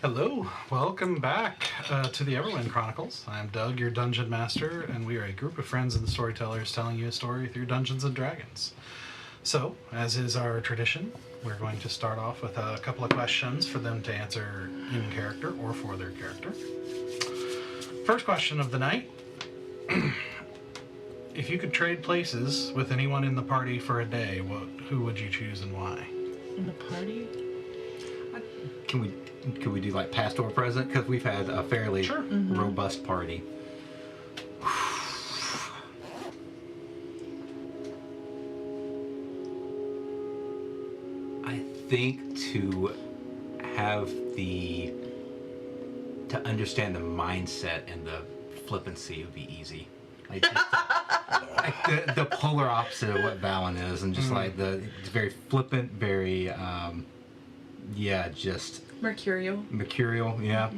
Hello, welcome back to the Everwind Chronicles. I'm Doug, your dungeon master, and we are a group of friends and storytellers telling you a story through Dungeons and Dragons. So, as is our tradition, we're going to start off with a couple of questions for them to answer in character or for their character. First question of the night. If you could trade places with anyone in the party for a day, who would you choose and why? In the party? Can we do like past or present? Because we've had a fairly robust party. I think to understand the mindset and the flippancy would be easy. Like, just, the polar opposite of what Valen is, and just like it's very flippant, very just Mercurial, yeah.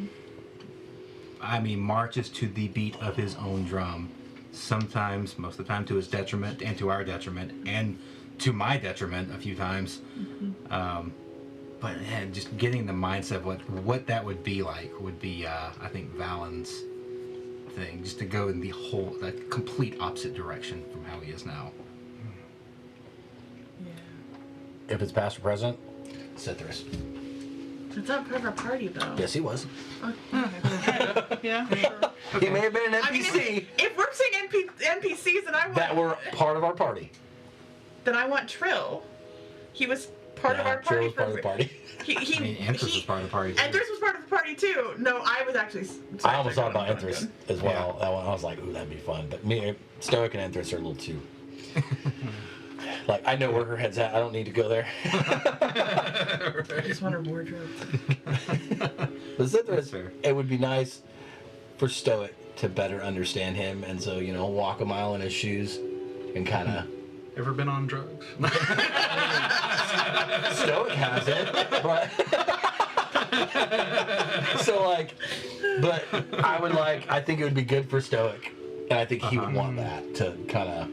I mean, marches to the beat of his own drum. Sometimes, most of the time, to his detriment and to our detriment, and to my detriment a few times. But man, just getting the mindset of what that would be like would be, I think, Valen's thing. Just to go in the complete opposite direction from how he is now. Yeah. If it's past or present, Cithras. It's not part of our party, though. yes, he was. Yeah, sure. He may have been an NPC. I mean, if we're saying NPCs, then I want that were part of our party. Then I want Trill. He was part of our party. Trill was part of the party. I mean, Empress was part of the party. Enders was part of the party too. No, I was actually. I almost thought about Enthras as well. Yeah. That one, I was like, ooh, that'd be fun. But me, Stoic and Enthras are a little too. Like, I know where her head's at. I don't need to go there. I just want her wardrobe. But Cithras, it would be nice for Stoic to better understand him, and so walk a mile in his shoes, and kind of. Ever been on drugs? Stoic has it, but but I think it would be good for Stoic, and I think he would want that to kind of,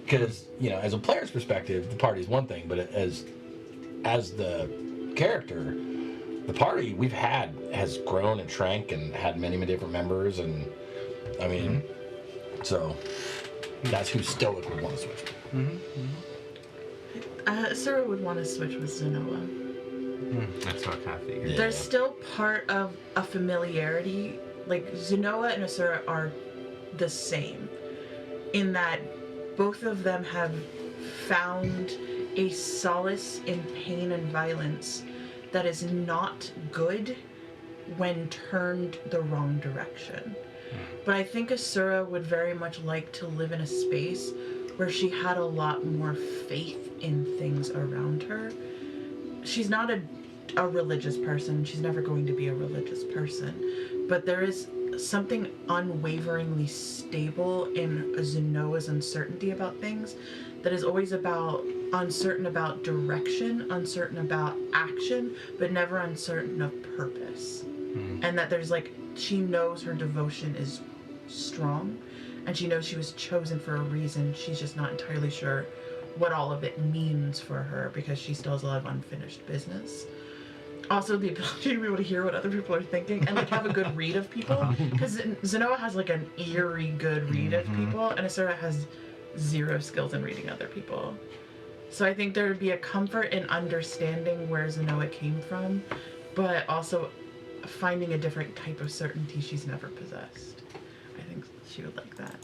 because as a player's perspective, the party's one thing, but as the character, the party we've had has grown and shrank and had many different members, and I mean, so that's who Stoic would want to switch with. Sarah would want to switch with Zenoa. That's what I kind of figured. Yeah. There's still part of a familiarity. Like, Zenoa and Asura are the same in that both of them have found a solace in pain and violence that is not good when turned the wrong direction. But I think Asura would very much like to live in a space where she had a lot more faith in things around her. She's not a religious person. She's never going to be a religious person. But there is something unwaveringly stable in Zenoa's uncertainty about things that is always uncertain about direction, uncertain about action, but never uncertain of purpose. And that she knows her devotion is strong, and she knows she was chosen for a reason. She's just not entirely sure what all of it means for her, because she still has a lot of unfinished business. Also, the ability to be able to hear what other people are thinking and have a good read of people, because Zenoa has an eerie good read of people, and Asura has zero skills in reading other people. So I think there would be a comfort in understanding where Zenoa came from, but also finding a different type of certainty she's never possessed. I think she would like that.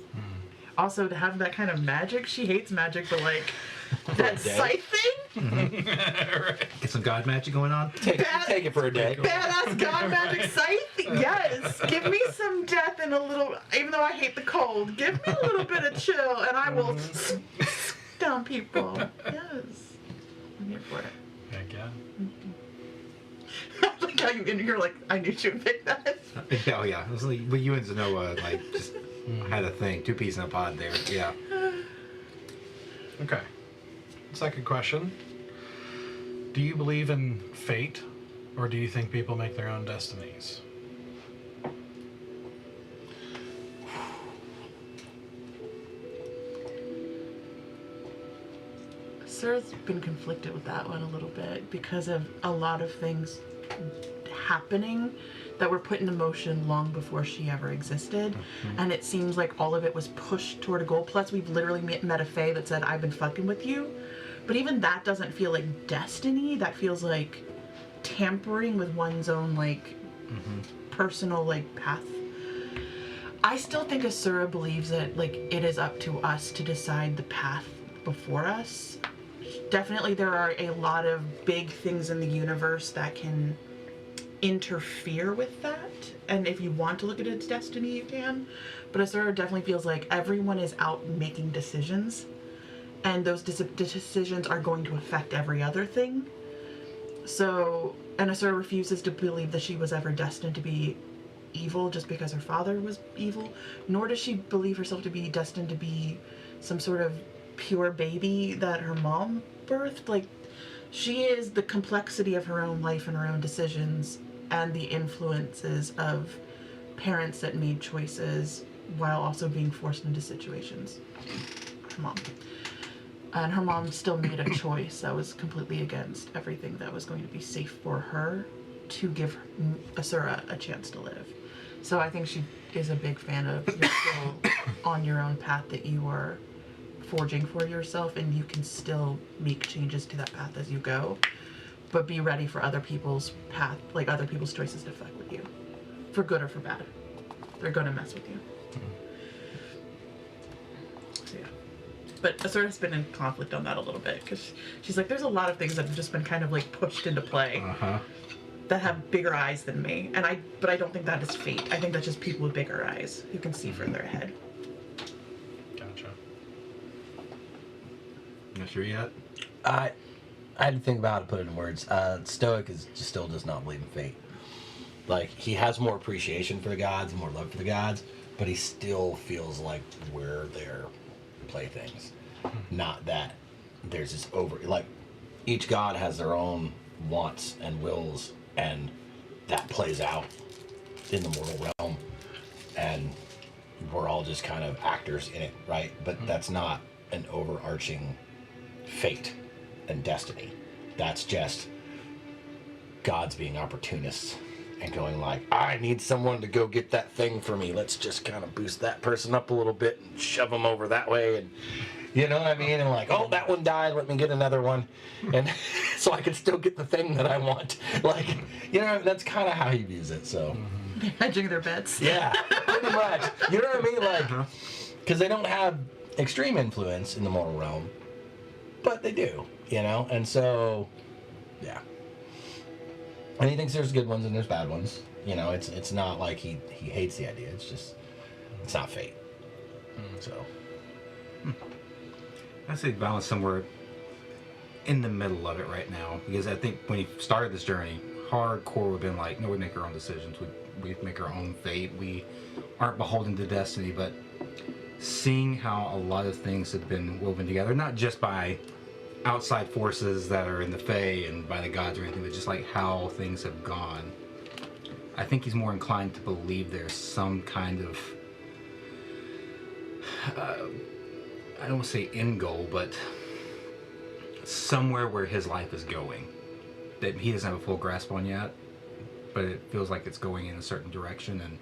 Also, to have that kind of magic, she hates magic, but that scythe thing? Right. Get some god magic going on? Take it for a day. Badass god magic scythe? Yes. Give me some death and a little, even though I hate the cold, give me a little bit of chill and I will down people. Yes. I'm here for it. Heck yeah. Like how you're like, I knew she would pick that. Oh yeah, it was but you and Zenoa just had a thing, two peas in a pod there. Yeah. Okay. Second question. Do you believe in fate, or do you think people make their own destinies? Sarah's been conflicted with that one a little bit because of a lot of things happening that were put into motion long before she ever existed. And it seems like all of it was pushed toward a goal. Plus, we've literally met a fae that said, I've been fucking with you. But even that doesn't feel like destiny. That feels like tampering with one's own, like, personal, like, path. I still think Asura believes that, like, it is up to us to decide the path before us. Definitely there are a lot of big things in the universe that can interfere with that, and if you want to look at it as destiny, you can. But Asura definitely feels like everyone is out making decisions, and those decisions are going to affect every other thing. So, and Asura refuses to believe that she was ever destined to be evil just because her father was evil, nor does she believe herself to be destined to be some sort of pure baby that her mom birthed. Like, she is the complexity of her own life and her own decisions and the influences of parents that made choices while also being forced into situations. Her mom. And her mom still made a choice that was completely against everything that was going to be safe for her to give Asura a chance to live. So I think she is a big fan of you're still on your own path that you are forging for yourself, and you can still make changes to that path as you go, but be ready for other people's path, like other people's choices to fuck with you, for good or for bad. They're gonna mess with you. So yeah, but Asura's been in conflict on that a little bit, because she's like, there's a lot of things that have just been kind of like pushed into play that have bigger eyes than me, but I don't think that is fate. I think that's just people with bigger eyes who can see further ahead. Not sure yet? I had to think about how to put it in words. Stoic still does not believe in fate. Like, he has more appreciation for the gods, more love for the gods, but he still feels like we're their playthings. Not that there's this like, each god has their own wants and wills, and that plays out in the mortal realm, and we're all just kind of actors in it, right? But that's not an overarching fate and destiny. That's just gods being opportunists and going like, I need someone to go get that thing for me. Let's just kind of boost that person up a little bit and shove them over that way, and you know what I mean? And like, oh, that one died, let me get another one, and so I can still get the thing that I want. Like, you know, that's kind of how he views it. So Hedging their bets. yeah, pretty much. You know what I mean? Like, because they don't have extreme influence in the mortal realm, but they do, you know? And so, yeah. And he thinks there's good ones and there's bad ones. You know, it's not like he hates the idea. It's just, it's not fate. So. I'd say balance somewhere in the middle of it right now, because I think when he started this journey, hardcore would have been like, no, we make our own decisions. We make our own fate. We aren't beholden to destiny, but seeing how a lot of things have been woven together, not just by outside forces that are in the Fae and by the gods or anything, but just like how things have gone, I think he's more inclined to believe there's some kind of, I don't want to say end goal, but somewhere where his life is going that he doesn't have a full grasp on yet, but it feels like it's going in a certain direction. And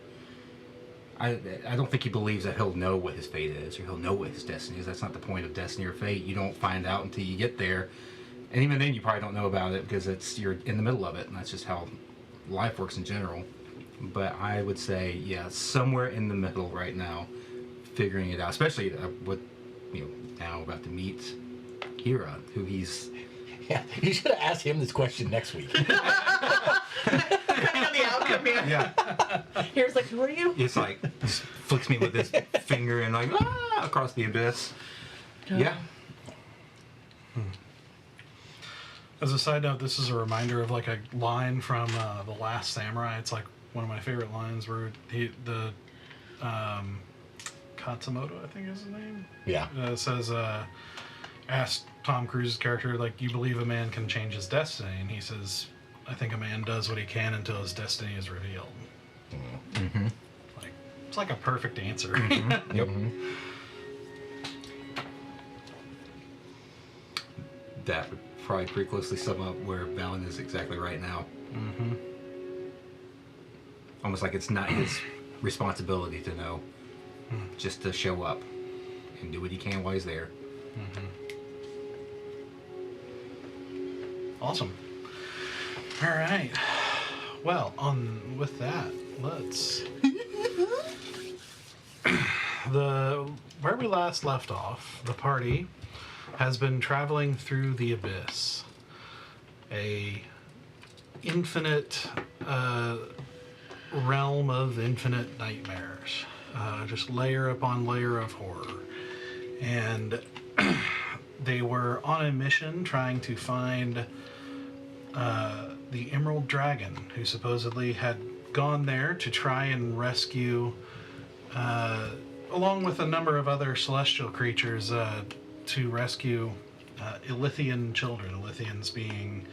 I don't think he believes that he'll know what his fate is or he'll know what his destiny is. That's not the point of destiny or fate. You don't find out until you get there, and even then you probably don't know about it because you're in the middle of it, and that's just how life works in general. But I would say, yeah, somewhere in the middle right now, figuring it out, especially with, you know, now about to meet Hera, who he's... Yeah, you should have asked him this question next week. Depending on the outcome, Yeah. Here's like, who are you? It's like, just flicks me with his finger and like, across the abyss. Yeah. As a side note, this is a reminder of like a line from The Last Samurai. It's like one of my favorite lines where Katsumoto, I think is his name. Yeah. Says, asked Tom Cruise's character, like, you believe a man can change his destiny? And he says, I think a man does what he can until his destiny is revealed. Mm-hmm. Like, it's like a perfect answer. Mm-hmm. Yep. That would probably pretty closely sum up where Valen is exactly right now. Mm-hmm. Almost like it's not his responsibility to know, just to show up and do what he can while he's there. Awesome. All right. Well, with that, let's where we last left off, the party has been traveling through the abyss, a infinite realm of infinite nightmares, just layer upon layer of horror, and they were on a mission trying to find the Emerald Dragon, who supposedly had gone there to try and rescue, along with a number of other celestial creatures, to rescue Ilithian children. Ilithians being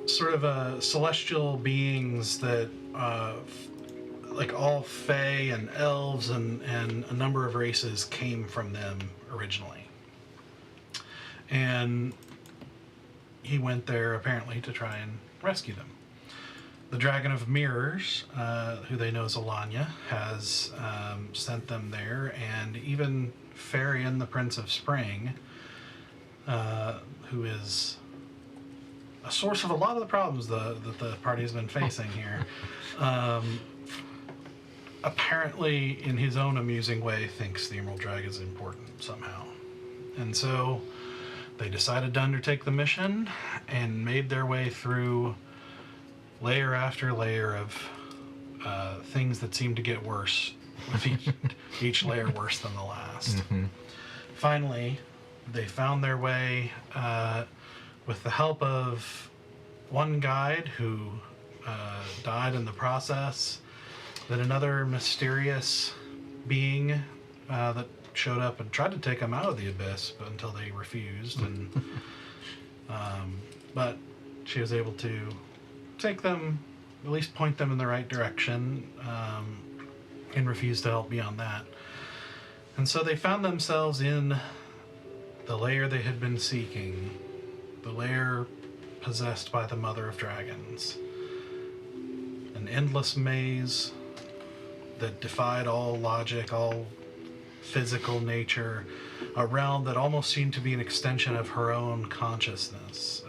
sort of celestial beings that, like all fae and elves and a number of races came from them originally. And he went there apparently to try and rescue them. The Dragon of Mirrors, who they know as Alanya, has sent them there, and even Farian, the Prince of Spring, who is a source of a lot of the problems that the party has been facing here, apparently, in his own amusing way, thinks the Emerald Dragon is important somehow. And so they decided to undertake the mission and made their way through layer after layer of things that seemed to get worse, with each layer worse than the last. Finally, they found their way, with the help of one guide who died in the process, that another mysterious being that showed up and tried to take them out of the abyss, but until they refused, and but she was able to take them, at least point them in the right direction, and refused to help beyond that. And so they found themselves in the lair they had been seeking, the lair possessed by the Mother of Dragons. An endless maze that defied all logic, all physical nature, a realm that almost seemed to be an extension of her own consciousness,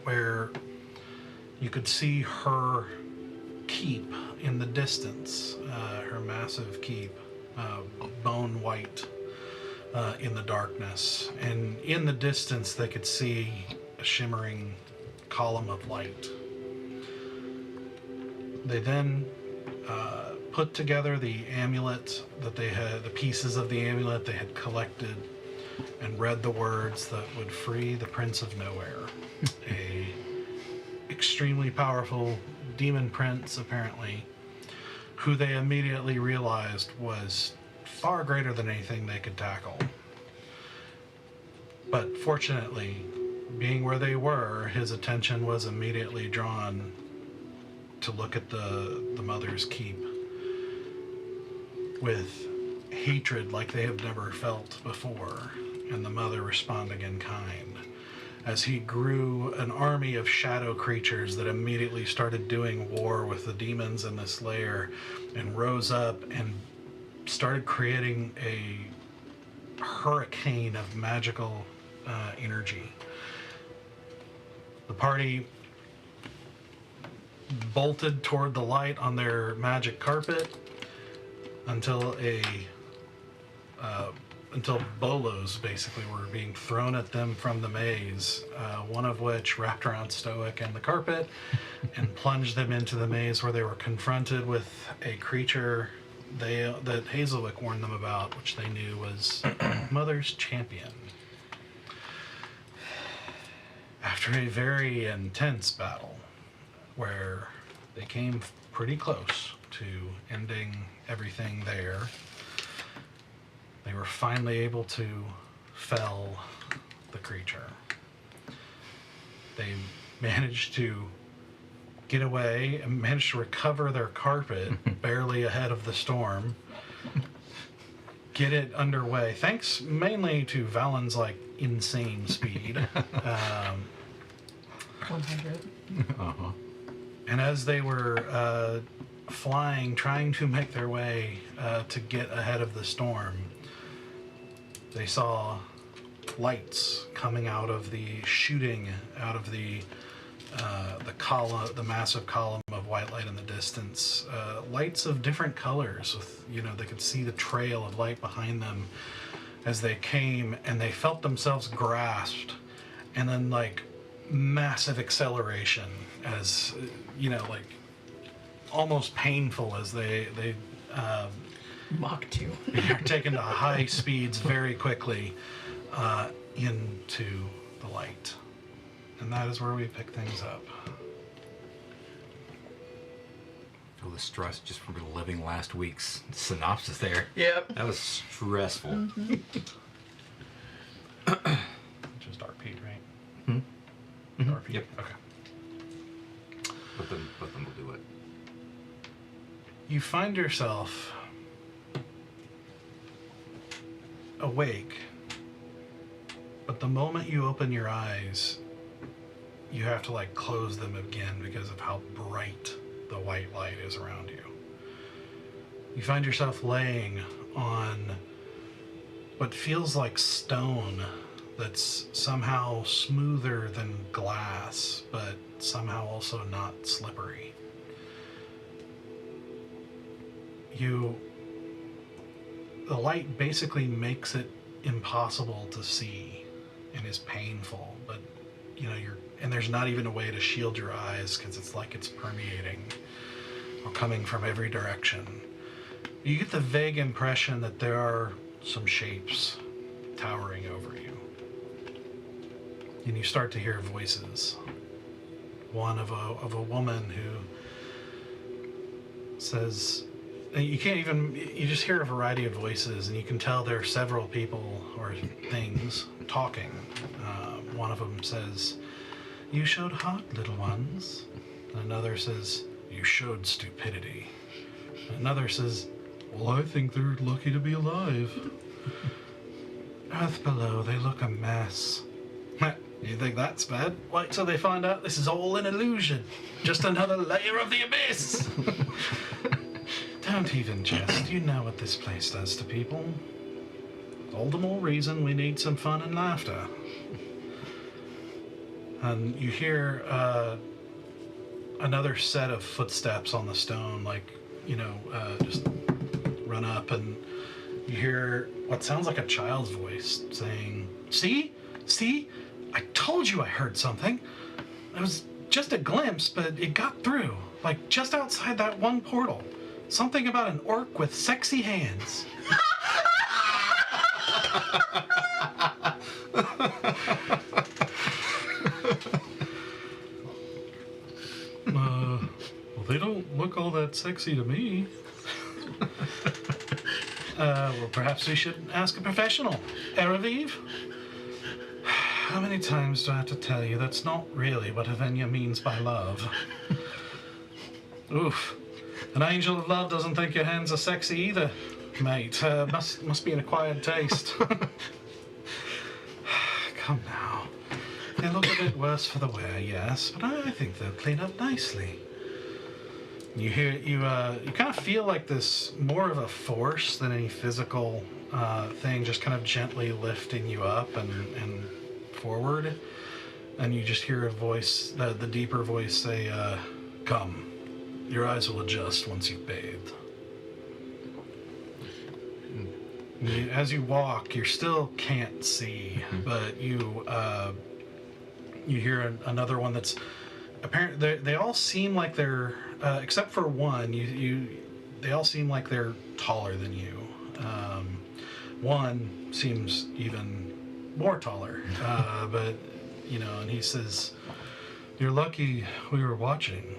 where you could see her keep in the distance, her massive keep, bone white in the darkness, and in the distance they could see a shimmering column of light. They then put together the amulet that they had, the pieces of the amulet they had collected, and read the words that would free the Prince of Nowhere, a extremely powerful demon prince, apparently, who they immediately realized was far greater than anything they could tackle. But fortunately, being where they were, his attention was immediately drawn to look at the Mother's keep with hatred like they have never felt before, and the Mother responding in kind, as he grew an army of shadow creatures that immediately started doing war with the demons in this lair, and rose up and started creating a hurricane of magical energy. The party bolted toward the light on their magic carpet until bolos basically were being thrown at them from the maze, one of which wrapped around Stoic and the carpet and plunged them into the maze, where they were confronted with a creature that Hazelwick warned them about, which they knew was Mother's champion. After a very intense battle, where they came pretty close to ending everything there, they were finally able to fell the creature. They managed to get away and managed to recover their carpet barely ahead of the storm, get it underway, thanks mainly to Valen's like insane speed. 100. And as they were flying, trying to make their way to get ahead of the storm, they saw lights coming out of shooting out of the column, the massive column of white light in the distance. Lights of different colors. With, they could see the trail of light behind them as they came, and they felt themselves grasped, and then like massive acceleration as like almost painful as they Mach 2. are taken to high speeds very quickly into the light. And that is where we pick things up. Feel the stress just from reliving last week's synopsis there. Yep. That was stressful. Mm-hmm. Which is Dark Pete, right? Dark Pete? Yep. Okay. But then we'll do it. You find yourself awake, but the moment you open your eyes, you have to like close them again because of how bright the white light is around you. You find yourself laying on what feels like stone that's somehow smoother than glass, but somehow also not slippery. The light basically makes it impossible to see and is painful, but and there's not even a way to shield your eyes because it's like it's permeating or coming from every direction. You get the vague impression that there are some shapes towering over you. And you start to hear voices. One of a woman who says, you just hear a variety of voices, and you can tell there are several people or things talking. One of them says, "You showed heart, little ones." Another says, "You showed stupidity." Another says, "Well, I think they're lucky to be alive." "Earth below, they look a mess." "You think that's bad? Wait till they find out this is all an illusion. Just another layer of the abyss." "Don't even jest. You know what this place does to people. All the more reason we need some fun and laughter." And you hear another set of footsteps on the stone, just run up, and you hear what sounds like a child's voice saying, See? I told you I heard something. It was just a glimpse, but it got through, like just outside that one portal. Something about an orc with sexy hands." Well, they don't look all that sexy to me. Well, perhaps we should ask a professional. Eraviv? How many times do I have to tell you that's not really what Avenya means by love? Oof. An angel of love doesn't think your hands are sexy either, mate. Must be an acquired taste. Come now. They look a bit worse for the wear, yes, but I think they'll clean up nicely. You kind of feel like this more of a force than any physical thing, just kind of gently lifting you up and forward. And you just hear a voice, the deeper voice say, "Come. Your eyes will adjust once you've bathed." As you walk, you still can't see, but you hear another one that's apparently they all seem like they're except for one. They all seem like they're taller than you. One seems even more taller, but and he says, "You're lucky we were watching.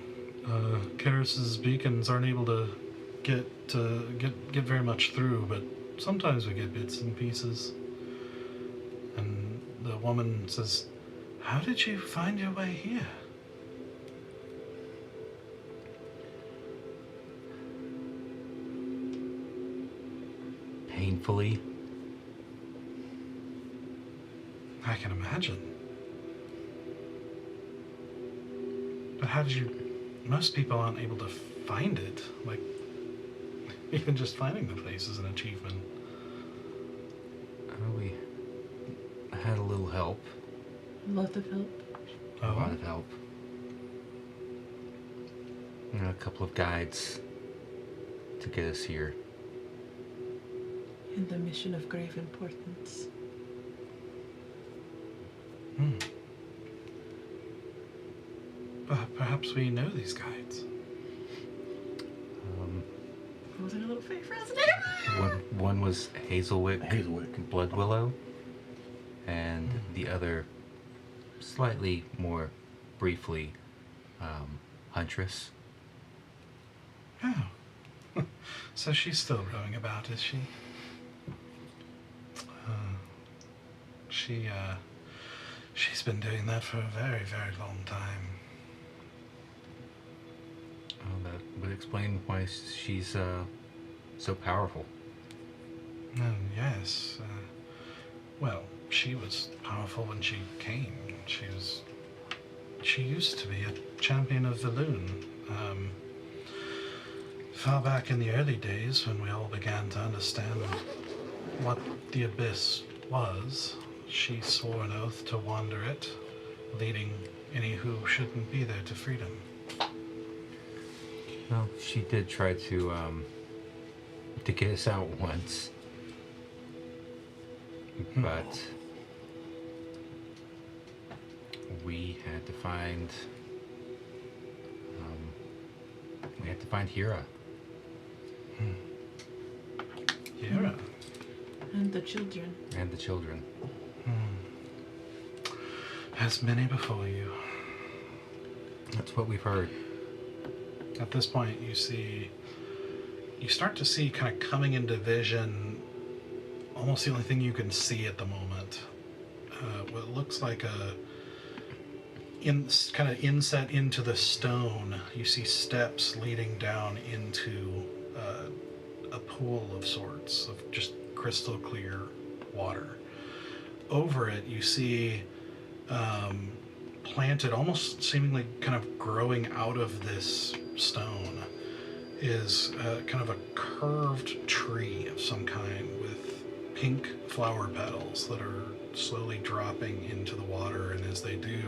Karis's beacons aren't able to get very much through, but sometimes we get bits and pieces." And the woman says, "How did you find your way here?" Painfully. "I can imagine. But how did you most people aren't able to find it. Like, even just finding the place is an achievement. We had a little help. Lot of help. A lot of help. A couple of guides to get us here. And a mission of grave importance. Perhaps we know these guides. What was our little fake friend's name? One was Hazelwick Blood Willow, and the other, slightly more briefly, Huntress. Oh. So she's still rowing about, is she? She's been doing that for a very, very long time. Oh, that would explain why she's so powerful. Oh, yes. Well, she was powerful when she came. She used to be a champion of Valoon. Far back in the early days when we all began to understand what the Abyss was, she swore an oath to wander it, leading any who shouldn't be there to freedom. Well, she did try to get us out once, but we had to find Hira. Hira. And the children. And the children. As many before you. That's what we've heard. At this point, you start to see kind of coming into vision, almost the only thing you can see at the moment. What looks like kind of inset into the stone. You see steps leading down into a pool of sorts of just crystal clear water. Over it, you see planted, almost seemingly kind of growing out of this stone, is kind of a curved tree of some kind with pink flower petals that are slowly dropping into the water, and as they do,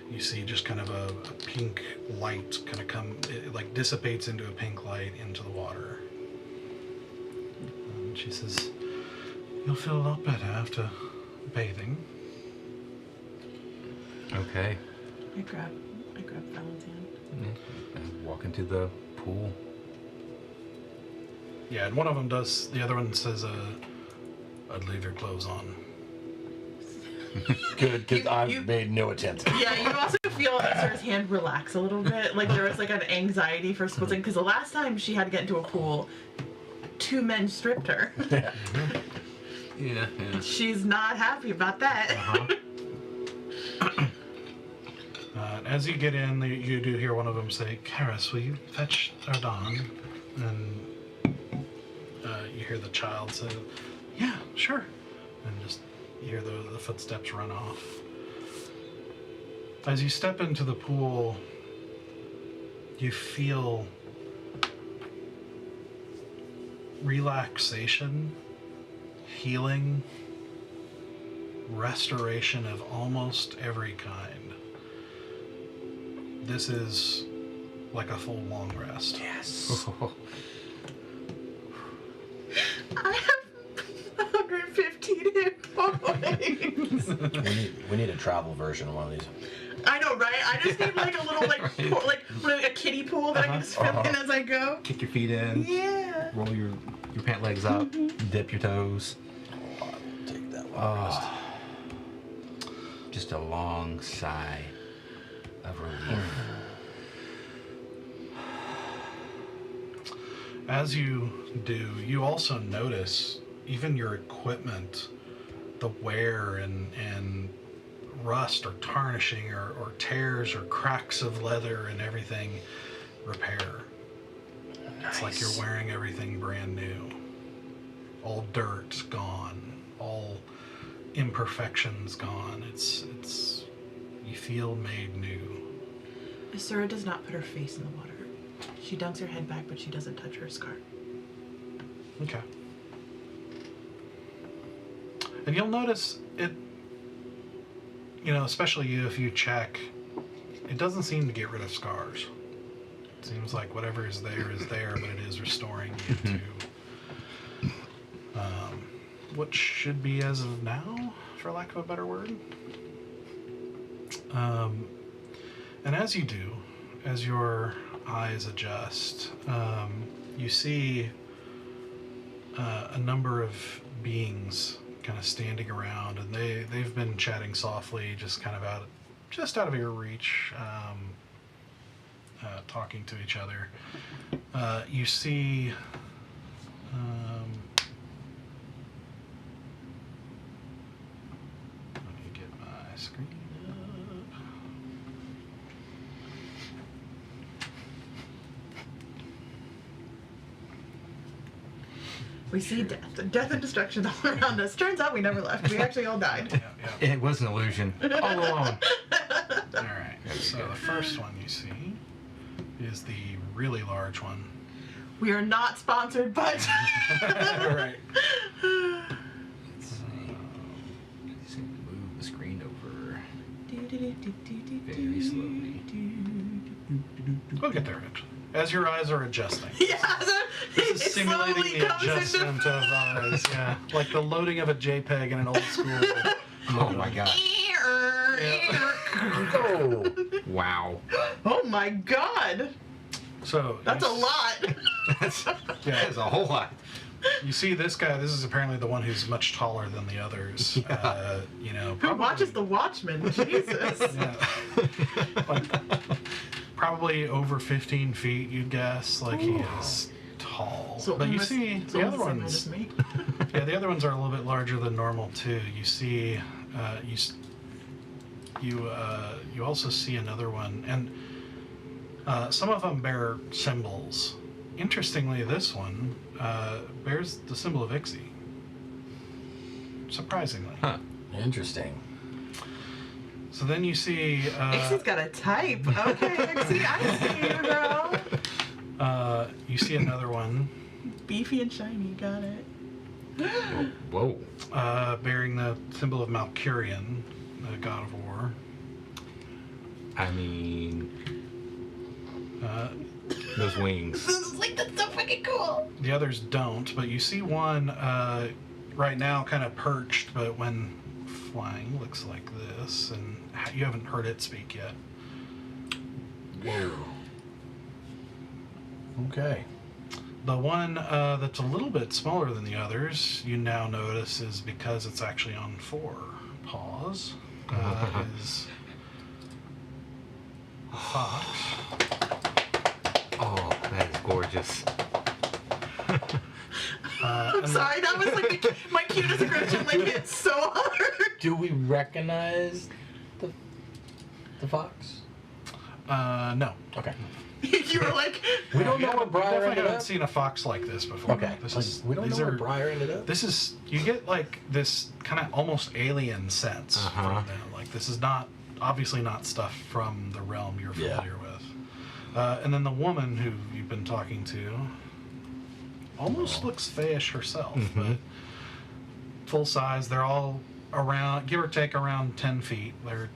you see just kind of a pink light kind of it like dissipates into a pink light into the water. And she says, "You'll feel a lot better after bathing." Okay. I grab Fallon's hand. And walk into the pool. Yeah, and one of them does. The other one says, "I'd leave your clothes on." Good, because I've you- made no attempt. Yeah, you also feel Sarah's hand relax a little bit. Like there was like an anxiety for splitting, because the last time she had to get into a pool, 2 men stripped her. Yeah. She's not happy about that. As you get in, you do hear one of them say, "Karis, will you fetch Ardon?" And you hear the child say, "Yeah, sure." And just you hear the footsteps run off. As you step into the pool, you feel relaxation, healing, restoration of almost every kind. This is like a full long rest. Yes. I have 115 hit points. we need a travel version of one of these. I know, right? I just need like a little like a kiddie pool that I can just fill in as I go. Kick your feet in. Yeah. Roll your pant legs up. Dip your toes. Take that long rest. Just a long sigh of relief. As you do, you also notice even your equipment, the wear and rust or tarnishing or tears or cracks of leather and everything repair. It's like you're wearing everything brand new. All dirt gone, all imperfections gone. It's you feel made new. Isura does not put her face in the water. She dunks her head back, but she doesn't touch her scar. Okay. And you'll notice it, especially if you check, it doesn't seem to get rid of scars. It seems like whatever is there, but it is restoring you to what should be as of now, for lack of a better word. And as you do, as your eyes adjust, you see a number of beings kind of standing around, and they've been chatting softly, just kind of out of your reach, talking to each other. You see let me get my screen up. We see death and destruction all around us. Turns out we never left. We actually all died. Yeah. It was an illusion. All along. All right. So the first one you see is the really large one. We are not sponsored, but Right. Let's see. Just move the screen over very slowly. We'll get there eventually. As your eyes are adjusting. yeah, This is it simulating slowly the comes adjustment of eyes. Yeah. Like the loading of a JPEG in an old school. Oh my god. Oh, Wow. Oh my god, So that's a lot. That's a whole lot. You see this guy. This is apparently the one who's much taller than the others. Who watches The Watchmen? Jesus. Yeah. Like, probably over 15 feet, you'd guess. Like, he is tall. So but you almost- see so the other almost ones. as me. Yeah, the other ones are a little bit larger than normal too. You see, you also see another one, and some of them bear symbols. Interestingly, this one bears the symbol of Ixie. Surprisingly. Huh. interesting. So then you see. Ixie's got a type. Okay, Ixie, I see you, girl. You see another one Beefy and shiny, got it. Whoa. bearing the symbol of Malkurian, the god of war. I mean, those wings. That's so fucking cool. The others don't, but you see one right now kind of perched, but when flying looks like this, and you haven't heard it speak yet. Whoa. Okay. The one that's a little bit smaller than the others, you now notice, is because it's actually on 4 paws. Is a fox. Oh, that is gorgeous. I'm sorry, that was like my cue description like hit so hard. Do we recognize the fox? No. Okay. You were like, We don't know where We Briar definitely ended haven't up. seen a fox like this before. Okay. This Like, is, we don't these know where are- Briar ended up. This is, you get like this kind of almost alien sense Uh-huh. from them. Like, this is not, obviously not stuff from the realm you're Yeah. familiar with. And then the woman who you've been talking to almost looks fayish herself, but full size. They're all around, give or take, around 10 feet. They're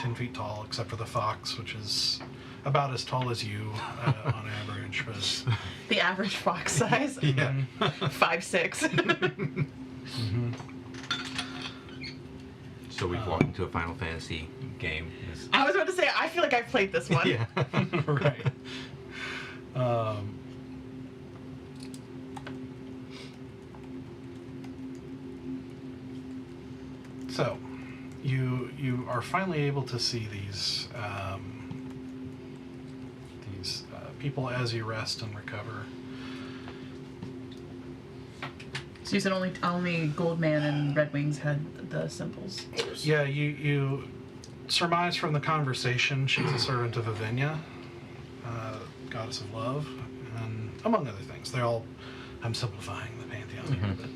10 feet tall, except for the fox, which is about as tall as you on average. But the average fox size, yeah. 5'6". So we've walked into a Final Fantasy game. I was about to say, I feel like I've played this one. Yeah. Right. So, you are finally able to see these people as you rest and recover. So you said only Goldman and Red Wings had the symbols. Yeah, you surmise from the conversation she's a servant of Avenia, goddess of love, and among other things. They're all, I'm simplifying the pantheon here, but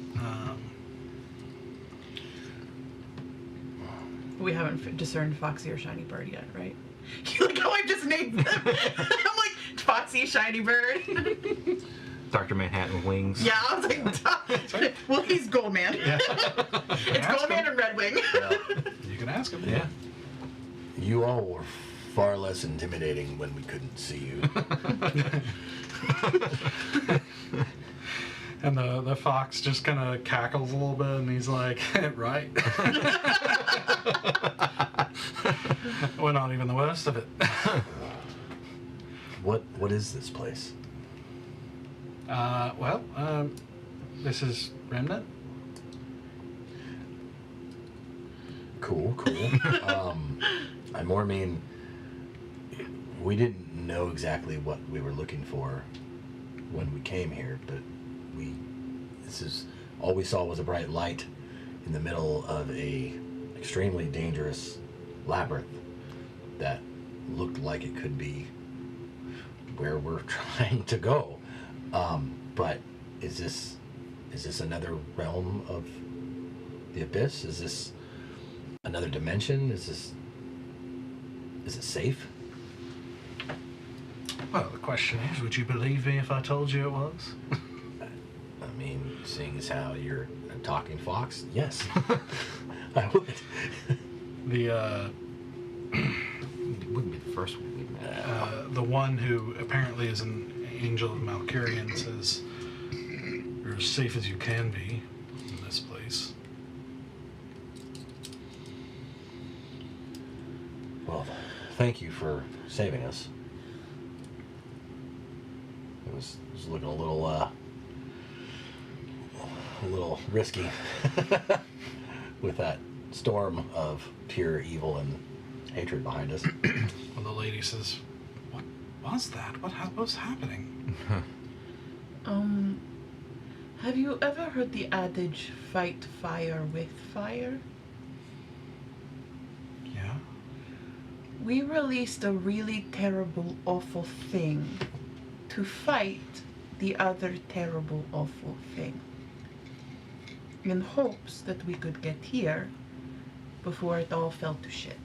We haven't discerned Foxy or Shiny Bird yet, right? You like how I just named them? I'm like, Foxy, Shiny Bird. Dr. Manhattan with wings. Yeah, I was like, well, he's Goldman. Yeah. It's Goldman and Red Wing. You can ask him. Yeah. You all were far less intimidating when we couldn't see you. And the fox just kind of cackles a little bit, and he's like, right. We're not even the worst of it. What is this place? This is Remnant. Cool. I more mean, we didn't know exactly what we were looking for when we came here, but all we saw was a bright light in the middle of a extremely dangerous labyrinth that looked like it could be where we're trying to go. But is this another realm of the abyss? Is this another dimension? Is it safe? Well, the question is, would you believe me if I told you it was? I mean, seeing as how you're a talking fox, yes. I would. It wouldn't be the first one we met. The one who apparently is an angel of Malkurian says, you're as safe as you can be in this place. Well, thank you for saving us. It was looking a little risky with that storm of pure evil and hatred behind us. Well, the lady says, what was that? What's happening? Have you ever heard the adage, fight fire with fire? Yeah? We released a really terrible, awful thing to fight the other terrible, awful thing. In hopes that we could get here before it all fell to shit.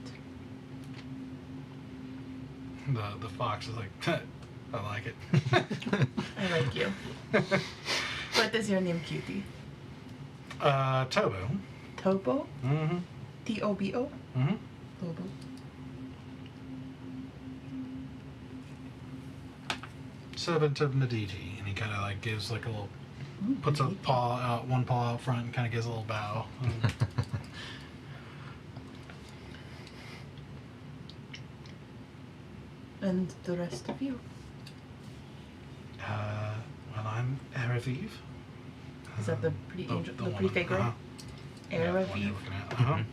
The fox is like, I like it. I like you. What is your name, cutie? Tobo. Tobo? Mm-hmm. T-O-B-O? Mm-hmm. Tobo. Servant of Mediti. And he kind of like gives like a little, puts a one paw out front and kind of gives a little bow. And the rest of you? Well, I'm Eraviv. Is that the pretty angel, the pretty fake girl? Yeah, the one you're Eraviv? looking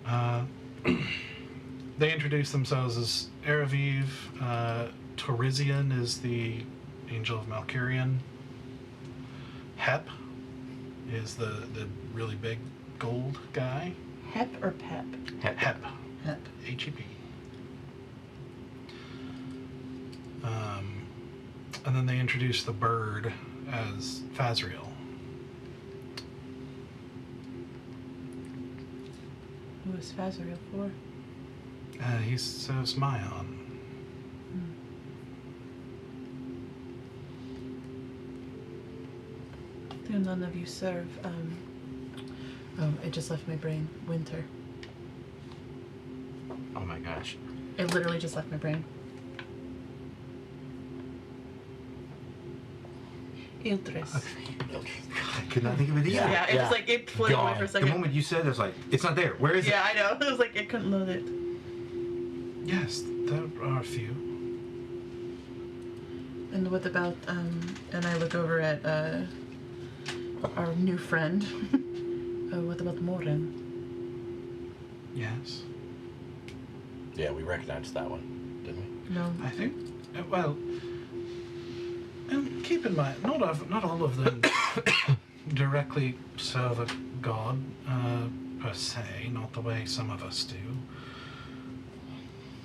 at. They introduce themselves as Eraviv. Torizian is the angel of Malkurian. Hep is the really big gold guy. Hep or Pep? Hep. Hep. H-E-P. And then they introduce the bird as Fazriel. Who is Fazriel for? He serves Mayan. Do none of you serve, it just left my brain. Winter. Oh my gosh. It literally just left my brain. Iltris. I could not think of it either. Yeah, it just like, it floated away for a The second. moment you said it, I was like, it's not there. Where is it? Yeah, I know. It was like, it couldn't load it. Yes, there are a few. And what about, and I look over at, our new friend. What about Morin? Yes. Yeah, we recognized that one, didn't we? No. I think, well, and keep in mind, not all of them directly serve a god per se, not the way some of us do.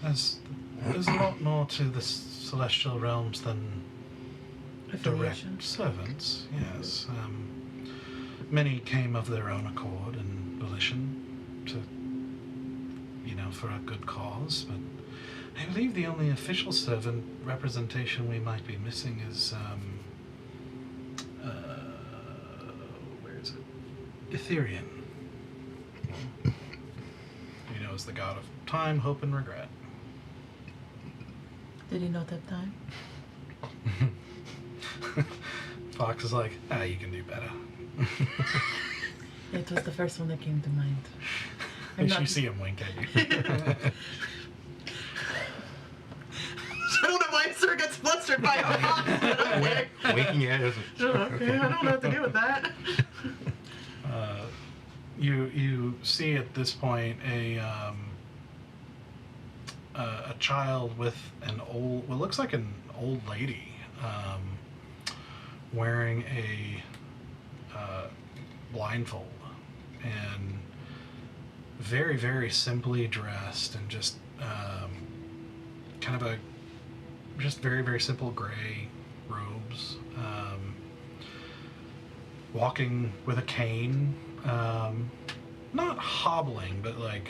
There's a lot more to the celestial realms than Affiliation. direct servants. Yes, many came of their own accord and volition to for a good cause, but I believe the only official servant representation we might be missing is, where is it? Etherian. Is the god of time, hope, and regret. Did he know that time? Fox is like, you can do better. It was the first one that came to mind. You see him wink at you. I don't know why Sir gets flustered by a fox. Okay. Waking at us. Okay, I don't know what to do with that. You see at this point a child with what looks like an old lady, wearing a blindfold and very, very simply dressed and just kind of just very, very simple gray robes, walking with a cane, not hobbling, but like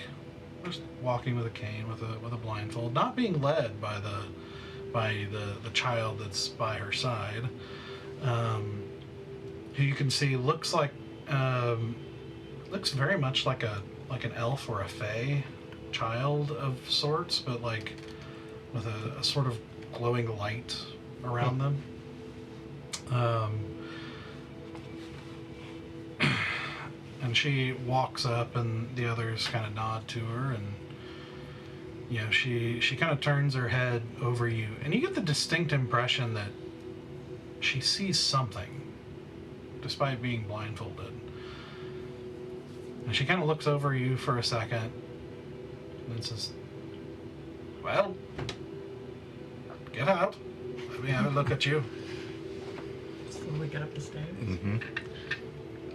just walking with a cane with a blindfold, not being led by the child that's by her side, who you can see looks very much like an elf or a fae child of sorts, but like with a sort of glowing light around them. And she walks up, and the others kind of nod to her, and she kind of turns her head over you, and you get the distinct impression that she sees something, despite being blindfolded. And she kind of looks over you for a second, and then says, "Well, get out. Let me have a look at you." Slowly get up the stairs. Mm-hmm.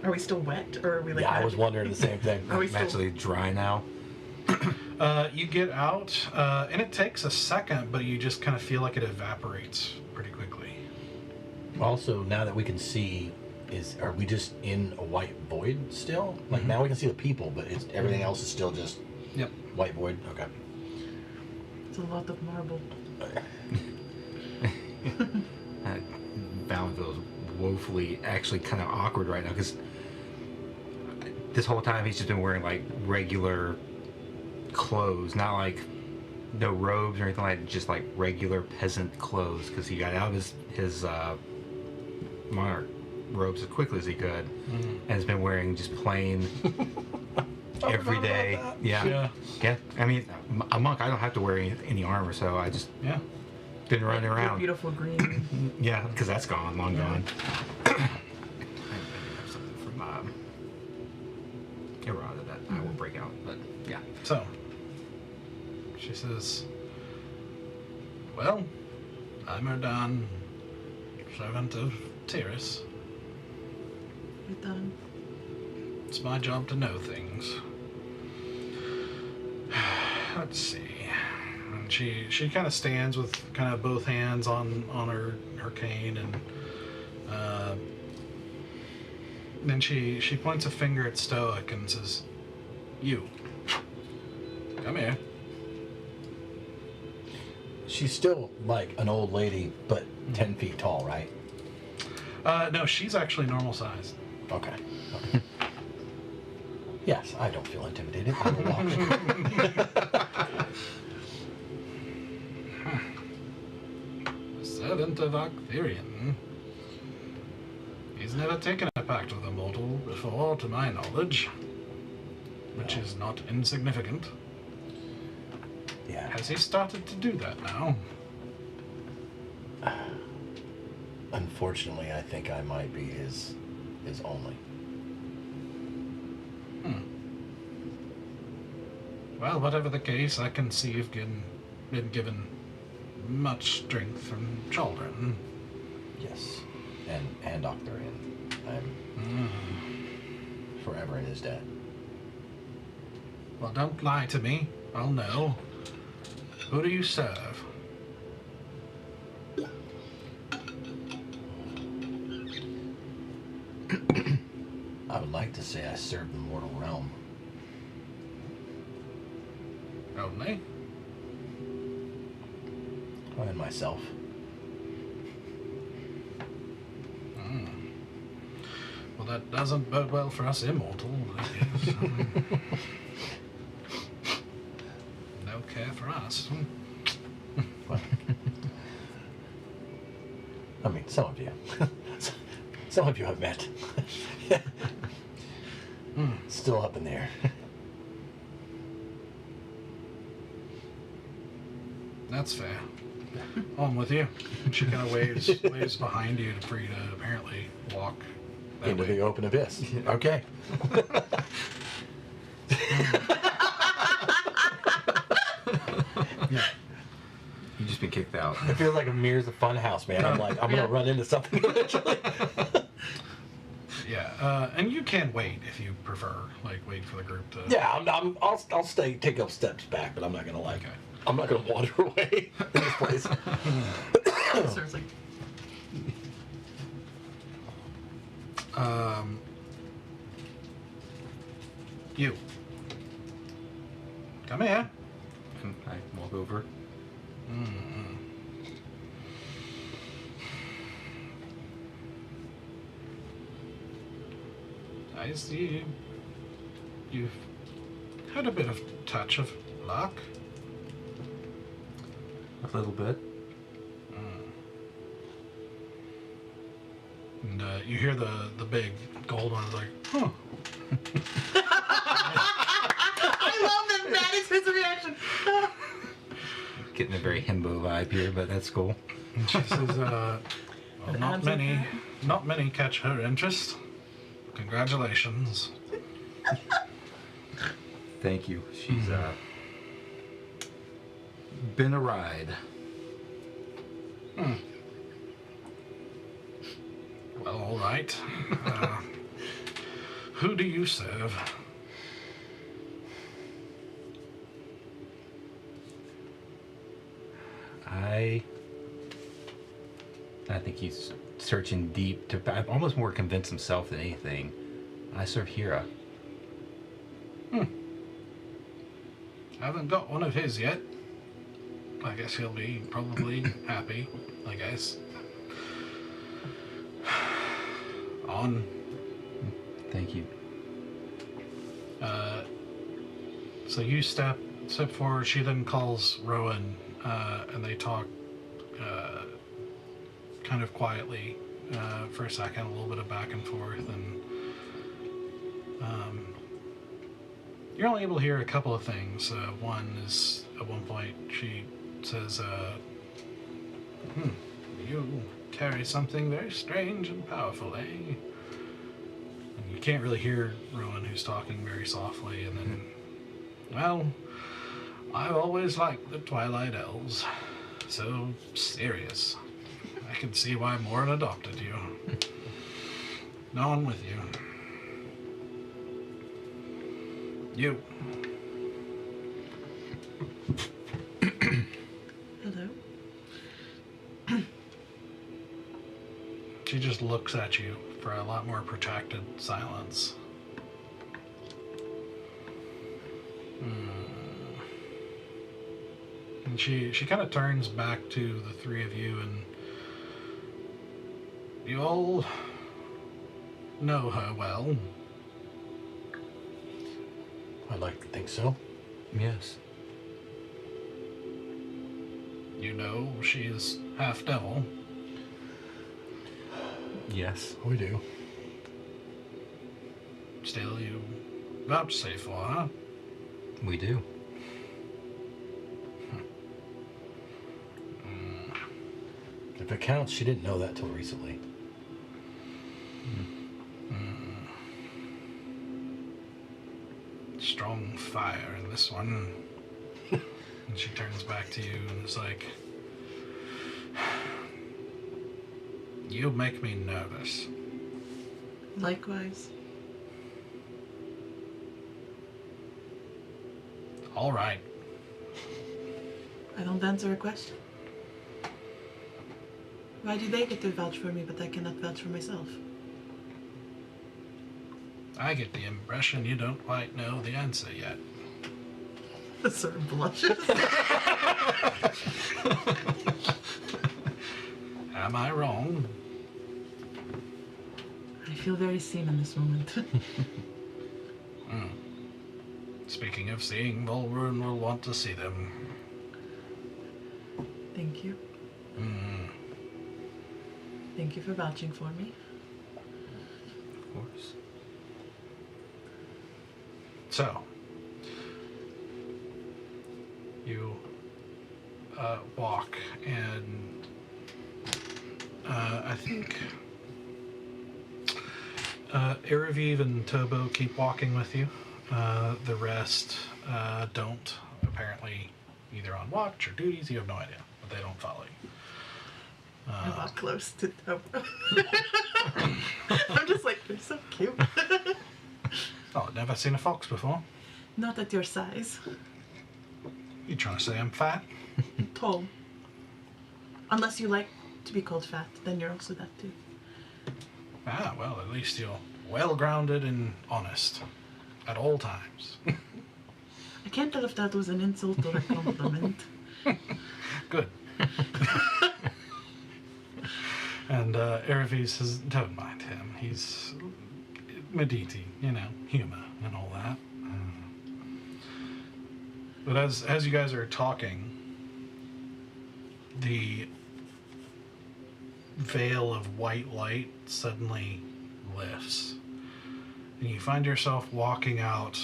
Are we still wet, or are we like? Yeah, I was wondering the same thing. Are we I'm actually dry now. You get out, and it takes a second, but you just kind of feel like it evaporates pretty quickly. Also, now that we can see, are we just in a white void still? Like now we can see the people, but everything else is still just Yep. white void. Okay. It's a lot of marble. Balance feels woefully, actually kind of awkward right now, because this whole time he's just been wearing like regular clothes, not like no robes or anything like that, just like regular peasant clothes, because he got out of his monarch robes as quickly as he could, and has been wearing just plain every day. Yeah. I mean, a monk, I don't have to wear any armor, so I just been running Your around. beautiful green. Yeah, because that's gone, long gone. I have something from Errata that I will break out, but yeah. So, she says, "Well, I'm Erdan, servant of Tyrus. We done. It's my job to know things. Let's see." And she kind of stands with kind of both hands on her cane, and then she points a finger at Stoic and says, "You, come here." She's still like an old lady, but 10 feet tall, right? No, she's actually normal sized. Okay. Yes, I don't feel intimidated. I will walk. Servant of Arcthurian. He's never taken a pact with a mortal before, to my knowledge, which is not insignificant. Yeah. Has he started to do that now? Unfortunately, I think I might be his only. Well, whatever the case, I can see you've been given much strength from children. Yes. And Arcturian. I'm forever in his debt. Well, don't lie to me. I'll know. Who do you serve? I would like to say I serve the mortal realm. Only? And myself. Well, that doesn't bode well for us immortal, I guess. No care for us. Well, I mean, some of you. Some of you I've met. Still up in there. That's fair. I'm with you. She kind of waves behind you for you to apparently walk that Into way. the open abyss. Okay. Yeah. You've just been kicked out. It feels like a Mirror's a fun house, man. I'm like, I'm gonna run into something eventually. Yeah, and you can wait if you prefer. Like, wait for the group to... Yeah, I'll stay, take up steps back, but I'm not gonna like. Okay. I'm not gonna wander away in this place. So it's like, You. Come here. And I walk over. I see you've had a bit of touch of luck. A little bit. And you hear the big gold one like, huh. I love that. That is his reaction. Getting a very himbo vibe here, but that's cool. And she says, well, An not Amazon many, cat? not many catch her interest. Congratulations. Thank you. She's been a ride. Well, all right. Who do you serve? I think he's searching deep to I'm almost more convinced himself than anything. I serve Hira. Haven't got one of his yet. I guess he'll be probably happy, I guess. On. Thank you. So you step forward. She then calls Rowan, and they talk kind of quietly for a second, a little bit of back and forth, and you're only able to hear a couple of things. One is, at one point, she says, you carry something very strange and powerful, eh? And you can't really hear Rowan, who's talking very softly, and then, well, I've always liked the Twilight Elves. So serious. I can see why Morin adopted you. On with you. You. hello. She just looks at you for a lot more protracted silence. And she kind of turns back to the three of you, and you all know her well. I'd like to think so. Yes. You know she's half devil. Yes. We do. Still, you vouchsafe for her. We do. If it counts, she didn't know that till recently. Strong fire in this one. And she turns back to you and is like, you make me nervous. Likewise. All right. I don't answer a question. Why do they get to vouch for me, but I cannot vouch for myself? I get the impression you don't quite know the answer yet. The sir blushes. Am I wrong? I feel very seen in this moment. Speaking of seeing, Volrun will want to see them. Thank you. Thank you for vouching for me. Of course. So, you walk, and I think Iraviv and Tobo keep walking with you. The rest don't. Apparently, either on watch or duties, you have no idea, but they don't follow you. I walk close to Topo. I'm just like, they're so cute. Oh, I've never seen a fox before. Not at your size. You trying to say I'm fat? Tall. Unless you like to be called fat, then you're also that too. Ah, well, at least you're well-grounded and honest at all times. I can't tell if that was an insult or a compliment. Good. And Iraviv says, don't mind him. He's Mediti, humor and all that. But as you guys are talking, the veil of white light suddenly lifts. And you find yourself walking out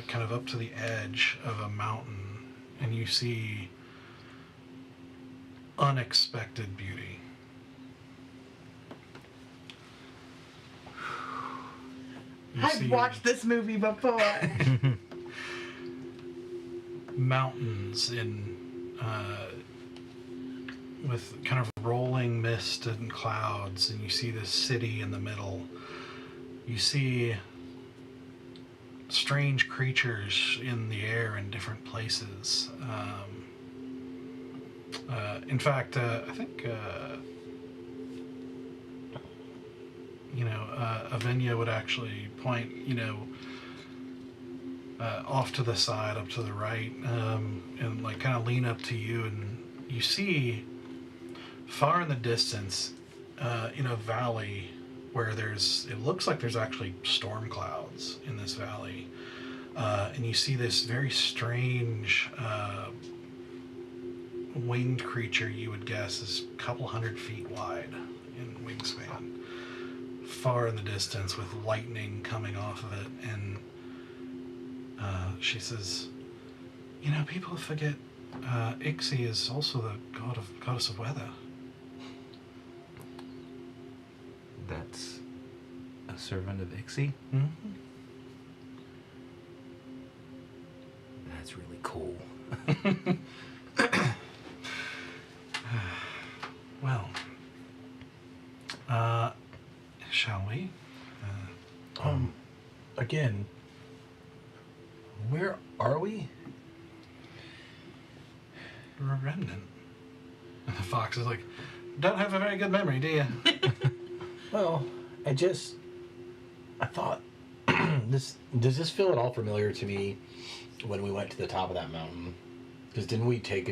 kind of up to the edge of a mountain, and you see unexpected beauty. I've watched this movie before. Mountains with kind of rolling mist and clouds, and you see this city in the middle. You see strange creatures in the air in different places. In fact, I think Avenia would actually point, off to the side, up to the right, and like kind of lean up to you, and you see far in the distance, in a valley where it looks like there's actually storm clouds in this valley, and you see this very strange winged creature you would guess is a couple 100 feet wide in wingspan, far in the distance with lightning coming off of it. And she says, people forget Ixie is also the goddess of weather. That's a servant of Ixie? Mm-hmm. That's really cool. Well, shall we? Again, where are we? You're a remnant. And the fox is like, don't have a very good memory, do you? Well, I thought, does this feel at all familiar to me when we went to the top of that mountain? Because didn't we take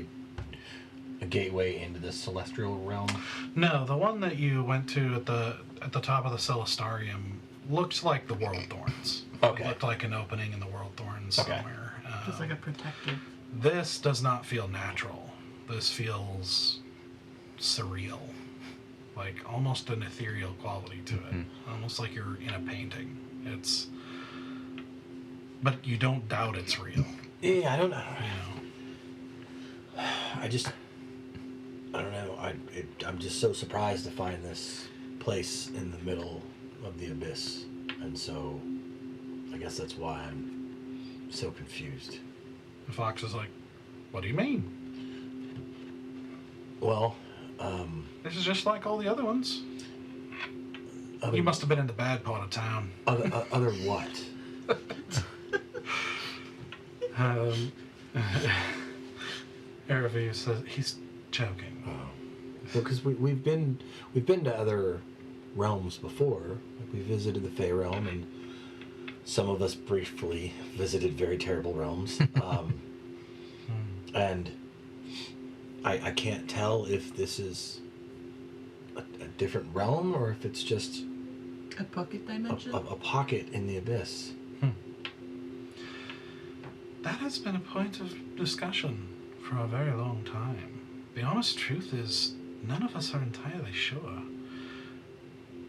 a gateway into the celestial realm? No, the one that you went to at the top of the Celestarium looked like the World Thorns. Okay. It looked like an opening in the World Thorns Okay. somewhere. Just like a protector. This does not feel natural. This feels surreal. Like almost an ethereal quality to it. Almost like you're in a painting. But you don't doubt it's real. Yeah, I don't know. You know. I don't know. I'm just so surprised to find this place in the middle of the abyss, and so I guess that's why I'm so confused. The fox is like, what do you mean? Well, This is just like all the other ones. other, You must have been in the bad part of town. other what? Iraviv says he's joking. Well, because we've been to other realms before. We visited the Fey realm, and some of us briefly visited very terrible realms. And I can't tell if this is a different realm or if it's just A pocket dimension? a pocket in the abyss. That has been a point of discussion for a very long time. The honest truth is, none of us are entirely sure.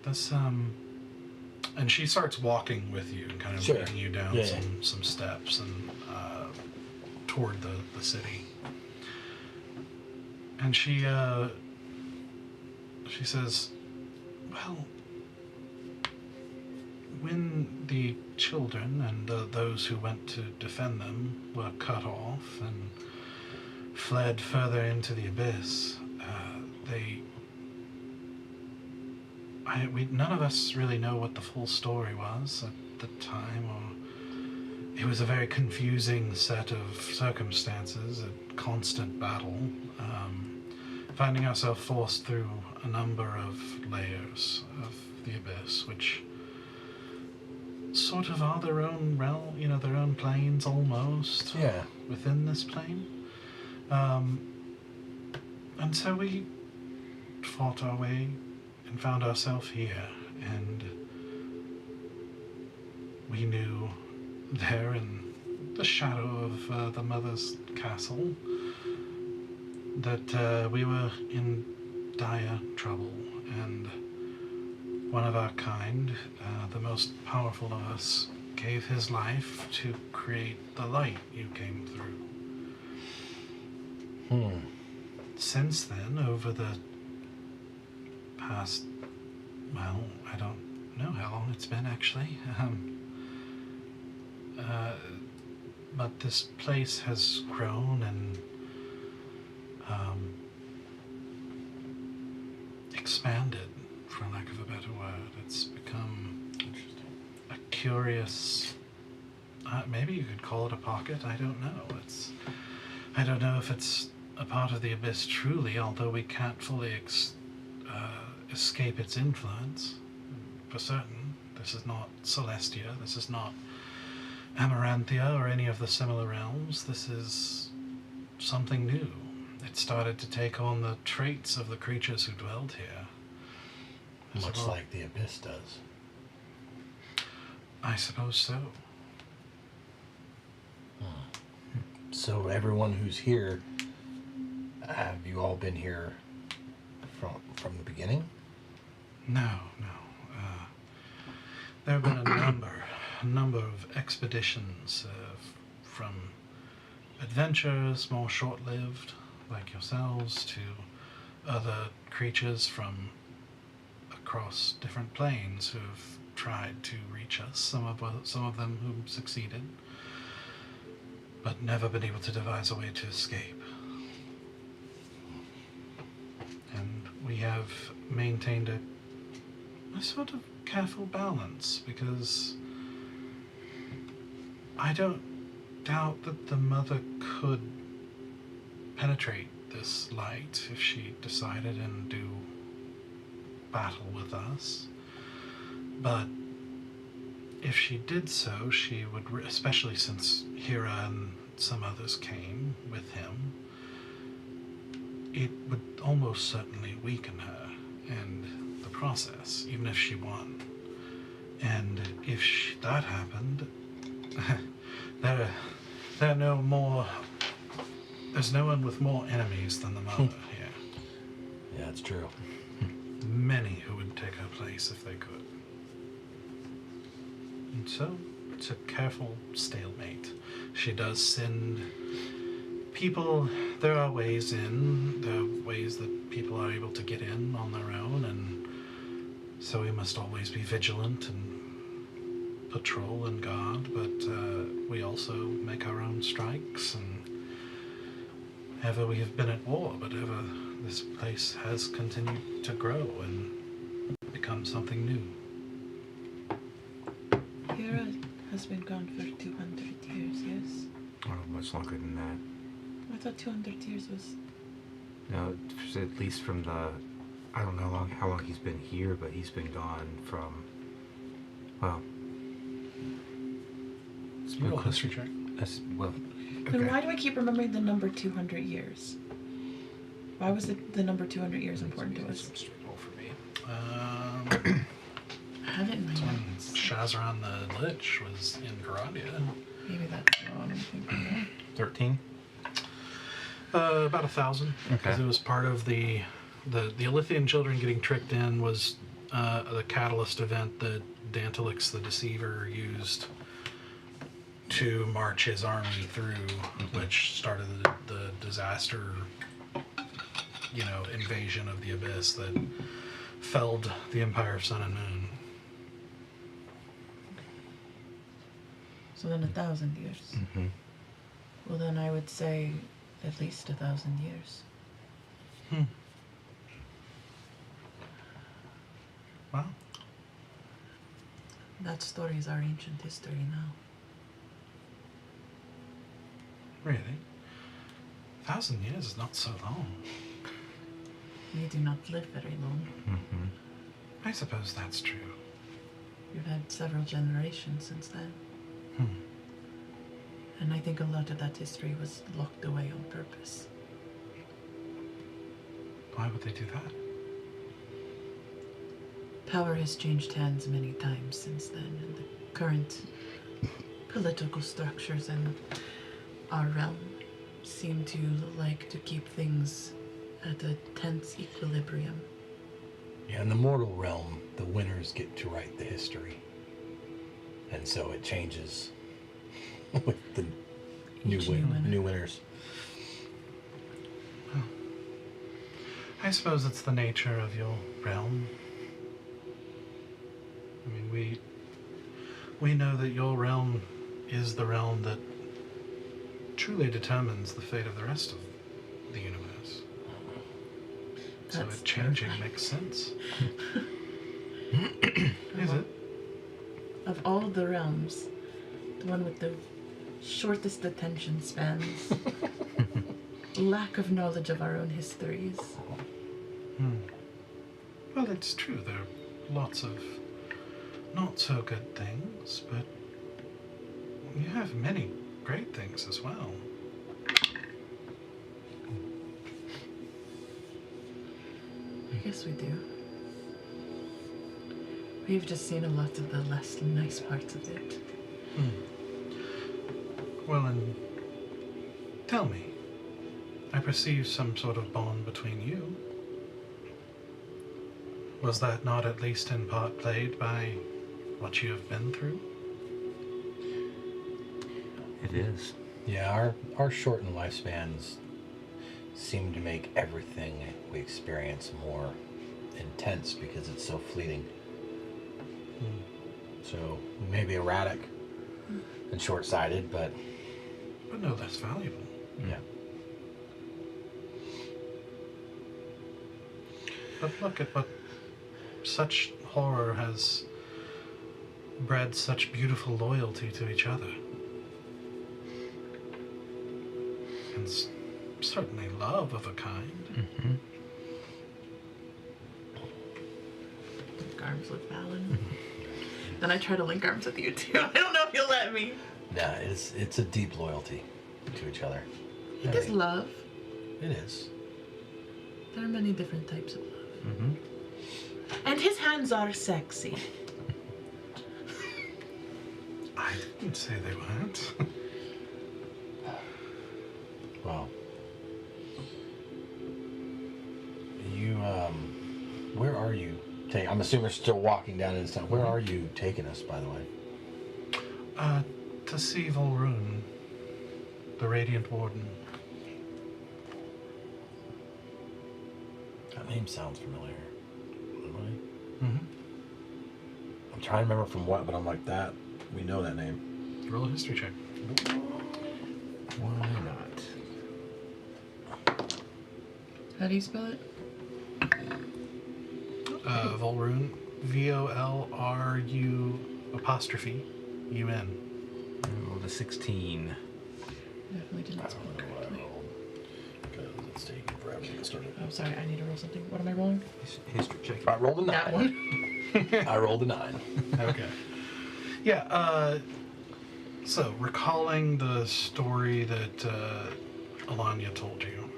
This, and she starts walking with you and kind of Sure. leading you down Yeah, some steps and toward the city. And she says, well, when the children and those who went to defend them were cut off and fled further into the abyss, none of us really know what the full story was at the time, or it was a very confusing set of circumstances, a constant battle, finding ourselves forced through a number of layers of the abyss, which sort of are their own realm, their own planes almost. Yeah. Within this plane. And so we fought our way and found ourselves here, and we knew there in the shadow of the mother's castle that we were in dire trouble, and one of our kind, the most powerful of us, gave his life to create the light you came through. Since then, over the past, well, I don't know how long it's been actually, but this place has grown and expanded, for lack of a better word. It's become a curious, maybe you could call it a pocket, I don't know. I don't know if it's a part of the abyss truly, although we can't fully escape its influence. For certain, this is not Celestia, this is not Amaranthia or any of the similar realms. This is something new. It started to take on the traits of the creatures who dwelled here. Much like the abyss does. I suppose so. So everyone who's here, have you all been here from the beginning? No. There have been a number of expeditions from adventurers more short-lived, like yourselves, to other creatures from across different planes who have tried to reach us. Some of them who succeeded, but never been able to devise a way to escape. And we have maintained a sort of careful balance, because I don't doubt that the mother could penetrate this light if she decided and do battle with us. But if she did so, she would, especially since Hira and some others came with him, it would almost certainly weaken her in the process, even if she won. And if that happened, there's no one with more enemies than the mother here. Yeah, that's true. Many who would take her place if they could. And so, it's a careful stalemate. She does send people. There are ways that people are able to get in on their own, and so we must always be vigilant and patrol and guard, but we also make our own strikes, and ever we have been at war, but ever this place has continued to grow and become something new. Hera has been gone for 200 years, yes? Oh, much longer than that. I thought 200 years was... No, at least from the... I don't know how long he's been here, but he's been gone from... Well... Roll a history check. Well, Then why do I keep remembering the number 200 years? Why was the number 200 years important to us? Straight roll for me. I have it in my When notes. Shazran the Lich was in Garadia. Maybe that's wrong. I'm thinking that. 13. About 1,000. Okay. Because it was part of the Alithian children getting tricked in was the catalyst event that Dantalix the Deceiver used to march his army through, which started the disaster, invasion of the Abyss that felled the Empire of Sun and Moon. So then 1,000 years. Mm-hmm. Well, then I would say at least 1,000 years. Wow. That story is our ancient history now. Really? 1,000 years is not so long. We do not live very long. Mm-hmm. I suppose that's true. We've had several generations since then. Hmm. And I think a lot of that history was locked away on purpose. Why would they do that? Power has changed hands many times since then, and the current political structures in our realm seem to like to keep things at a tense equilibrium. Yeah, in the mortal realm, the winners get to write the history. And so it changes with the Each new winner. new winners. I suppose it's the nature of your realm. I mean, we know that your realm is the realm that truly determines the fate of the rest of the universe. So That's it changing terrifying. makes sense. Is it? Of all of the realms, the one with the shortest attention spans, lack of knowledge of our own histories. Well, it's true. There are lots of not so good things, but you have many great things as well. I guess we do. We've just seen a lot of the less nice parts of it. Well, and tell me, I perceive some sort of bond between you. Was that not at least in part played by what you have been through? It is. Yeah, our shortened lifespans seem to make everything we experience more intense because it's so fleeting. So maybe erratic and short-sighted, but no less valuable. yeah. But look at what such horror has bred such beautiful loyalty to each other. And certainly love of a kind. Mm-hmm. Link arms with Valen. Then I try to link arms with you too. I don't know if you'll let me. Nah, it's a deep loyalty to each other. It is love. It is. There are many different types of love. Mm-hmm. And his hands are sexy. I didn't say they weren't. Well, you where are you? I'm assuming you're still walking down into town. Where are you taking us, by the way? To see Volrune, the Radiant Warden. That name sounds familiar. Really? Mm-hmm. I'm trying to remember from what, but I'm like that. We know that name. Roll a history check. Why not? How do you spell it? Volrune, Volru apostrophe UN. I rolled a 16. Definitely did not spell it correctly. Because it's taking forever to get started. Oh, sorry. I need to roll something. What am I rolling? History check. I rolled a 9. That one. I rolled a 9. Okay. Yeah, So, recalling the story that Alanya told you.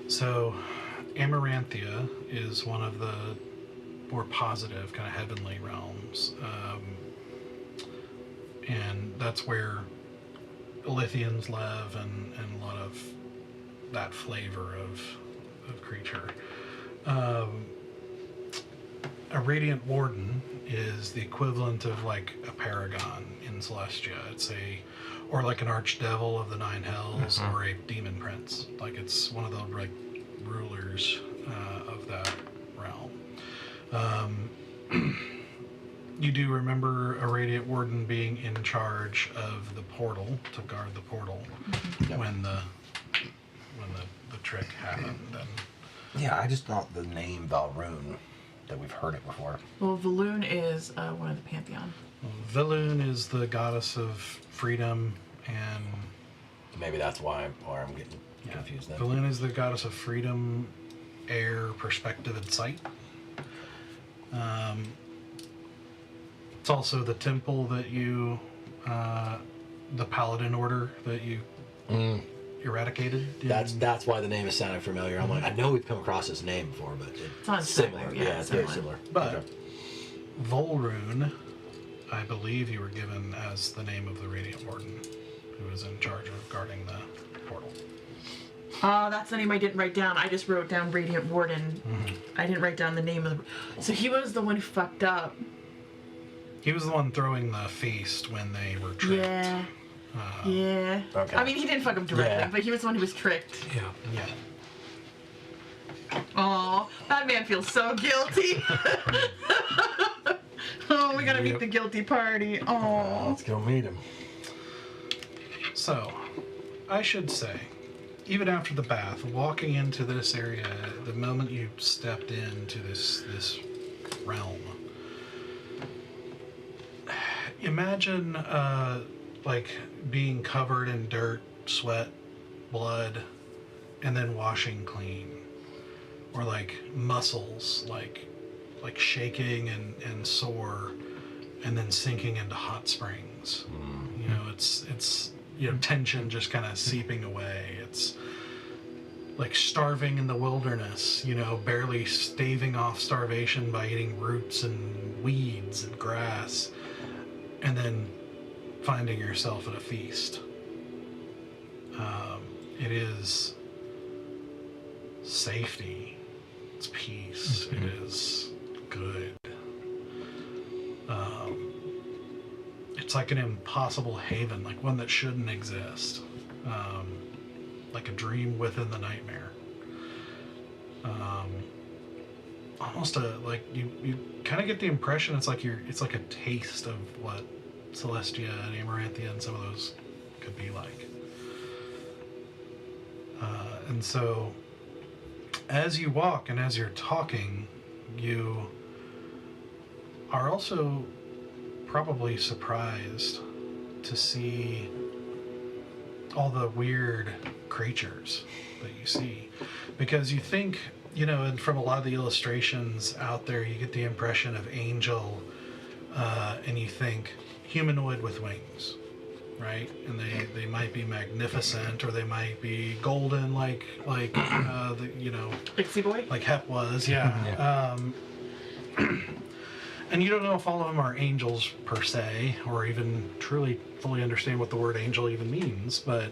So, Amaranthia is one of the more positive, kind of heavenly realms. And that's where Ilithians live and a lot of that flavor of creature. A Radiant Warden is the equivalent of like a paragon in Celestia. Or like an archdevil of the Nine Hells, or a demon prince. Like it's one of the like rulers of that realm. You do remember a Radiant Warden being in charge of the portal to guard the portal when the trick happened. And Yeah, I just thought the name Valrune, that we've heard it before. Well, Valoon is one of the Pantheon. Valoon is the goddess of freedom, and Maybe that's why I'm getting confused then. Valoon is the goddess of freedom, air, perspective, and sight. It's also the temple that you, the Paladin Order that you eradicated. That's why the name is sounding familiar. I'm like, I know we've come across this name before, but It's on similar. Skyrim, Yeah, it's very similar. But Okay. Volrune, I believe you were given as the name of the Radiant Warden, who was in charge of guarding the portal. That's the name I didn't write down. I just wrote down Radiant Warden. I didn't write down the name of the... So he was the one who fucked up. He was the one throwing the feast when they were tricked. Yeah. Yeah. Okay. I mean, he didn't fuck up directly, Yeah. but he was the one who was tricked. Yeah. Aw, that man feels so guilty. Oh, we gotta meet the guilty party. Aw. Let's go meet him. So, I should say, even after the bath, walking into this area, the moment you stepped into this realm, imagine like being covered in dirt, sweat, blood, and then washing clean, or like muscles like shaking and sore, and then sinking into hot springs. You know, it's tension just kind of seeping away. It's like starving in the wilderness, barely staving off starvation by eating roots and weeds and grass, and then finding yourself at a feast. It is safety. It's peace. It is good. It's like an impossible haven, like one that shouldn't exist. Like a dream within the nightmare. Almost you kind of get the impression it's like a taste of what Celestia and Amaranthia and some of those could be like. And so, as you walk and as you're talking, you are also probably surprised to see all the weird creatures that you see. Because you think, and from a lot of the illustrations out there, you get the impression of angel, and you think humanoid with wings, right? And they might be magnificent, or they might be golden, like Pixie Boy? like Hep was, yeah. And you don't know if all of them are angels per se, or even truly fully understand what the word angel even means, but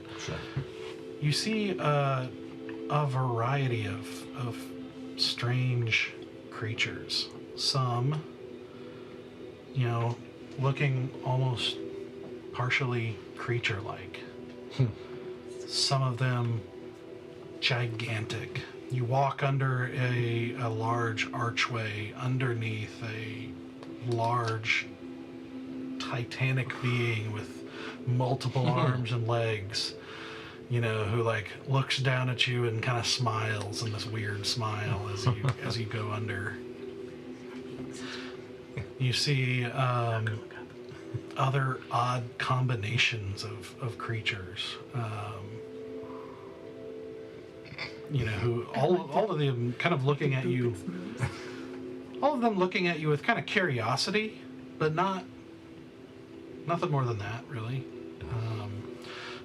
you see a variety of strange creatures. Some, looking almost partially creature-like. Some of them gigantic. You walk under a large archway underneath a large titanic being with multiple arms and legs, who like looks down at you and kind of smiles in this weird smile as you go under. You see other odd combinations of creatures, who all of them kind of looking at you. All of them looking at you with kind of curiosity, but not nothing more than that, really.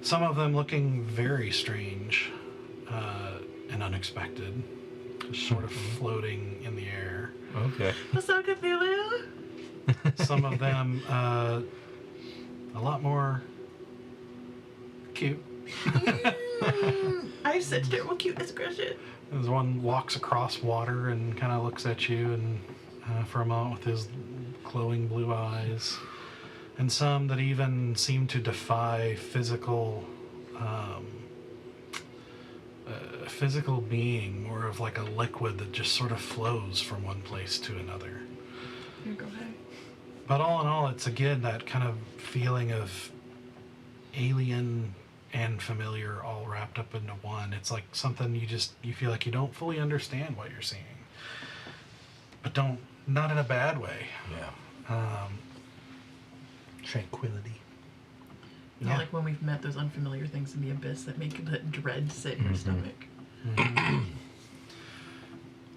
Some of them looking very strange and unexpected, just sort of floating in the air. Okay. What's up, Cthulhu? Some of them a lot more cute. I have such terrible cuteness crushes. There's one walks across water and kind of looks at you and for a moment with his glowing blue eyes. And some that even seem to defy physical being, more of like a liquid that just sort of flows from one place to another. Here, go ahead. But all in all, it's again that kind of feeling of alien and familiar all wrapped up into one. It's like something you feel like you don't fully understand what you're seeing, but not in a bad way. Yeah. Tranquility. Not Yeah. like when we've met those unfamiliar things in the abyss that make the dread sit in your stomach.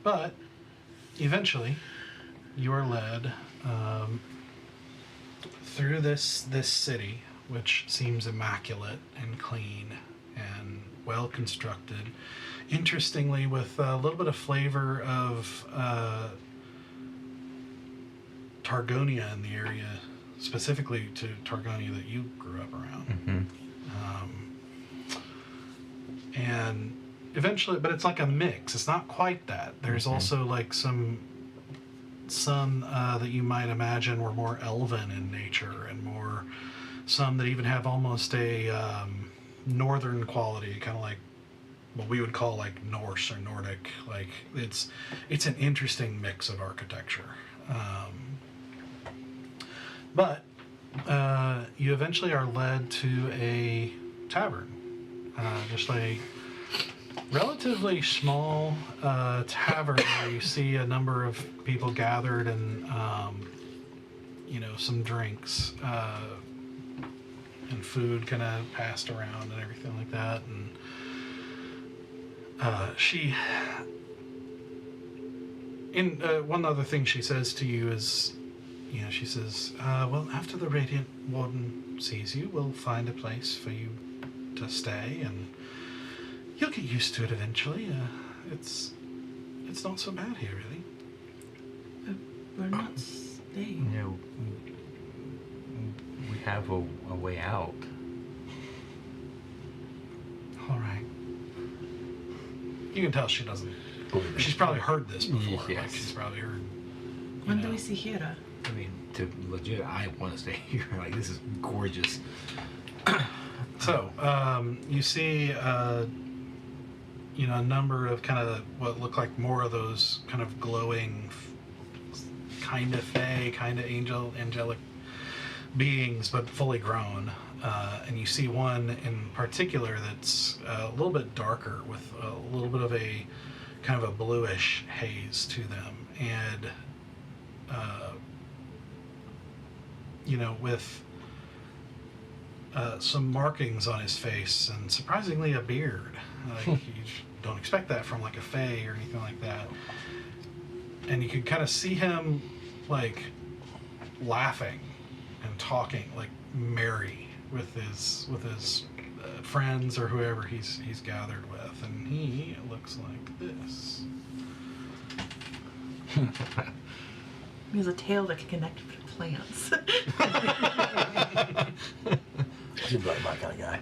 But eventually, you are led through this city, which seems immaculate and clean and well constructed. Interestingly, with a little bit of flavor of Targonia in the area, specifically to Targonia that you grew up around. And eventually, but it's like a mix. It's not quite that. There's also like some that you might imagine were more elven in nature, and more some that even have almost a northern quality, kind of like what we would call like Norse or Nordic. Like it's an interesting mix of architecture. But you eventually are led to a tavern, just a relatively small tavern where you see a number of people gathered and some drinks and food kind of passed around and everything like that. And one other thing she says to you is, she says, well, after the Radiant Warden sees you, we'll find a place for you to stay, and you'll get used to it eventually. It's not so bad here, really. We're not staying. You know, we have a way out. All right. You can tell she doesn't. Believe She's probably heard this before. Like Yes. she's probably heard. When do we see Hira? I mean, to legit, I want to stay here. Like, this is gorgeous. So, you see, a number of kind of what look like more of those kind of glowing, kind of fae, kind of angelic beings, but fully grown. And you see one in particular that's a little bit darker, with a little bit of a kind of a bluish haze to them, and with some markings on his face, and surprisingly a beard. Like you don't expect that from like a fae or anything like that. And you can kind of see him like laughing and talking, like merry with his friends or whoever he's gathered with, and he looks like this. He has a tail that can connect to plants. Seems like my kind of guy.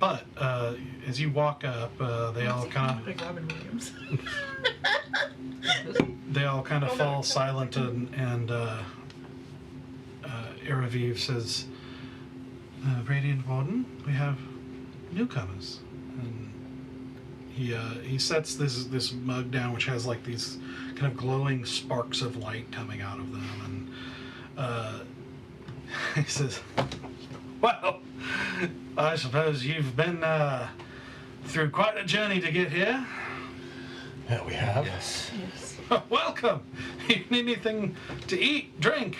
But as you walk up, they all kind of like Robin Williams. fall silent, and Eraviv says, "Radiant Warden, we have newcomers." And he sets this mug down, which has like these kind of glowing sparks of light coming out of them, and he says, "Well, I suppose you've been through quite a journey to get here." Yeah, we have. Yes. Yes. Welcome. You need anything to eat, drink?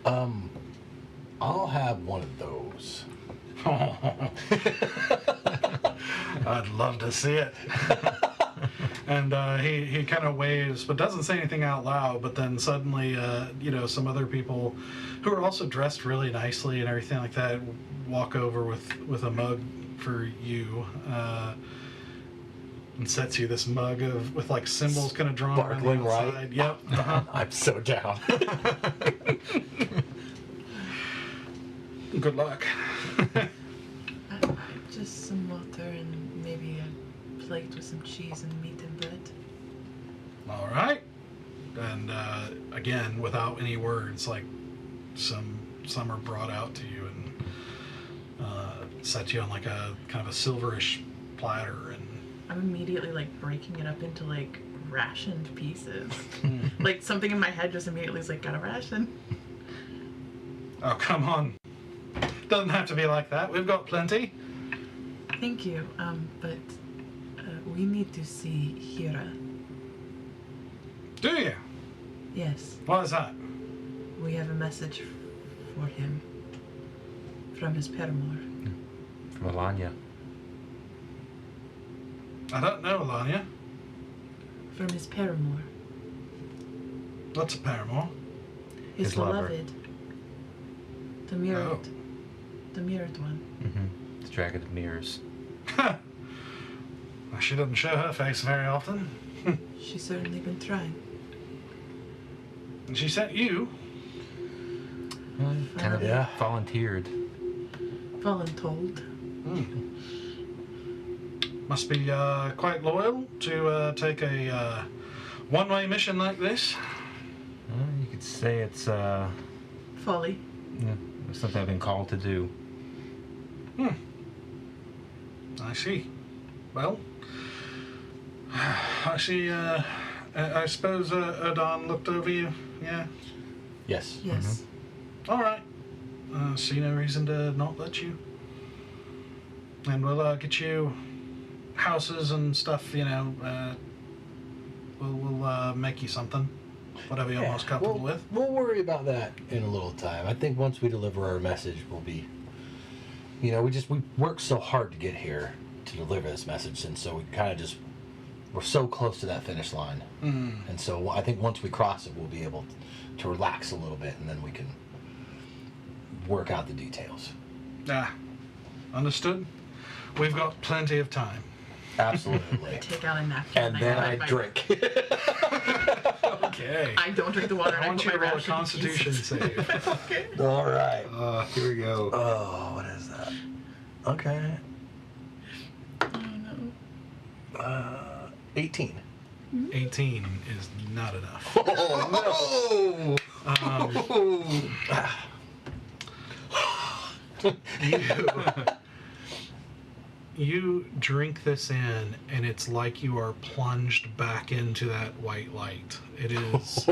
I'll have one of those. I'd love to see it. And he kind of waves, but doesn't say anything out loud. But then suddenly, some other people who are also dressed really nicely and everything like that walk over with a mug for you. And sets you this mug with like symbols kind of drawn Sparkling, on the outside. right? Yep. Uh-huh. I'm so down. Good luck. Just some water and maybe a plate with some cheese and meat and bread. All right. And again, without any words, like some are brought out to you and set you on like a kind of a silverish platter. And I'm immediately like breaking it up into like rationed pieces. Like something in my head just immediately is like, got a ration. oh, come on. Doesn't have to be like that. We've got plenty. Thank you. But we need to see Hira. Do you? Yes, What is that? we have a message for him from his paramour. From Alanya. I don't know, Alanya. From his paramour. What's a paramour? His lover. beloved. The mirrored. The mirrored one. Mm-hmm. The Dragon of Mirrors. Well, she doesn't show her face very often. She's certainly been trying. And she sent you. Kind of Yeah. volunteered. Voluntold. Must be quite loyal to take a one-way mission like this. You could say it's Folly. something I've been called to do. I see. Well, I see. I suppose Adon looked over you. Yeah. Yes. Yes. All right. See no reason to not let you. And we'll get you houses and stuff. We'll make you something, whatever you're most comfortable with. We'll worry about that in a little time. I think once we deliver our message, we'll be. We worked so hard to get here to deliver this message, and so we kind of just we're so close to that finish line, and so I think once we cross it, we'll be able to relax a little bit, and then we can work out the details. Understood. We've got plenty of time. Absolutely. Take out a napkin. And then I put my- drink. Okay. I don't drink the water. I want put you to my roll a ration in Constitution pieces. save. Okay. All right. Here we go. Oh, what is that? Okay. Oh no. 18. 18 is not enough. Oh You drink this in, and it's like you are plunged back into that white light. It is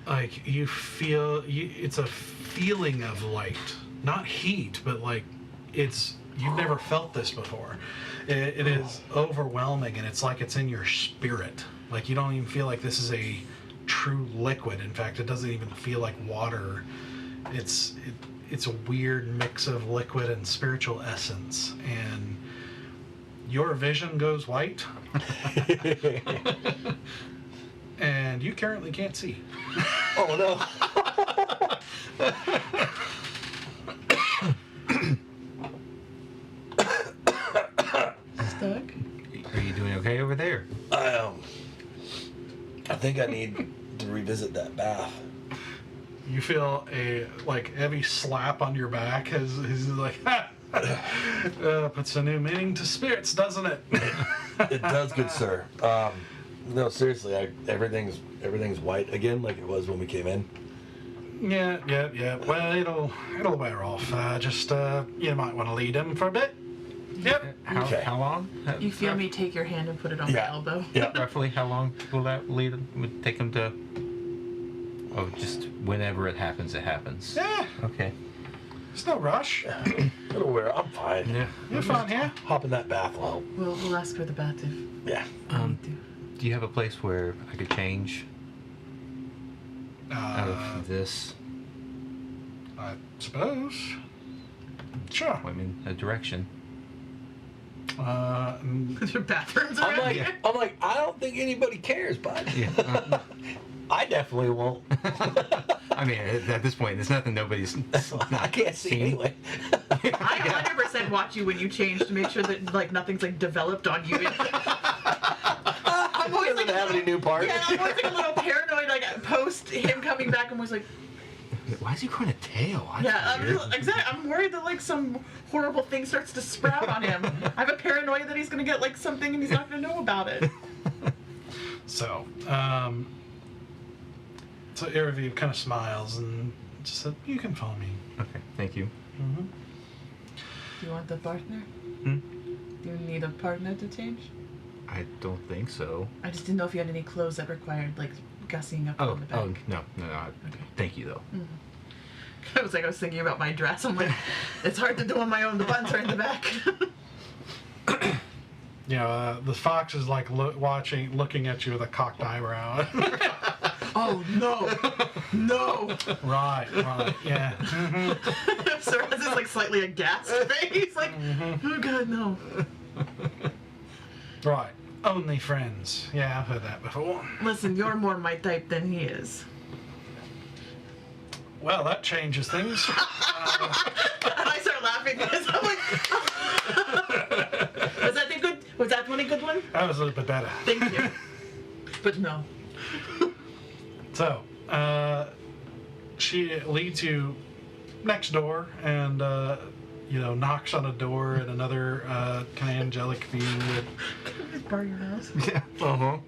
like you feel. It's a feeling of light, not heat, but like you've never felt this before. It is overwhelming, and it's like it's in your spirit. Like you don't even feel like this is a true liquid. In fact, it doesn't even feel like water. It's a weird mix of liquid and spiritual essence, and your vision goes white, and you currently can't see. Oh no. Stuck? Are you doing okay over there? I think I need to revisit that bath. You feel a heavy slap on your back as he's like, puts a new meaning to spirits, doesn't it? It does, good sir. No, seriously, everything's white again, like it was when we came in. Yeah. Well, it'll wear off. You might want to lead him for a bit. Yep. How long? You feel me take your hand and put it on my elbow? Yeah. Roughly, how long will that lead? Would take him to? Oh, just whenever it happens, it happens. Yeah. Okay. There's no rush. It'll wear. I'm fine. Yeah. You're fine here. Hop in that bath. Well, We'll ask for the bath if yeah. we need to. Do you have a place where I could change out of this? I suppose. Sure. I mean, a direction. Your bathrooms are I'm like, I don't think anybody cares, bud. Yeah. I definitely won't. I mean, at this point, there's nothing nobody's. I can't see anyway. I 100% watch you when you change to make sure that like nothing's like developed on you. I'm always Doesn't like have any new parts. Yeah, I'm always like a little paranoid. Like post him coming back, I'm always like, Why is he growing a tail? exactly. I'm worried that like some horrible thing starts to sprout on him. I have a paranoia that he's gonna get like something and he's not gonna know about it. So, so Araviv kind of smiles and just said, "You can follow me." Okay, thank you. Mm-hmm. Do you want a partner? Hmm? Do you need a partner to change? I don't think so. I just didn't know if you had any clothes that required like gussing up on the back. No. Okay. Thank you though. I was thinking about my dress. I'm like, it's hard to do on my own. The buttons are in the back. You know, the fox is like looking at you with a cocked eyebrow. Oh no, no. Right, yeah. Mm-hmm. Sir has this like slightly aghast face. Like, oh god, no. Right, only friends. Yeah, I've heard that before. Listen, you're more my type than he is. Well, that changes things. And I start laughing because I'm like, was that a good? Was that one a good one? That was a little bit better. Thank you. But no. So, she leads you next door and, knocks on a door at another kind of angelic being that... Can I just borrow your house? Yeah. Uh-huh.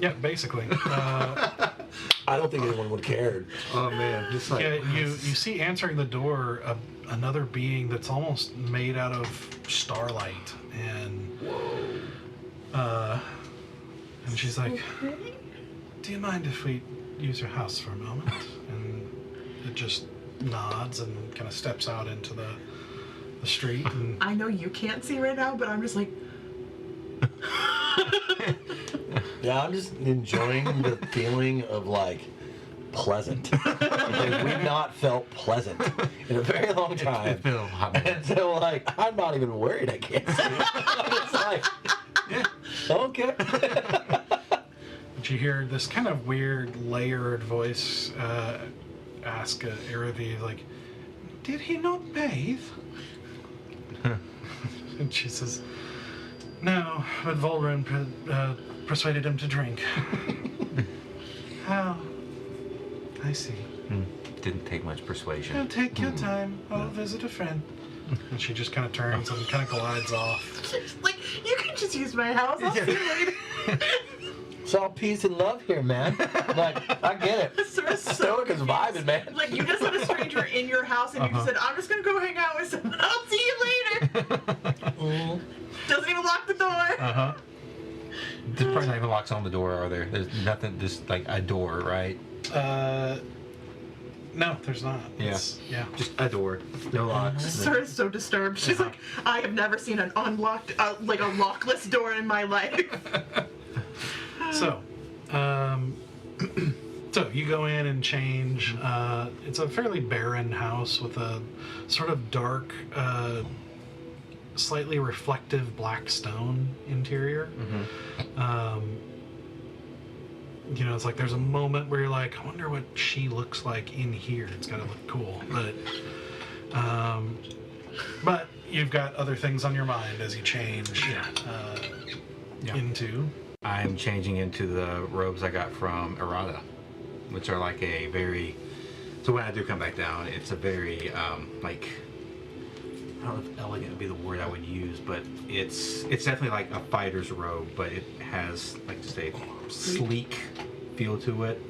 Yeah, basically. I don't think anyone would have cared. Oh man, just like Yeah, you see answering the door another being that's almost made out of starlight. And, and she's like, "Do you mind if we use your house for a moment?" And it just nods and kind of steps out into the street. And I know you can't see right now, but I'm just like, Yeah, I'm just enjoying the feeling of like pleasant. Because we've not felt pleasant in a very long time. it's been a hot minute. And so like I'm not even worried I can't see. I'm just like, okay. you hear this kind of weird layered voice ask Araviv, like, "Did he not bathe?" And she says, "No, but Volrin persuaded him to drink." How? I see. Didn't take much persuasion. Take your time. I'll visit a friend. And she just kind of turns and kind of glides off. like, you can just use my house. I'll see you later. It's all peace and love here, man. Like, I get it. Sort of Stoic is vibing, man. Like, you just let a stranger in your house and you just said, "I'm just going to go hang out with someone. I'll see you later." Doesn't even lock the door. Uh-huh. There's probably not even locks on the door, are there? There's nothing, just like a door, right? No, there's not. Yeah. Yeah. Just a door. No locks. Sora is so disturbed. She's like, "I have never seen an unlocked, like a lockless door in my life." So, so you go in and change. It's a fairly barren house with a sort of dark, slightly reflective black stone interior. It's like there's a moment where you're like, "I wonder what she looks like in here. It's gotta look cool." But you've got other things on your mind as you change into. I'm changing into the robes I got from Errata, which are like a very... So when I do come back down, it's a very, like... I don't know if elegant would be the word I would use, but it's definitely like a fighter's robe, but it has like just a sleek feel to it.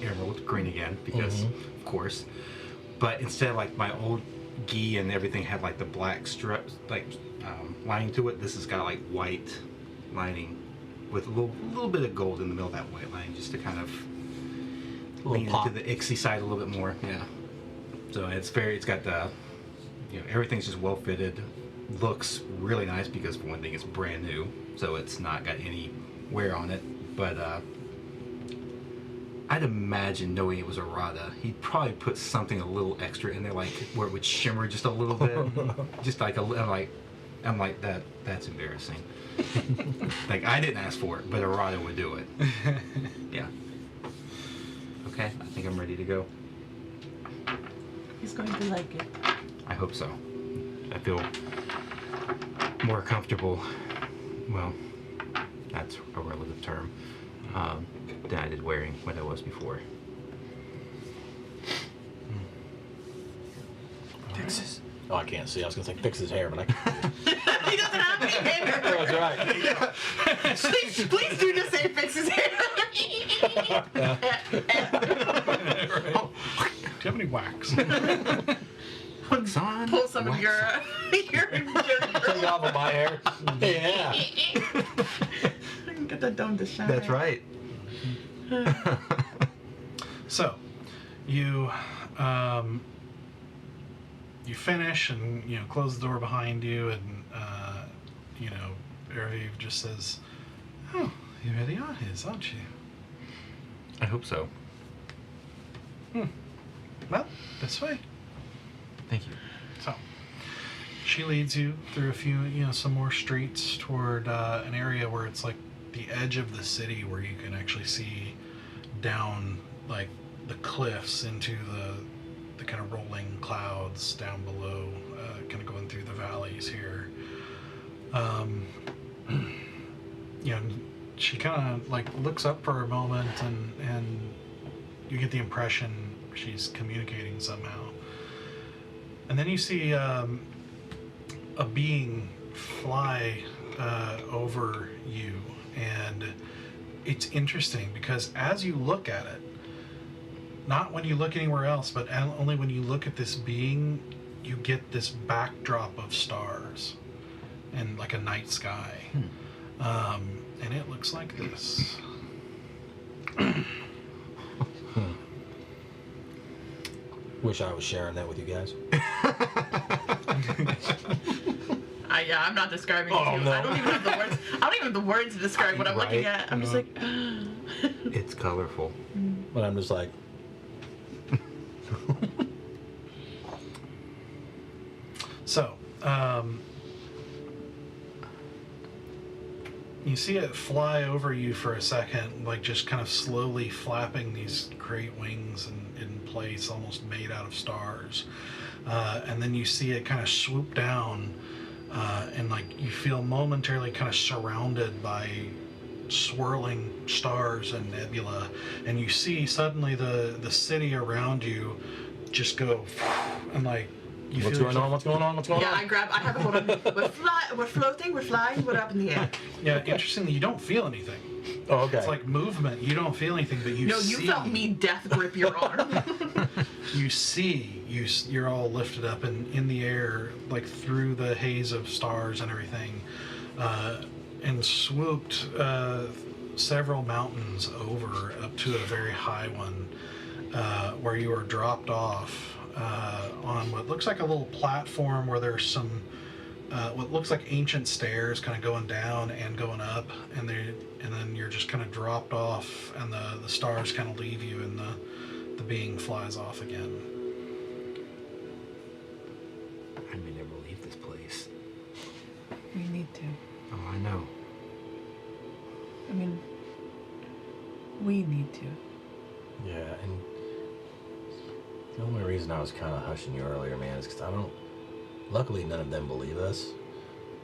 Emerald green again, because of course. But instead of like my old gi and everything had like the black strips, like lining to it, this has got like white lining with a little bit of gold in the middle of that white line, just to kind of lean into the Ixie side a little bit more. Yeah. So it's got the, everything's just well fitted, looks really nice because for one thing it's brand new, so it's not got any wear on it. But I'd imagine, knowing it was a Rada, he'd probably put something a little extra in there, like where it would shimmer just a little bit, just like I'm like, that's embarrassing. Like, I didn't ask for it, but Arata would do it. Yeah. Okay, I think I'm ready to go. He's going to like it. I hope so. I feel more comfortable, well, that's a relative term, than I did wearing what I was before. Fixes. Oh, I can't see. I was going to say fix his hair, but I He doesn't have any hair. That's right. Please do just say fix his hair. Right. Do you have any wax? Wax on. Pull some of wax your off. Take it off of my hair. Yeah. Get that dome to shine. That's right. So, you you finish and close the door behind you, and Erviv just says, "Oh, you really are his, aren't you?" I hope so. Well, this way. Thank you. So, she leads you through a few, some more streets toward an area where it's like the edge of the city, where you can actually see down like the cliffs into the kind of rolling clouds down below, kind of going through the valleys here. She kind of like looks up for a moment, and you get the impression she's communicating somehow. And then you see a being fly over you, and it's interesting because as you look at it, not when you look anywhere else, but only when you look at this being, you get this backdrop of stars and like a night sky. And it looks like this. Wish I was sharing that with you guys. I'm not describing it Oh, to you. no. I don't even have the words. I don't even have the words to describe what I'm looking Right. at. I'm just like, It's colorful. But I'm just like, So, you see it fly over you for a second, like just kind of slowly flapping these great wings in place, almost made out of stars. And then you see it kind of swoop down, and like you feel momentarily kind of surrounded by swirling stars and nebula, and you see suddenly the city around you just go, and like you what's feel going on? What's going on? What's going yeah, on? I have a hold on. We're floating, we're flying, we're up in the air. Yeah, interestingly, you don't feel anything. Oh, okay. It's like movement. You don't feel anything, but you No, see. you felt me death grip your arm. You see, you're all lifted up in the air, like through the haze of stars and everything, and swooped several mountains over up to a very high one, where you are dropped off on what looks like a little platform where there's some what looks like ancient stairs kind of going down and going up, and then you're just kind of dropped off, and the stars kind of leave you, and the being flies off again. I may never leave this place. We need to. Oh, I know. I mean, we need to. Yeah, and the only reason I was kind of hushing you earlier, man, is because I don't. Luckily, none of them believe us.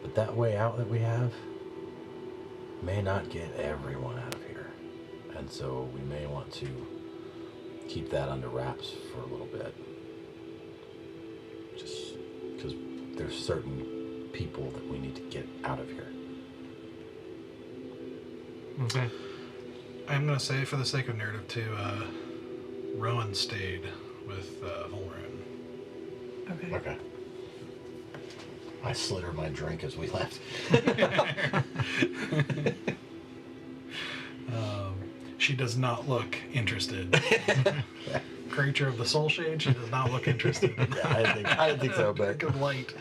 But that way out that we have may not get everyone out of here. And so we may want to keep that under wraps for a little bit. Just because there's certain people that we need to get out of here. Okay. I'm going to say, for the sake of narrative, too, Rowan stayed with Volrune. Okay. Okay. I slid her my drink as we left. She does not look interested. Creature of the soul shade, she does not look interested. Yeah, I didn't think so, but Good light.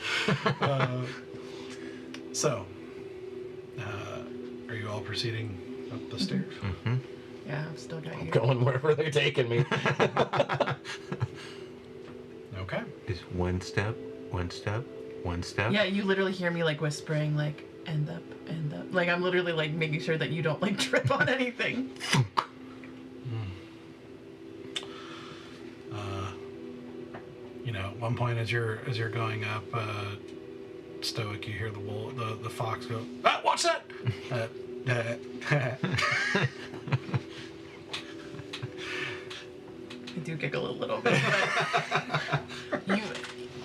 So, are you all proceeding up the stairs? Mm-hmm. Yeah, I've still got you. going wherever they're taking me. Okay. Just one step, One step. Yeah, you literally hear me like whispering, like, end up. Like, I'm literally like making sure that you don't like trip on anything. At one point as you're going up, Stoic, you hear the fox go, "Ah, what's that?" I do giggle a little bit, but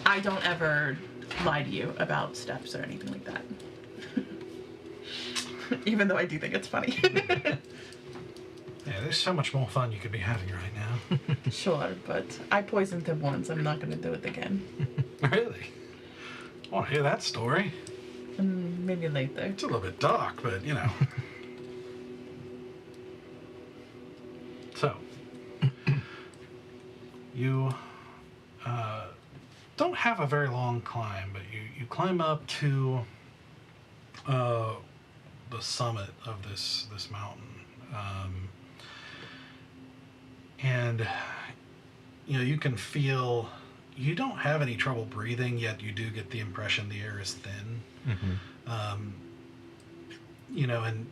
I don't ever lie to you about steps or anything like that. Even though I do think it's funny. Yeah, there's so much more fun you could be having right now. Sure, but I poisoned him once. I'm not going to do it again. Really? I want to hear that story. Maybe later. It's a little bit dark, but So, you don't have a very long climb, but you climb up to the summit of this mountain. And you can feel you don't have any trouble breathing, yet you do get the impression the air is thin. Mm-hmm. And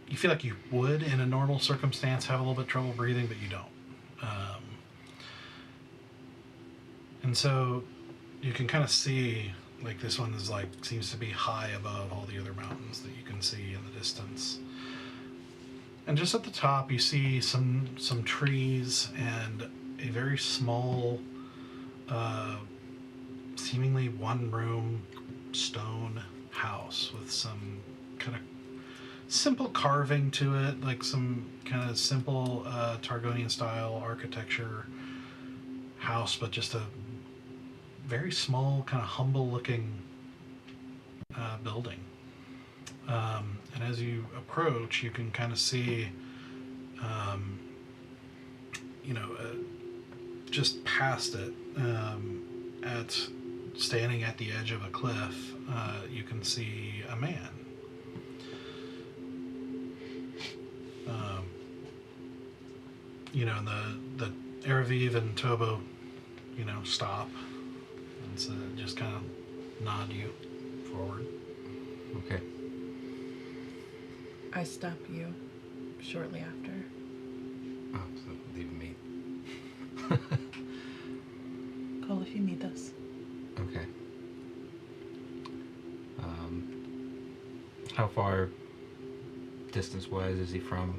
you feel like you would in a normal circumstance have a little bit of trouble breathing, but you don't. And so you can kind of see, like, this one is seems to be high above all the other mountains that you can see in the distance. And just at the top, you see some trees and a very small, seemingly one-room stone house with some kind of simple carving to it, like some kind of simple Targonian-style architecture house, but just a very small, kind of humble-looking building. And as you approach, you can kind of see, just past it, standing at the edge of a cliff, you can see a man. And the Eraviv and Tobo, stop, and so just kind of nod you forward. Okay. I stop you shortly after. Oh, so leaving me. Call if you need us. Okay. How far, distance-wise, is he from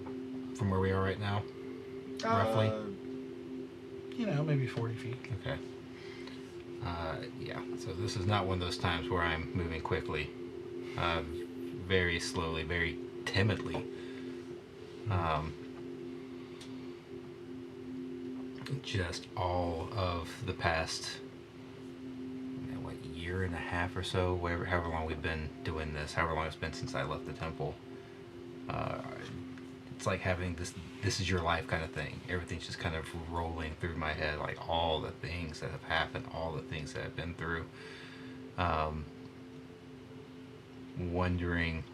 where we are right now? Roughly? Maybe 40 feet. Okay. Yeah, so this is not one of those times where I'm moving quickly. Very slowly, very timidly. Just all of the past, year and a half or so, however long we've been doing this, however long it's been since I left the temple. It's like having this is your life kind of thing. Everything's just kind of rolling through my head, like all the things that have happened, all the things that I've been through. Wondering,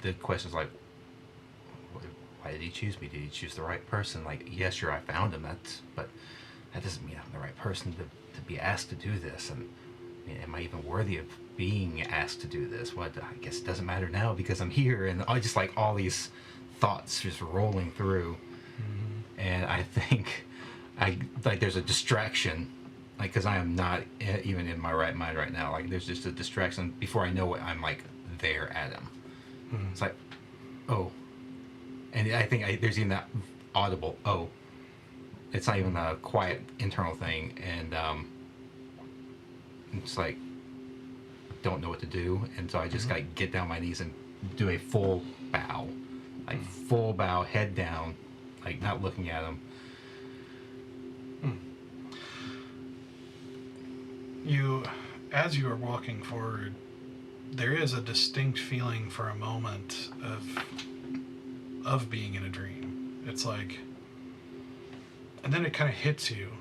the question's like, why did he choose me? Did he choose the right person? Like, yes, sure, I found him, but that doesn't mean I'm the right person to be asked to do this. And am I even worthy of being asked to do this? What, I guess it doesn't matter now because I'm here. And I just like all these thoughts just rolling through. Mm-hmm. And I think there's a distraction, like, because I am not even in my right mind right now. Like, there's just a distraction before I know it. I'm like there at him. Mm-hmm. It's like, oh, and I think there's even that audible oh. It's not even a quiet internal thing, and it's like don't know what to do, and so I just like get down on my knees and do a full bow, head down, like not looking at him. As you are walking forward, there is a distinct feeling for a moment of being in a dream. It's like, and then it kind of hits you.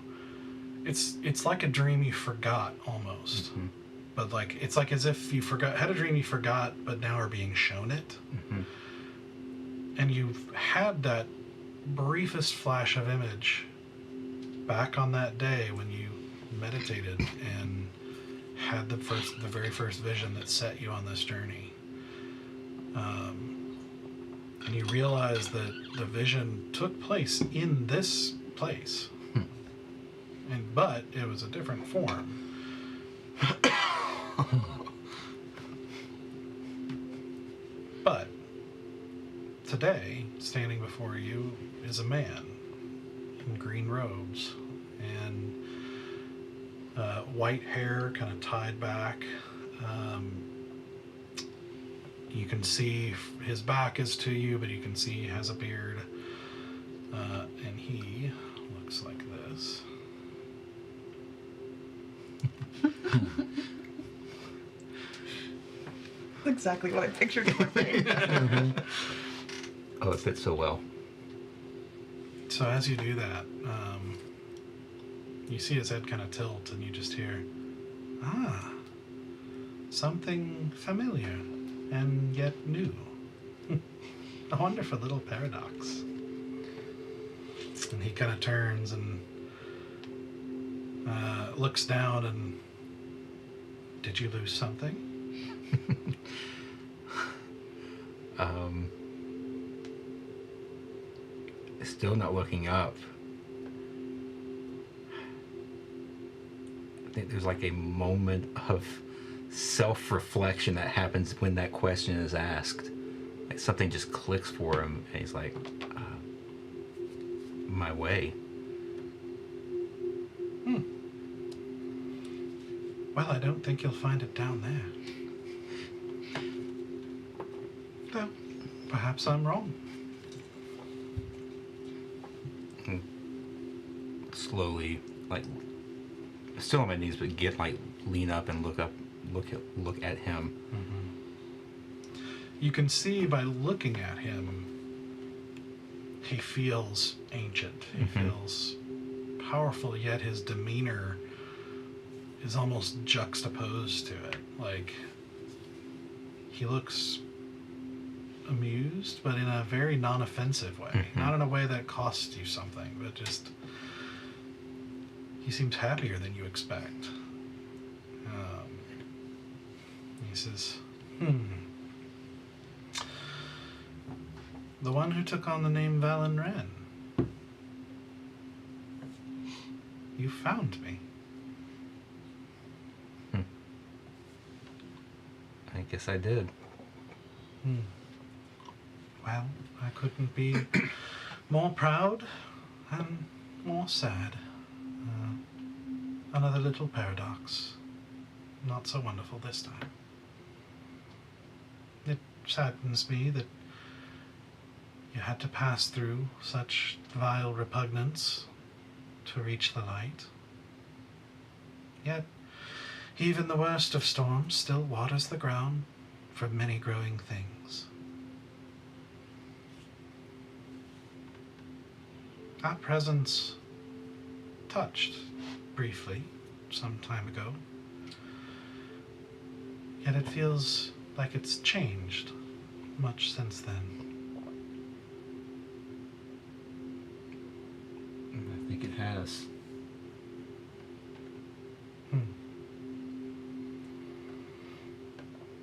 It's like a dream you forgot almost. Mm-hmm. But like it's like as if you had a dream you forgot, but now are being shown it. Mm-hmm. And you've had that briefest flash of image back on that day when you meditated and had the very first vision that set you on this journey. And you realize that the vision took place in this place, but it was a different form. But today, standing before you is a man in green robes and white hair kind of tied back. You can see his back is to you, but you can see he has a beard. And he looks like this. Exactly what I pictured in my brain. Oh, it fits so well. So as you do that, you see his head kind of tilt, and you just hear, something familiar and yet new. A wonderful little paradox. And he kind of turns and looks down and, did you lose something? Still not looking up. I think there's like a moment of self-reflection that happens when that question is asked. Like something just clicks for him, and he's like, my way. Well, I don't think you'll find it down there. Though, perhaps I'm wrong. Slowly, like, still on my knees, but lean up and look at him. Mm-hmm. You can see by looking at him, he feels ancient. He feels powerful, yet his demeanor is almost juxtaposed to it. Like, he looks amused, but in a very non-offensive way. Not in a way that costs you something, but just, he seems happier than you expect. He says, the one who took on the name Valen Wren. You found me. I guess I did. Well, I couldn't be more proud and more sad. Another little paradox. Not so wonderful this time. It saddens me that you had to pass through such vile repugnance to reach the light. Yet, even the worst of storms still waters the ground for many growing things. Our presence touched briefly some time ago, yet it feels like it's changed much since then. I think it has.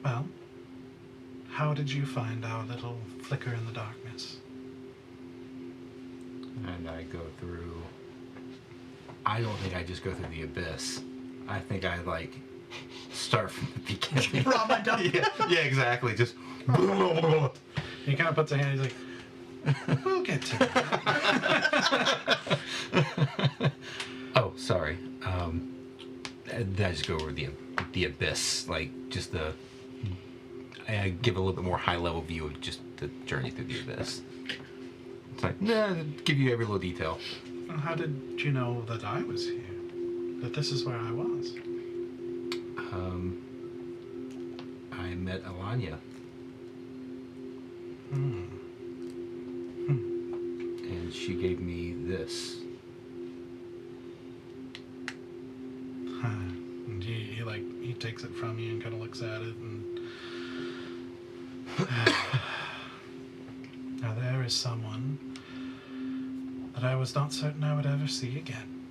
Well, how did you find our little flicker in the darkness? And I go through... I don't think I just go through the abyss. I think I, like, start from the beginning. Rama dump. yeah, exactly. Just... He kind of puts a hand, he's like, we'll get to it. Oh, sorry. Did I just go over the abyss? Like, just the... I give a little bit more high-level view of just the journey through the abyss. It's like, give you every little detail. Well, how did you know that I was here? That this is where I was? I met Alanya. And she gave me this. And he takes it from you and kind of looks at it, and now there is someone that I was not certain I would ever see again.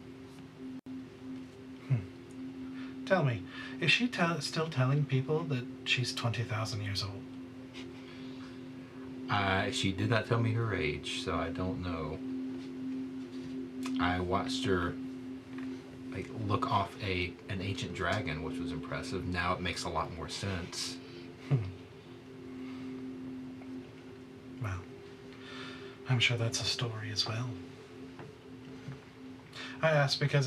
Tell me, is she still telling people that she's 20,000 years old? She did not tell me her age, so I don't know. I watched her look off an ancient dragon, which was impressive. Now it makes a lot more sense. Well, I'm sure that's a story as well. I ask because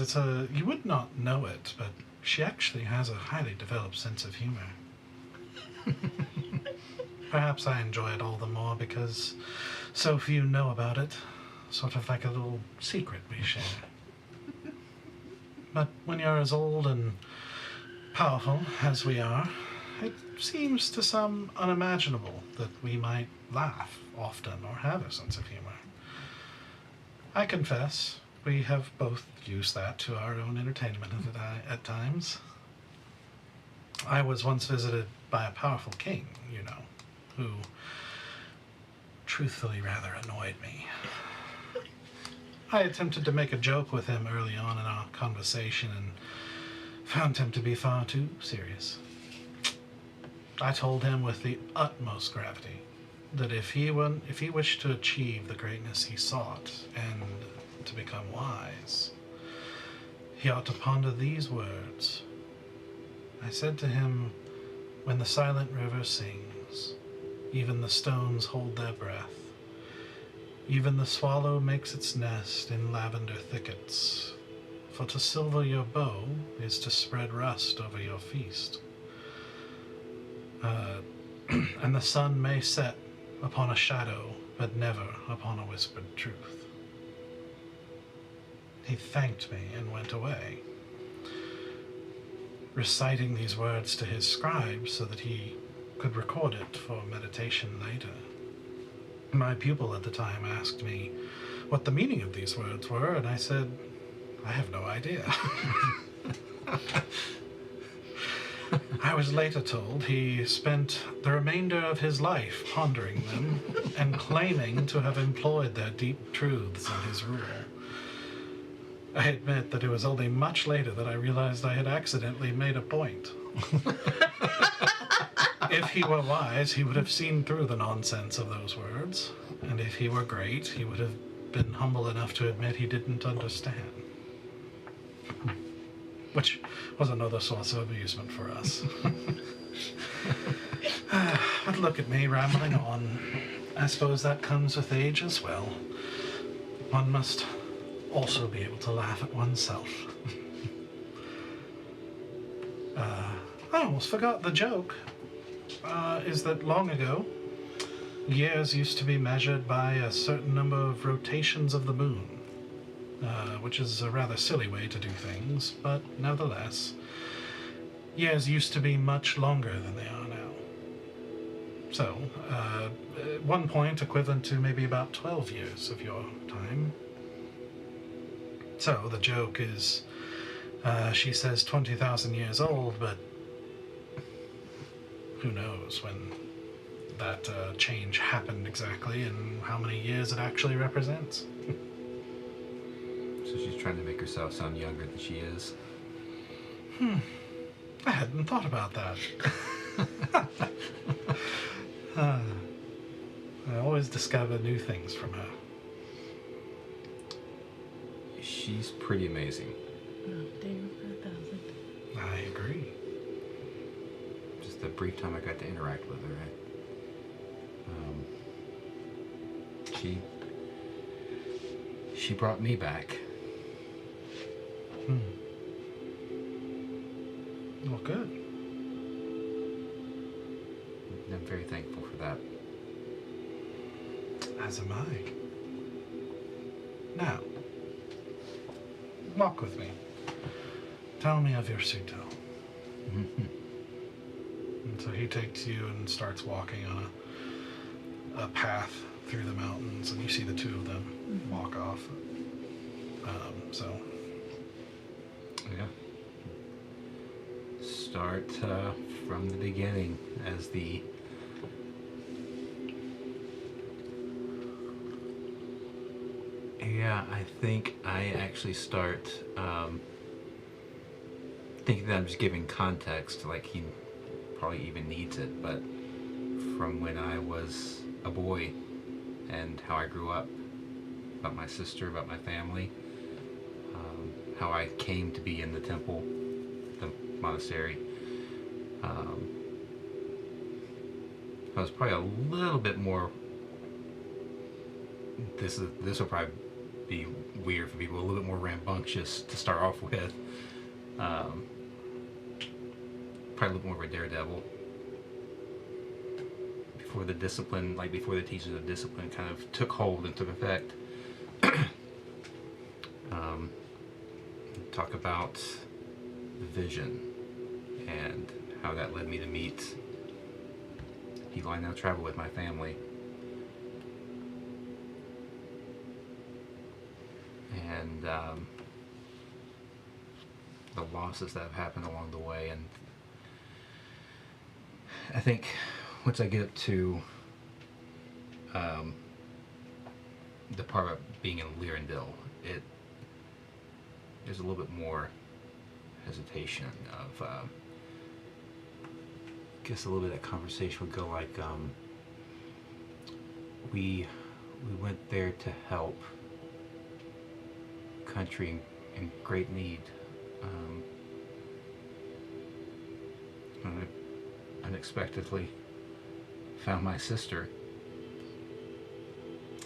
you would not know it, but she actually has a highly developed sense of humor. Perhaps I enjoy it all the more because so few know about it. Sort of like a little secret we share. But when you're as old and powerful as we are, it seems to some unimaginable that we might laugh often or have a sense of humor. I confess, we have both used that to our own entertainment at times. I was once visited by a powerful king, who truthfully rather annoyed me. I attempted to make a joke with him early on in our conversation and found him to be far too serious. I told him with the utmost gravity that if he wished to achieve the greatness he sought and to become wise, he ought to ponder these words. I said to him, "When the silent river sings, even the stones hold their breath. Even the swallow makes its nest in lavender thickets. For to silver your bow is to spread rust over your feast. And the sun may set upon a shadow, but never upon a whispered truth." He thanked me and went away, reciting these words to his scribe so that he could record it for meditation later. My pupil at the time asked me what the meaning of these words were, and I said, "I have no idea." I was later told he spent the remainder of his life pondering them and claiming to have employed their deep truths in his rule. I admit that it was only much later that I realized I had accidentally made a point. If he were wise, he would have seen through the nonsense of those words, and if he were great, he would have been humble enough to admit he didn't understand. Which was another source of amusement for us. But look at me rambling on. I suppose that comes with age as well. One must also be able to laugh at oneself. I almost forgot the joke. Is that long ago, years used to be measured by a certain number of rotations of the moon, which is a rather silly way to do things, but nevertheless, years used to be much longer than they are now. So, at one point equivalent to maybe about 12 years of your time. So, the joke is, she says 20,000 years old, but who knows when that change happened exactly and how many years it actually represents. So she's trying to make herself sound younger than she is. I hadn't thought about that. I always discover new things from her. She's pretty amazing. Ding for 1,000. I agree. Just the brief time I got to interact with her, she brought me back. Well, good. I'm very thankful for that. As am I. Now, walk with me. Tell me of your Suto. And so he takes you and starts walking on a path through the mountains, and you see the two of them walk off. Yeah. Start from the beginning as the I think I actually start thinking that I'm just giving context, like he probably even needs it, but from when I was a boy and how I grew up, about my sister, about my family, how I came to be in the temple, the monastery. I was probably a little bit more. This will probably be weird for people. A little bit more rambunctious to start off with. Probably a little more of a daredevil. Before the discipline, like before the teachings of discipline kind of took hold and took effect. Talk about vision and how that led me to meet people I now travel with, my family. And the losses that have happened along the way. And I think once I get up to the part of being in Lyrandil, there's a little bit more hesitation of, I guess a little bit of that conversation would go like, we went there to help country in great need. I unexpectedly found my sister,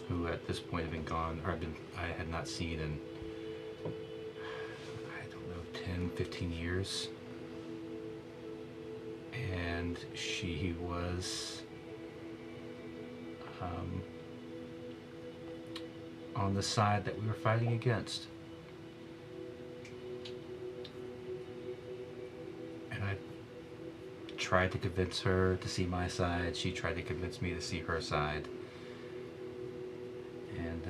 who at this point had been gone, or I had not seen in, I don't know, 10, 15 years. And she was on the side that we were fighting against. And I tried to convince her to see my side. She tried to convince me to see her side. And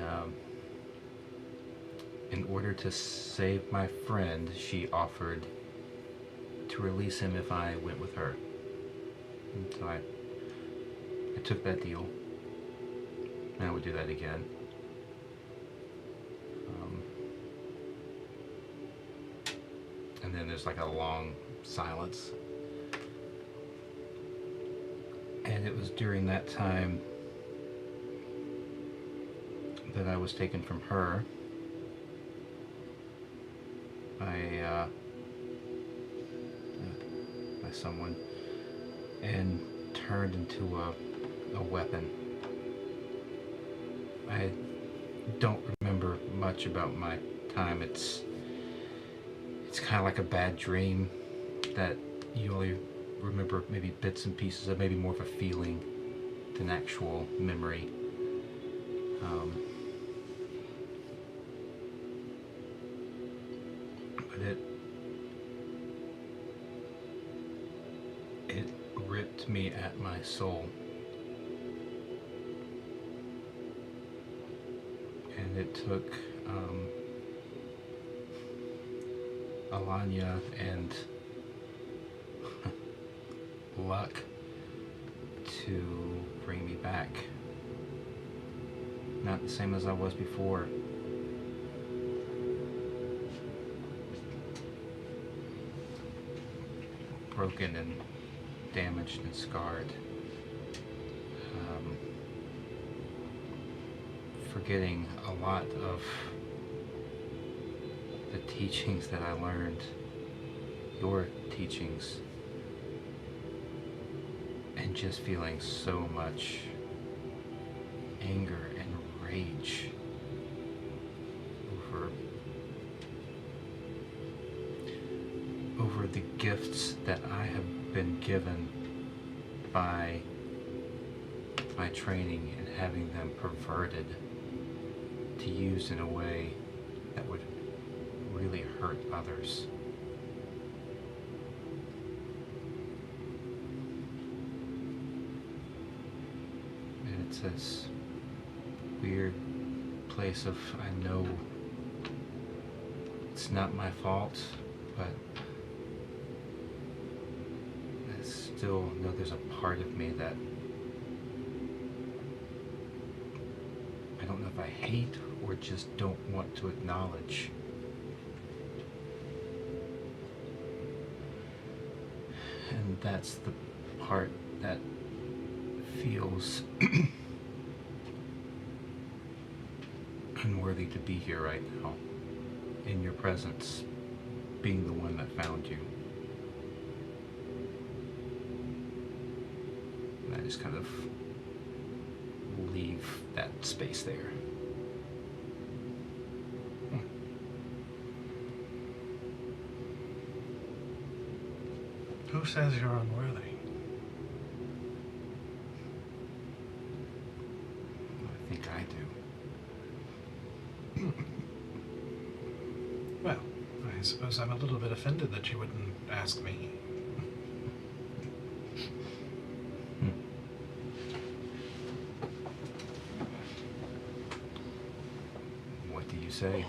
in order to save my friend, she offered to release him if I went with her. And so I took that deal. And I would do that again. And then there's like a long silence. And it was during that time that I was taken from her by someone and turned into a weapon. I don't remember much about my time. It's kind of like a bad dream that you only remember maybe bits and pieces of, maybe more of a feeling than actual memory. But it ripped me at my soul. And it took Alanya and luck to bring me back. Not the same as I was before. Broken and damaged and scarred. Forgetting a lot of the teachings that I learned, your teachings, and just feeling so much anger and rage over the gifts that I have been given by my training and having them perverted to use in a way that would really hurt others. And it's this weird place of, I know it's not my fault, but I still know there's a part of me that I don't know if I hate or just don't want to acknowledge. that's the part that feels unworthy to be here right now, in your presence, being the one that found you. And I just kind of leave that space there. Who says you're unworthy? I think I do. Well, I suppose I'm a little bit offended that you wouldn't ask me. What do you say?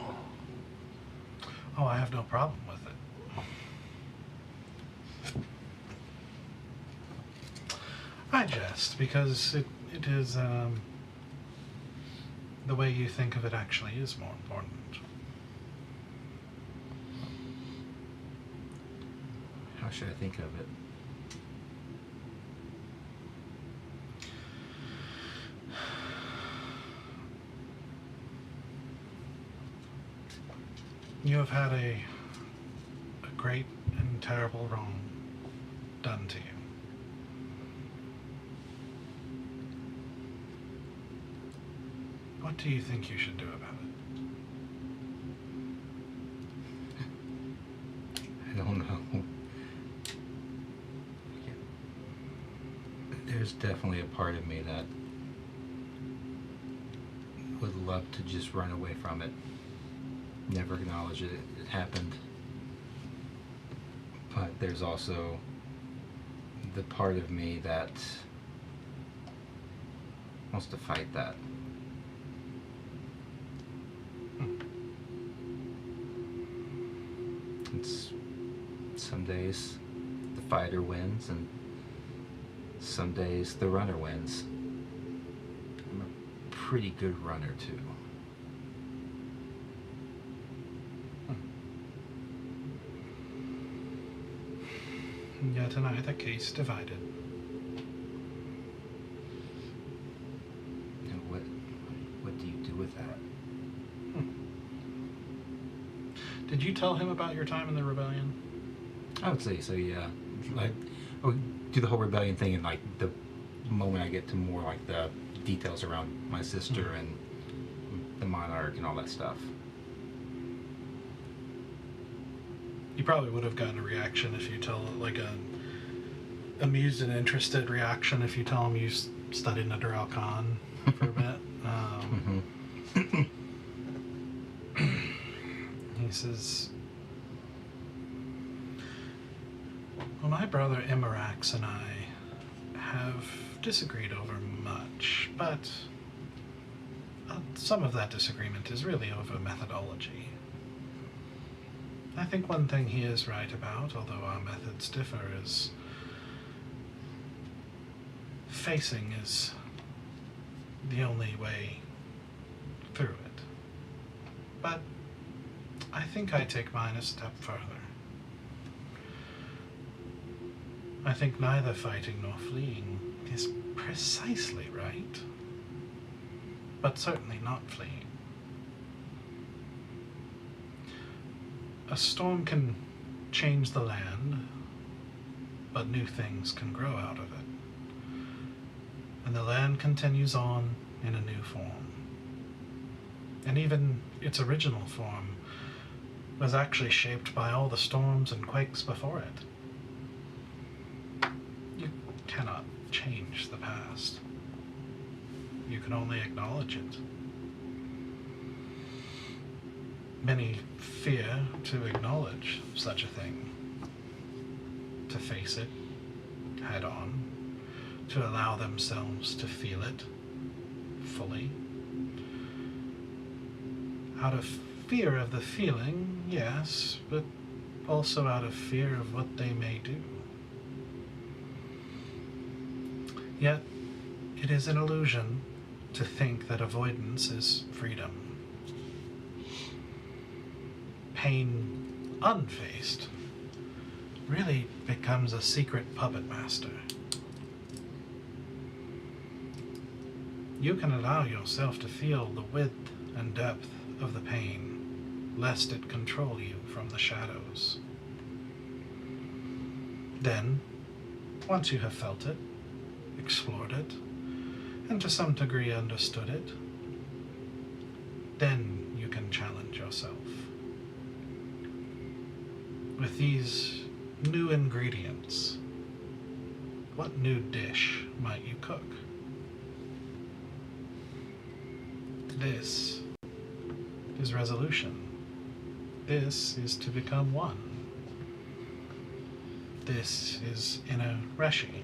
Oh, I have no problem with it. I jest, because it is, the way you think of it actually is more important. How should I think of it? You have had a great and terrible wrong done to you. What do you think you should do about it? I don't know. There's definitely a part of me that would love to just run away from it. Never acknowledge it happened. But there's also the part of me that wants to fight that. It's some days the fighter wins and some days the runner wins. I'm a pretty good runner too. Yet in either case divided. Now what do you do with that? Did you tell him about your time in the rebellion? I would say so, yeah. Like, I would do the whole rebellion thing, and like the moment I get to more like the details around my sister and the monarch and all that stuff. You probably would have gotten a reaction if you tell, like a amused and interested reaction if you tell him you studied under Alcon for a bit. He says, well, my brother Imarax and I have disagreed over much, but some of that disagreement is really over methodology. I think one thing he is right about, although our methods differ, is facing is the only way through it. But I think I take mine a step further. I think neither fighting nor fleeing is precisely right, but certainly not fleeing. A storm can change the land, but new things can grow out of it. And the land continues on in a new form. And even its original form was actually shaped by all the storms and quakes before it. You cannot change the past. You can only acknowledge it. Many fear to acknowledge such a thing, to face it head on, to allow themselves to feel it fully. Out of fear of the feeling, yes, but also out of fear of what they may do. Yet, it is an illusion to think that avoidance is freedom. Pain unfaced really becomes a secret puppet master. You can allow yourself to feel the width and depth of the pain, lest it control you from the shadows. Then, once you have felt it, explored it, and to some degree understood it, then you can challenge yourself. With these new ingredients, what new dish might you cook? This is resolution. This is to become one. This is inner Reshi.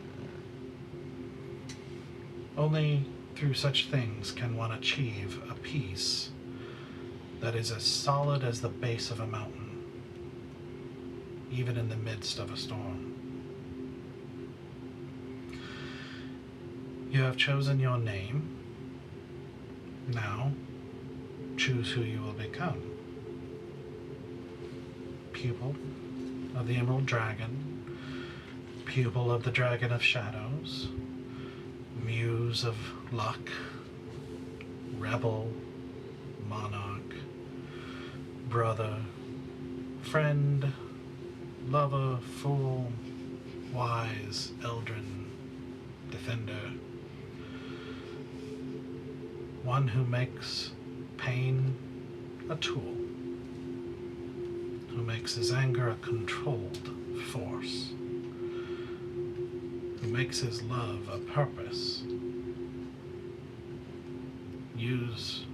Only through such things can one achieve a peace that is as solid as the base of a mountain, even in the midst of a storm. You have chosen your name. Now, choose who you will become. Pupil of the Emerald Dragon, pupil of the Dragon of Shadows, muse of luck, rebel, monarch, brother, friend, lover, fool, wise, eldrin, defender. One who makes pain a tool, who makes his anger a controlled force, who makes his love a purpose. Use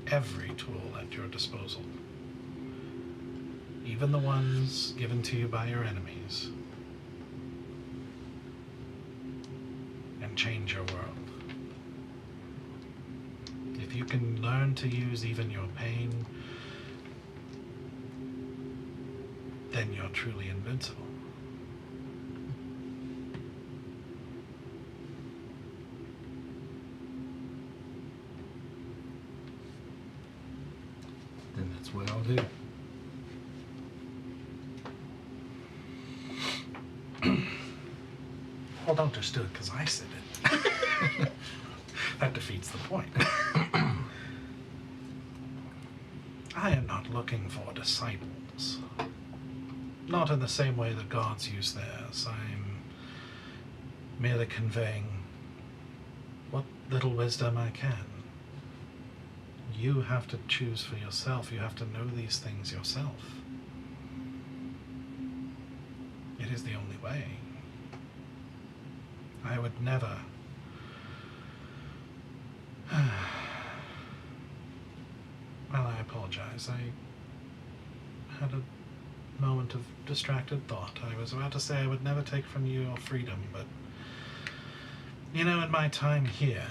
every tool at your disposal, even the ones given to you by your enemies, and change your world. If you can learn to use even your pain, then you're truly invincible. Then that's what I'll do. Well, don't just do it because I said it. That defeats the point. I am not looking for disciples. Not in the same way the gods use theirs. I'm merely conveying what little wisdom I can. You have to choose for yourself. You have to know these things yourself. It is the only way. I would never... Well, I apologize. I had a moment of distracted thought. I was about to say I would never take from you your freedom, but... You know, in my time here,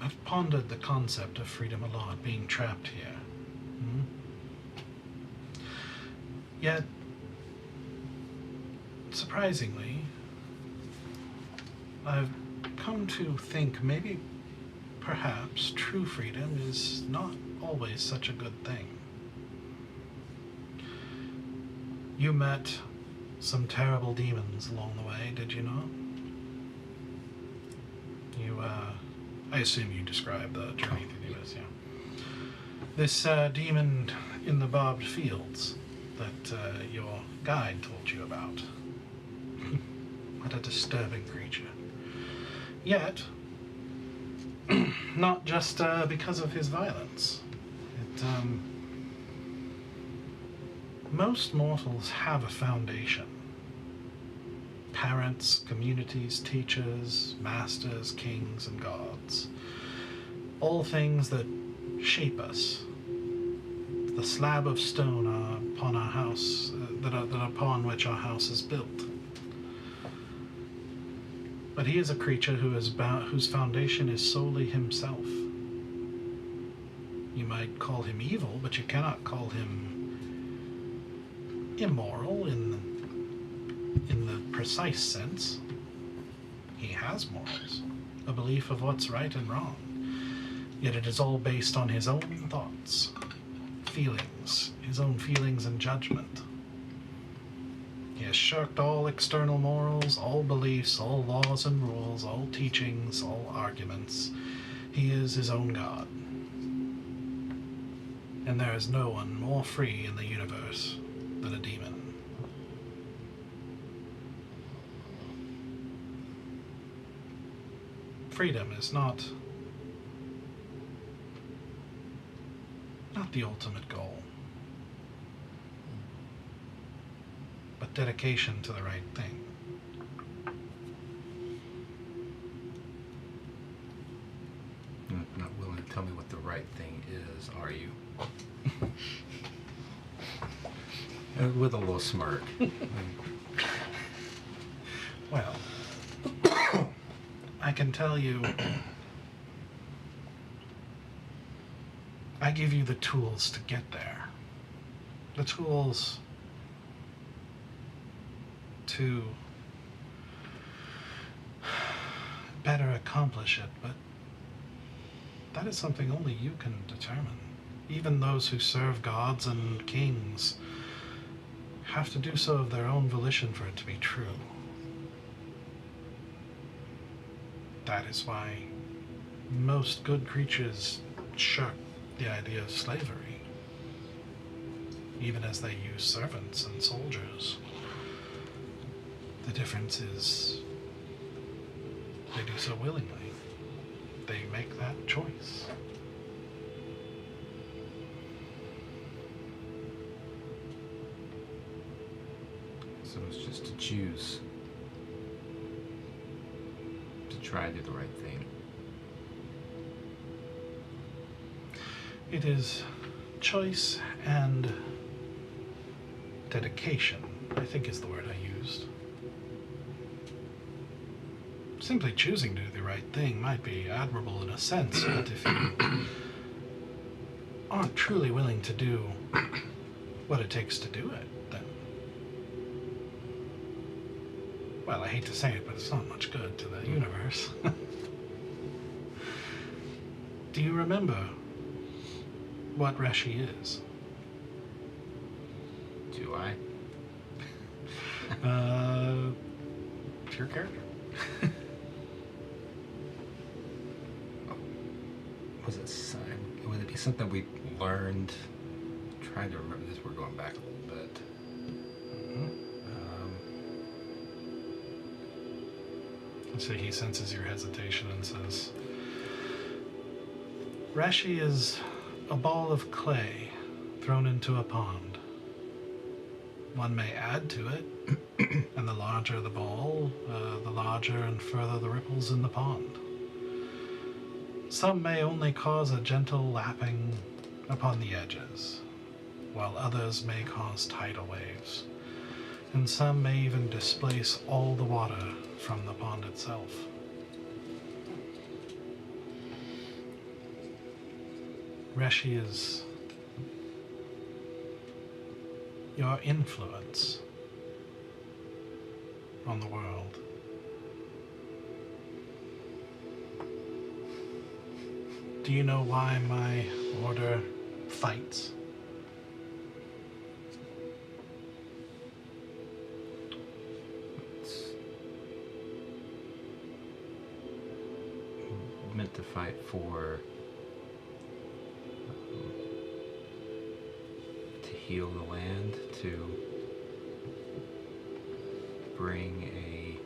I've pondered the concept of freedom a lot, being trapped here. Yet, surprisingly, I've come to think maybe, perhaps, true freedom is not always such a good thing. You met some terrible demons along the way, did you not? I assume you described the journey through this, yeah. This demon in the barbed fields that your guide told you about. What a disturbing creature. Yet, not just because of his violence. Most mortals have a foundation. Parents, communities, teachers, masters, kings, and gods. All things that shape us. The slab of stone upon our house, that upon which our house is built. But he is a creature whose foundation is solely himself. You might call him evil, but you cannot call him immoral in the precise sense. He has morals, a belief of what's right and wrong, yet it is all based on his own thoughts. feelings, his own feelings and judgment. He has shirked all external morals, all beliefs, all laws and rules, all teachings, all arguments. He is his own God. And there is no one more free in the universe than a demon. Freedom is not the ultimate goal, but dedication to the right thing. You're not willing to tell me what the right thing is, are you? With a little smirk. Well, I can tell you, I give you the tools to get there. The tools to better accomplish it, but that is something only you can determine. Even those who serve gods and kings have to do so of their own volition for it to be true. That is why most good creatures shirk the idea of slavery, even as they use servants and soldiers. The difference is they do so willingly. They make that choice. So it's just to choose to try and do the right thing. It is choice and dedication, I think is the word I used. Simply choosing to do the right thing might be admirable in a sense, but if you aren't truly willing to do what it takes to do it, then, well, I hate to say it, but it's not much good to the universe. Do you remember what Reshi is? Do I? It's your character. Was it would it be something we learned? I'm trying to remember this. We're going back a little bit. So he senses your hesitation and says, Rashi is a ball of clay thrown into a pond. One may add to it, and the larger the ball, the larger and further the ripples in the pond. Some may only cause a gentle lapping upon the edges, while others may cause tidal waves, and some may even displace all the water from the pond itself. Reshi is your influence on the world. Do you know why my order fights? It's meant to fight for to heal the land, to bring a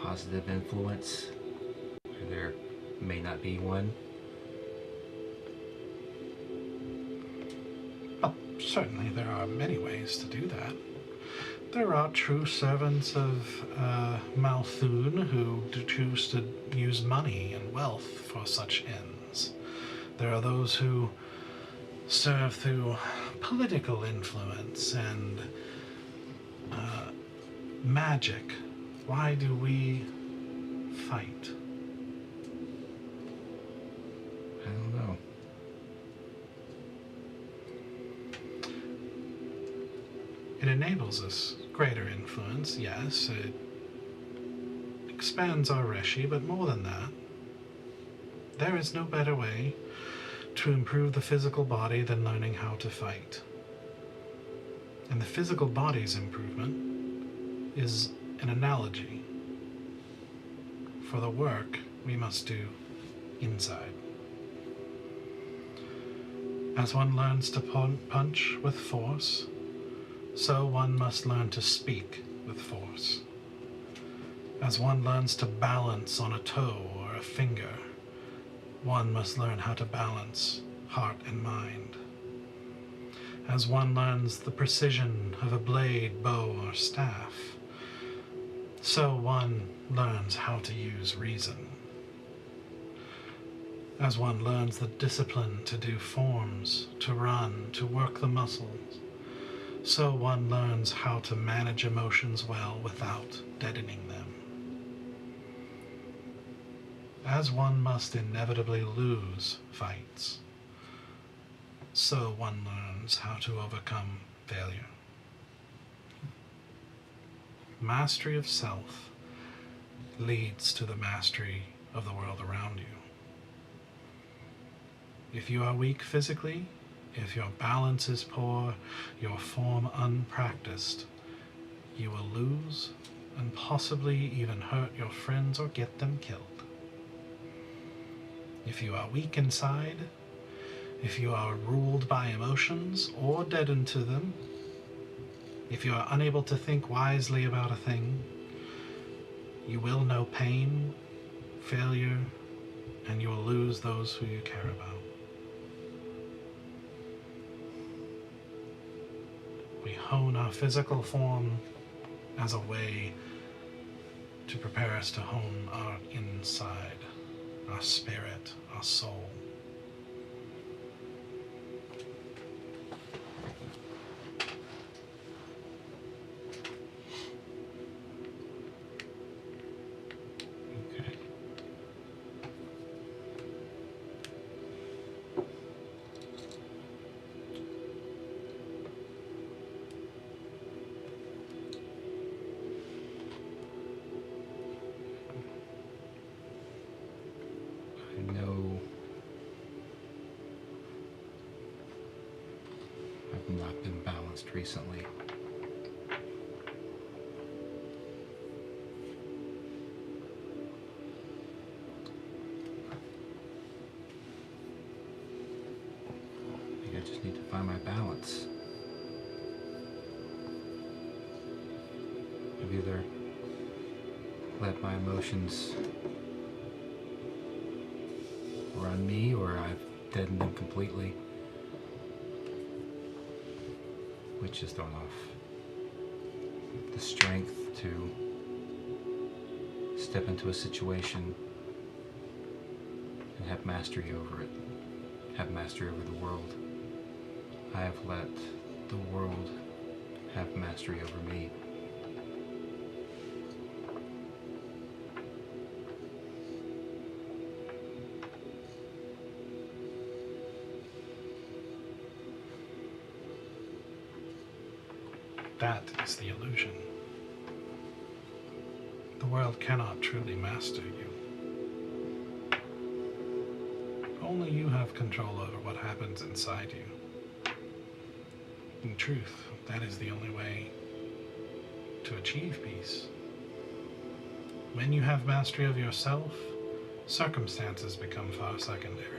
positive influence where there may not be one. Well, certainly there are many ways to do that. There are true servants of Malthun who choose to use money and wealth for such ends. There are those who serve through political influence and magic. Why do we fight? I don't know. It enables us greater influence, yes. It expands our Reshi, but more than that, there is no better way to improve the physical body than learning how to fight. And the physical body's improvement is an analogy for the work we must do inside. As one learns to punch with force, so one must learn to speak with force. As one learns to balance on a toe or a finger, one must learn how to balance heart and mind. As one learns the precision of a blade, bow, or staff, so one learns how to use reason. As one learns the discipline to do forms, to run, to work the muscles, so one learns how to manage emotions well without deadening them. As one must inevitably lose fights, so one learns how to overcome failure. Mastery of self leads to the mastery of the world around you. If you are weak physically, if your balance is poor, your form unpracticed, you will lose and possibly even hurt your friends or get them killed. If you are weak inside, if you are ruled by emotions or deadened to them, if you are unable to think wisely about a thing, you will know pain, failure, and you will lose those who you care about. We hone our physical form as a way to prepare us to hone our inside, our spirit, our soul. Okay. I know I've not been balanced recently. I think I just need to find my balance. I've either let my emotions run me, or I've deadened them completely, which has thrown off the strength to step into a situation and have mastery over it, have mastery over the world. I have let the world have mastery over me. That is the illusion. The world cannot truly master you. Only you have control over what happens inside you. In truth, that is the only way to achieve peace. When you have mastery of yourself, circumstances become far secondary.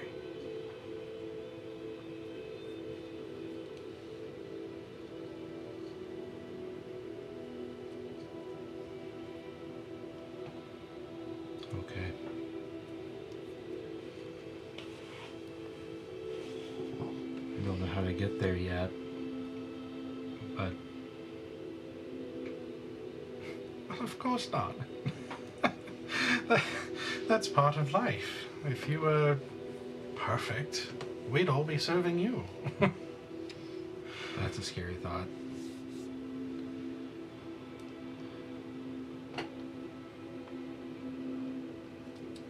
Okay. I don't know how to get there yet, but Of course not. That's part of life. If you were perfect, we'd all be serving you. that's a scary thought.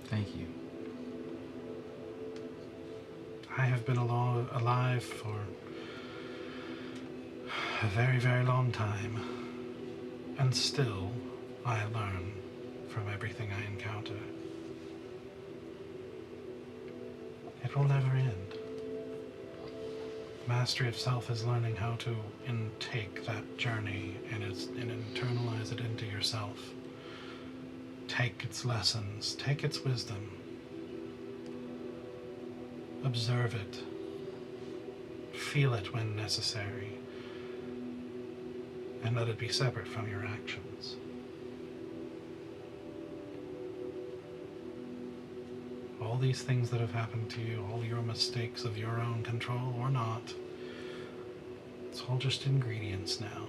Thank you. I have been alive for a very, very long time, and still I learn from everything I encounter. It will never end. Mastery of self is learning how to intake that journey and internalize it into yourself. Take its lessons, take its wisdom. Observe it. Feel it when necessary. And let it be separate from your actions. All these things that have happened to you, all your mistakes of your own control or not, it's all just ingredients now.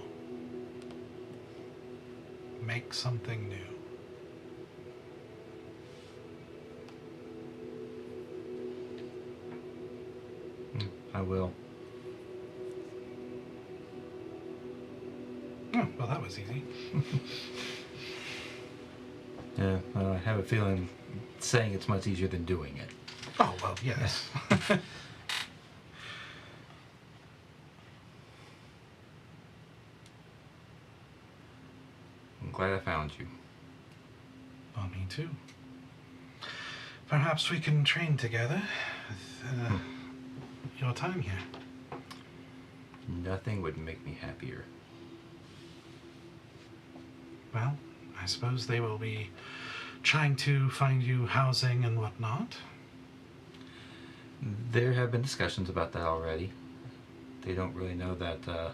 Make something new. I will. Oh, well, that was easy. Yeah, I have a feeling saying it's much easier than doing it. Oh, well, yes. I'm glad I found you. Well, me too. Perhaps we can train together with your time here. Nothing would make me happier. Well, I suppose they will be trying to find you housing and whatnot. There have been discussions about that already. They don't really know that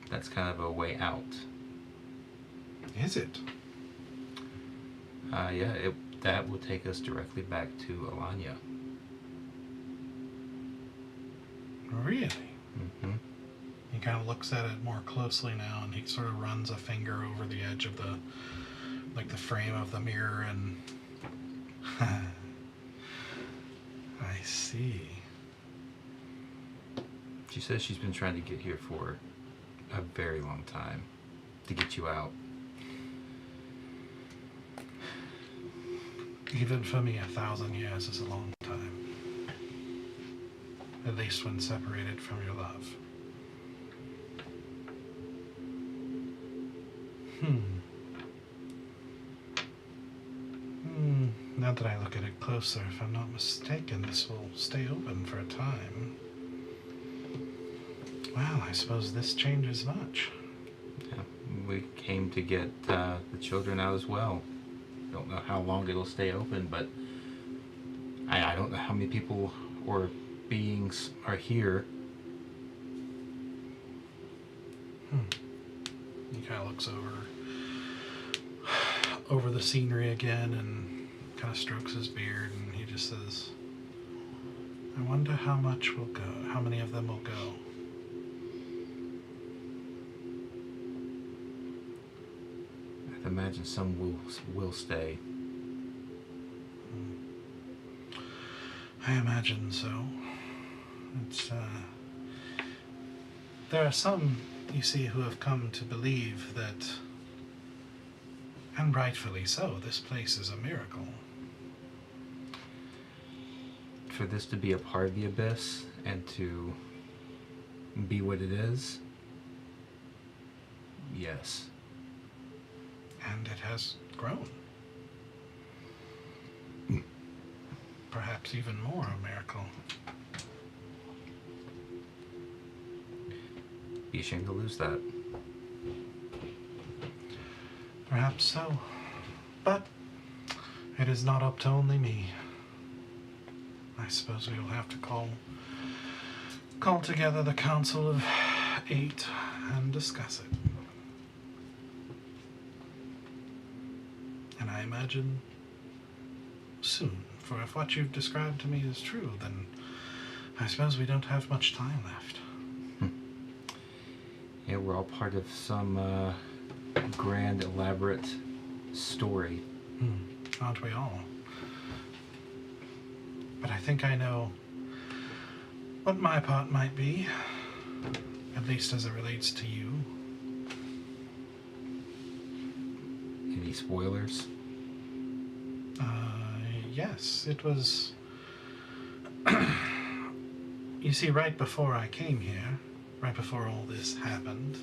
that's kind of a way out. Is it? Yeah, that will take us directly back to Alanya. Really? Mm-hmm. He kind of looks at it more closely now, and he sort of runs a finger over the edge of the frame of the mirror, and I see. She says she's been trying to get here for a very long time, to get you out. Even for me, 1,000 years is a long time. At least when separated from your love. Now that I look at it closer, if I'm not mistaken, this will stay open for a time. Well, I suppose this changes much. Yeah, we came to get the children out as well. Don't know how long it'll stay open, but I don't know how many people or beings are here. He kind of looks over the scenery again and kind of strokes his beard, and he just says, I wonder how much will go, how many of them will go. I'd imagine some will stay. I imagine so. It's, there are some, you see, who have come to believe that, and rightfully so, this place is a miracle. For this to be a part of the Abyss and to be what it is, yes. And it has grown. Perhaps even more a miracle. Be ashamed to lose that. Perhaps so. But it is not up to only me. I suppose we will have to call together the Council of 8 and discuss it. And I imagine soon. For if what you've described to me is true, then I suppose we don't have much time left. Yeah, we're all part of some grand, elaborate story. Aren't we all? But I think I know what my part might be, at least as it relates to you. Any spoilers? Yes, it was... You see, right before I came here, right before all this happened,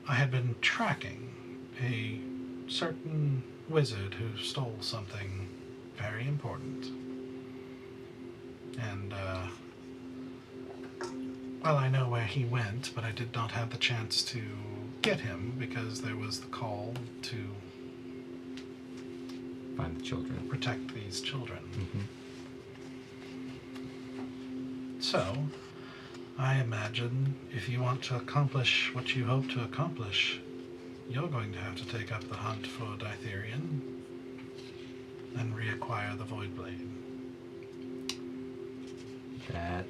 I had been tracking a certain wizard who stole something very important. And, well, I know where he went, but I did not have the chance to get him because there was the call to Find the children. protect these children. Mm-hmm. So, I imagine if you want to accomplish what you hope to accomplish, you're going to have to take up the hunt for Ditherion and reacquire the Voidblade. That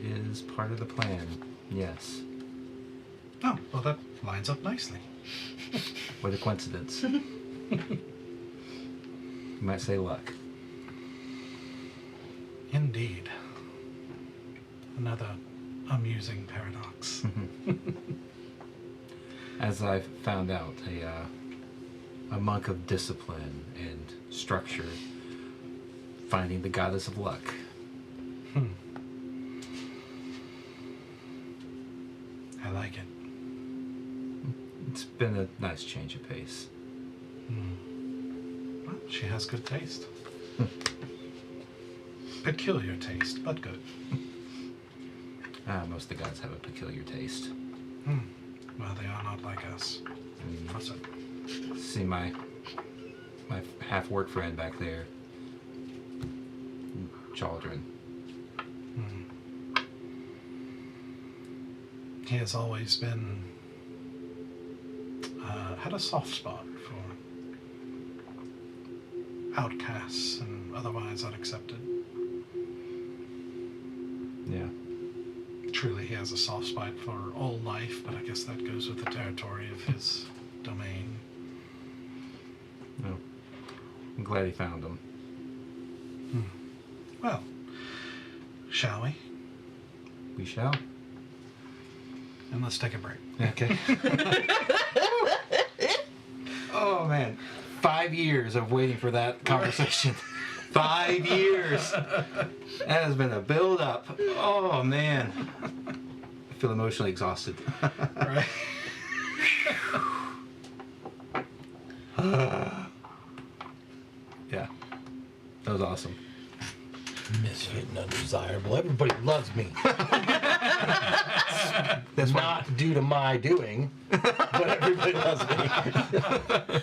is part of the plan. Yes. Oh, well, that lines up nicely. What a coincidence. You might say luck. Indeed. Another amusing paradox. As I've found out, a monk of discipline and structure, finding the goddess of luck. I like it. It's been a nice change of pace. Well, she has good taste. Peculiar taste, but good. Most of the gods have a peculiar taste. Well, they are not like us. What's it? See my half-orc friend back there. Chaldron. He has always been had a soft spot for outcasts and otherwise unaccepted. Yeah. Truly, he has a soft spot for all life, but I guess that goes with the territory of his domain. No. I'm glad he found them. Well, shall we? We shall. And let's take a break. Okay. Oh man, 5 years of waiting for that conversation. 5 years. That has been a build up. Oh man, I feel emotionally exhausted. Right. Yeah, that was awesome. Misfit and undesirable. Everybody loves me. That's why. Not due to my doing, but everybody loves me.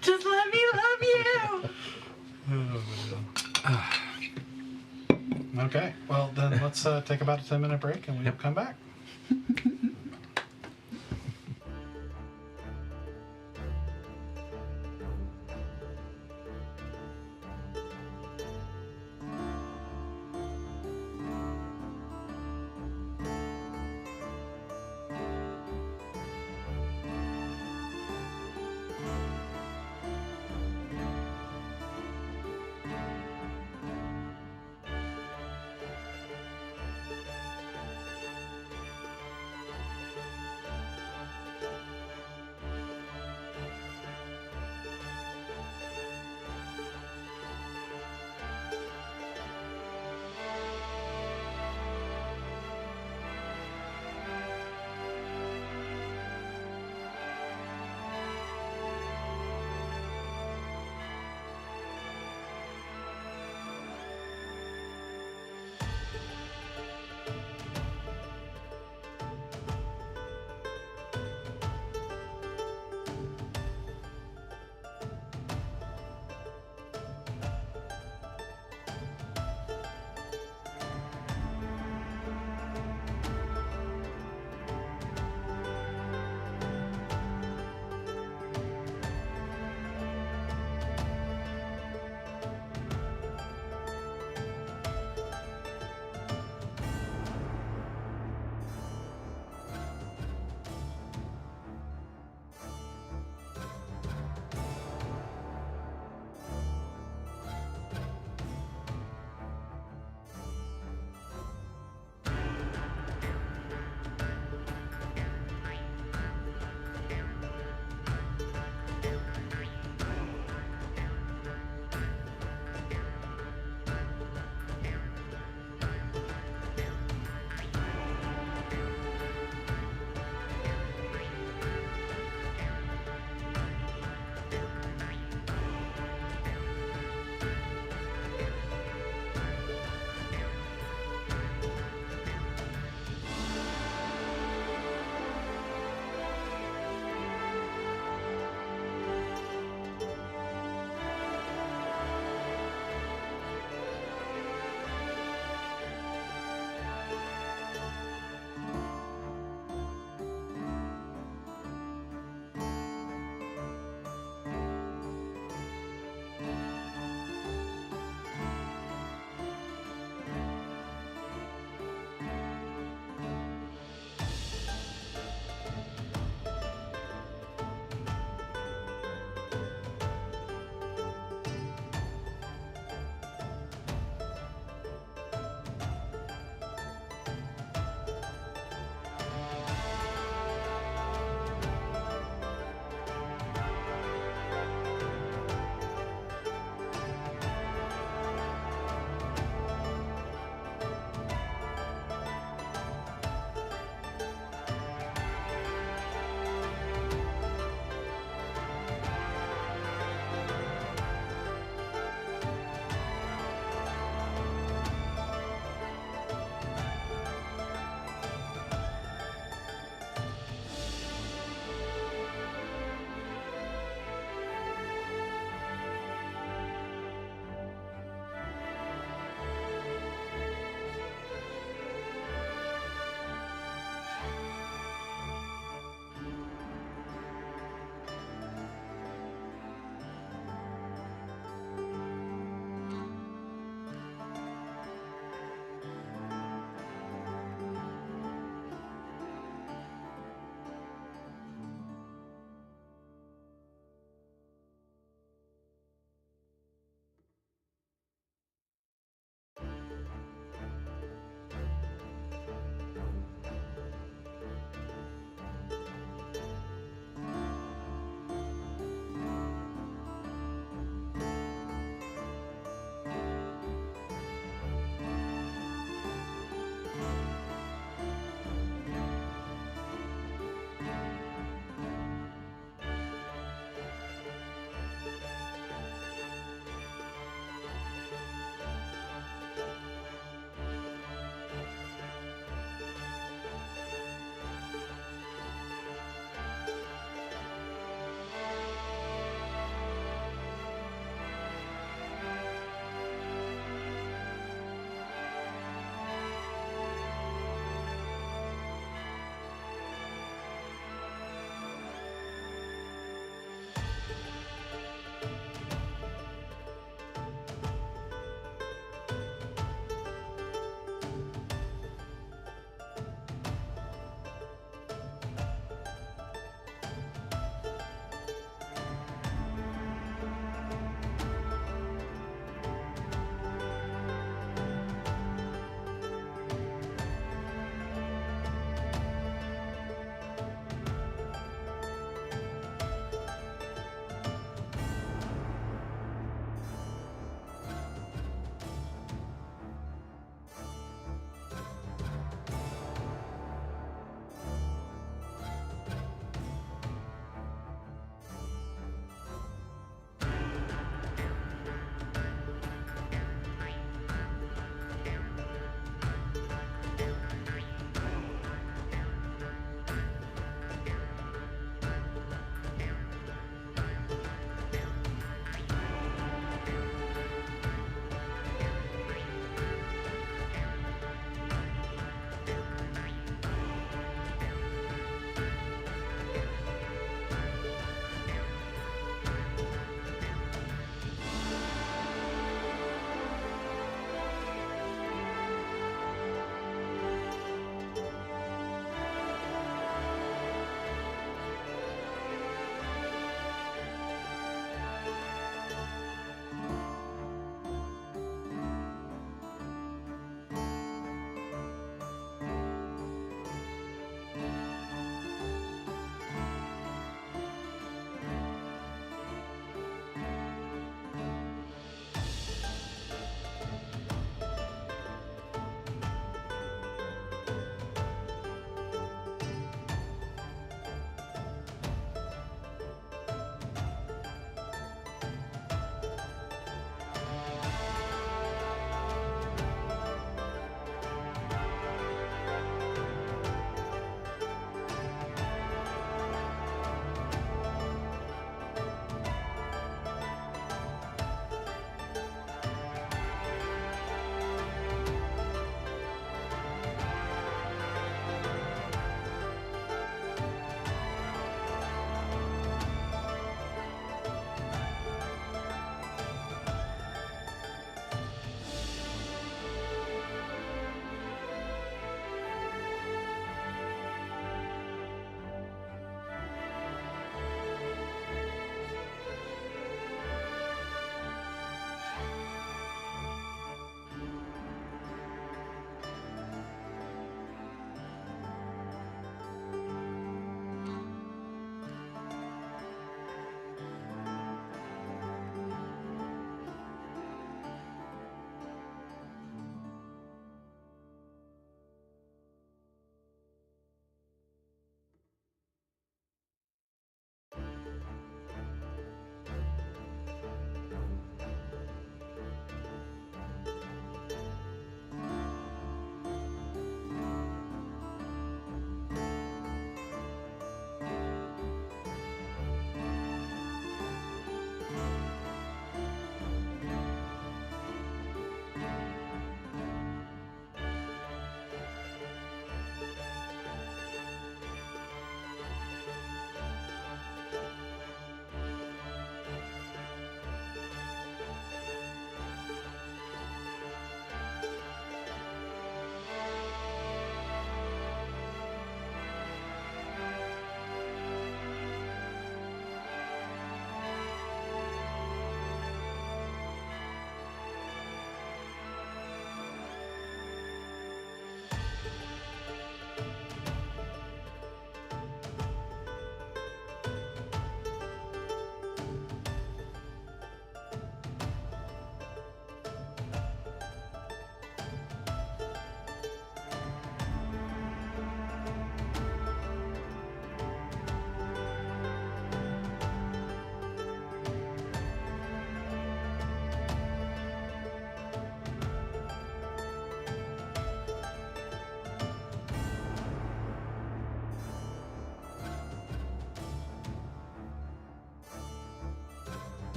Just let me love you. Okay. Well, then let's take about a 10-minute break, and we'll come back.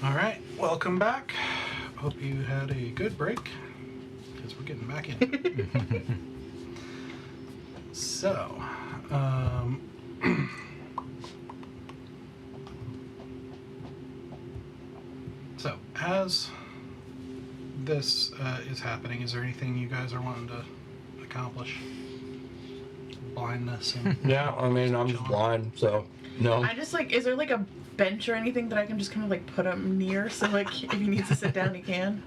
All right, welcome back. Hope you had a good break, because we're getting back in. So, so as this is happening, is there anything you guys are wanting to accomplish? Blindness and Yeah, I mean, I'm just blind, so no. I just like, is there like a bench or anything that I can just kind of like put him near so like if he needs to sit down he can?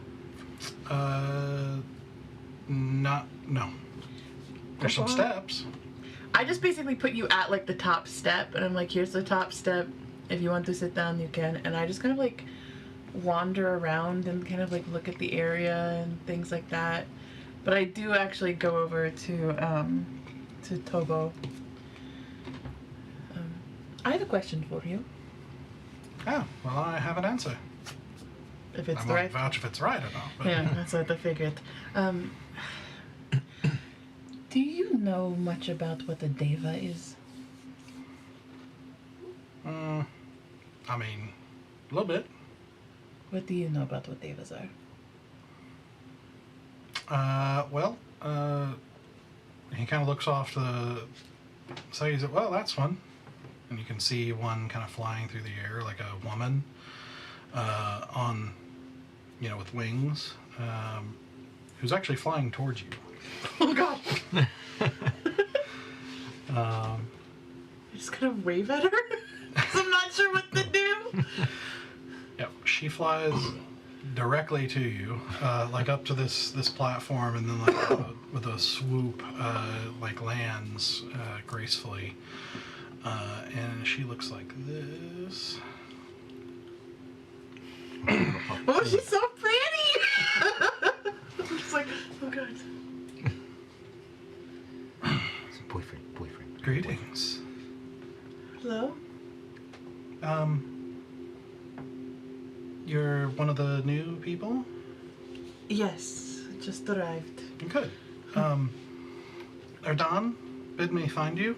no. There's some Okay. steps. I just basically put you at like the top step and I'm like, here's the top step. If you want to sit down you can. And I just kind of like wander around and kind of like look at the area and things like that. But I do actually go over to Tobo. I have a question for you. Oh, well, I have an answer. If it's I the won't right. vouch if it's right or not. But Yeah, that's what I figured. Do you know much about what a deva is? I mean, a little bit. What do you know about what devas are? He kind of looks off to the side. He's like, well, that's one. And you can see one kind of flying through the air like a woman on, with wings, who's actually flying towards you. Oh god! Um, I just kind of wave at her. 'Cause I'm not sure what to do. Yep, she flies directly to you, like up to this platform, and then like with a swoop, like lands gracefully, and she looks like this. Oh, she's so pretty! I'm just like, oh god. Boyfriend. Greetings. Hello? You're one of the new people? Yes, just arrived. Good. Erdan bid me find you.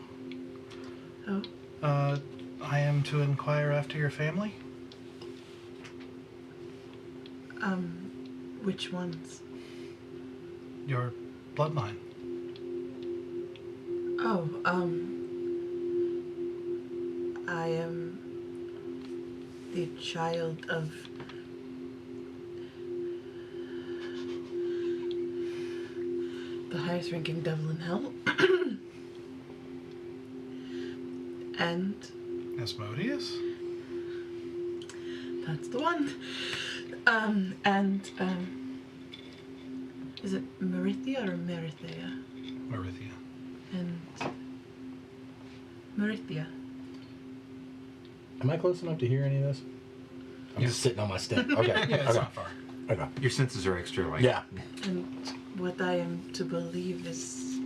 Oh? I am to inquire after your family. Which ones? Your bloodline. Oh, I am the child of the highest ranking devil in hell. And Asmodeus? that's the one. Is it Merithia or Merithia? Marithia. And Merithia. Am I close enough to hear any of this? I'm just sitting on my stick. Okay. Yeah, it's okay. not far. Okay. Your senses are extra, like Yeah. And what I am to believe is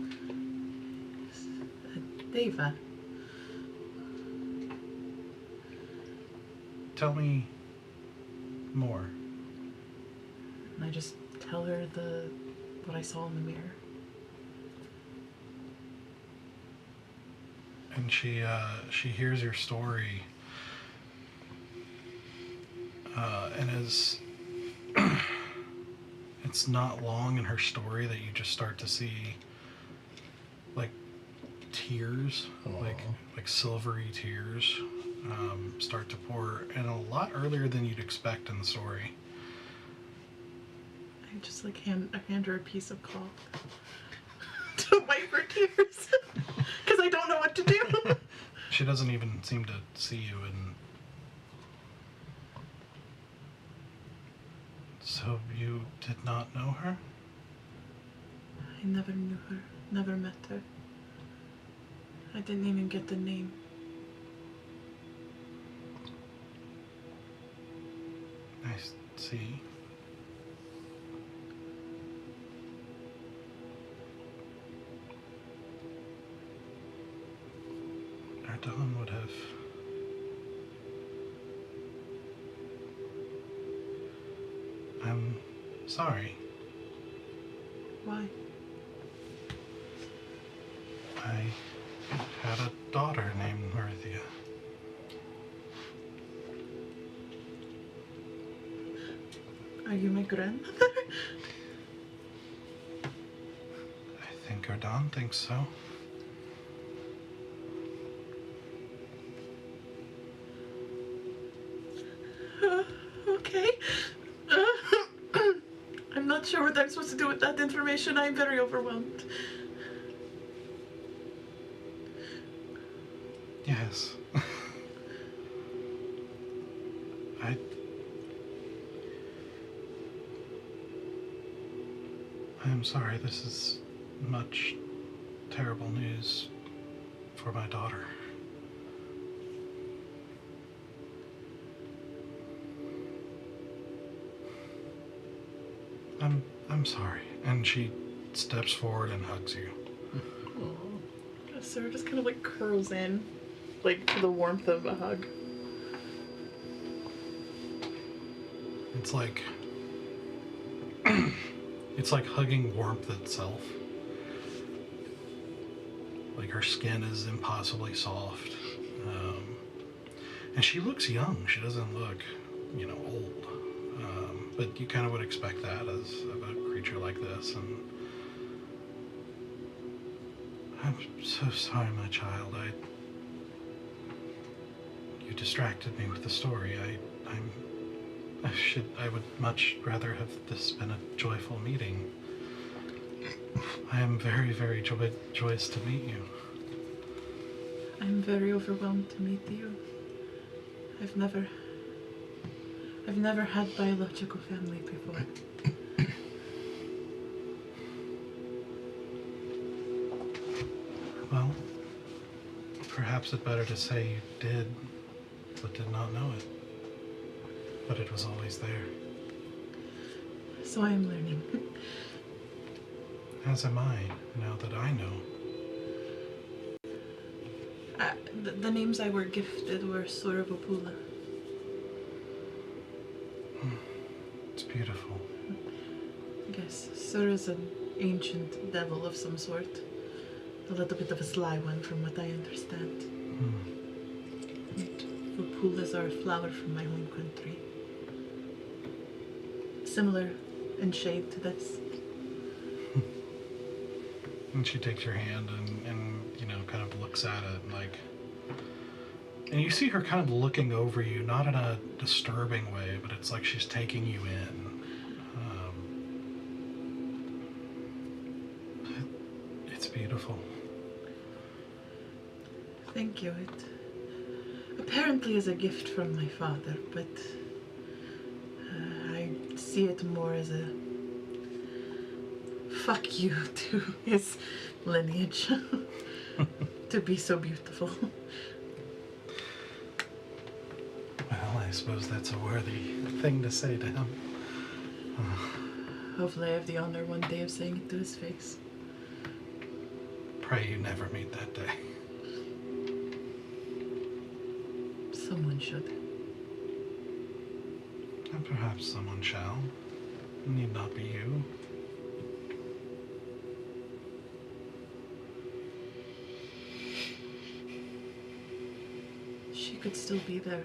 a deva. Tell me more. And I just tell her what I saw in the mirror. And she hears your story, and is it's not long in her story that you just start to see like tears, like silvery tears, start to pour, and a lot earlier than you'd expect in the story. I just like hand her a piece of cloth to wipe her tears because I don't know what to do. She doesn't even seem to see you, and so you did not know her? I never knew her, never met her. I didn't even get the name. I see. Erdan would have... I'm sorry. Why? I had a daughter named Marithia. you my grandmother? I think Ardon thinks so. Okay. I'm not sure what I'm supposed to do with that information. I'm very overwhelmed. Yes. I'm sorry, this is much terrible news for my daughter. I'm sorry. And she steps forward and hugs you. Sarah just kind of like curls in, like for the warmth of a hug. It's like it's like hugging warmth itself. Like her skin is impossibly soft, and she looks young. She doesn't look, old. But you kind of would expect that as of a creature like this. And I'm so sorry, my child. You distracted me with the story. I would much rather have this been a joyful meeting. I am very, very joyous to meet you. I'm very overwhelmed to meet you. I've never had biological family before. Well, perhaps it's better to say you did, but did not know it. But it was always there. So I am learning. As am I, now that I know. The names I were gifted were Sorabopula. It's beautiful. Yes, Sur is an ancient devil of some sort. A little bit of a sly one from what I understand. And Vopulas are a flower from my home country. Similar in shade to this. And she takes your hand and kind of looks at it and you see her kind of looking over you, not in a disturbing way, but it's like she's taking you in. It's beautiful. Thank you. It apparently is a gift from my father, but I see it more as a fuck you to his lineage to be so beautiful. Well, I suppose that's a worthy thing to say to him. Hopefully I have the honor one day of saying it to his face. Pray you never meet that day. Someone should. And perhaps someone shall. It need not be you. She could still be there,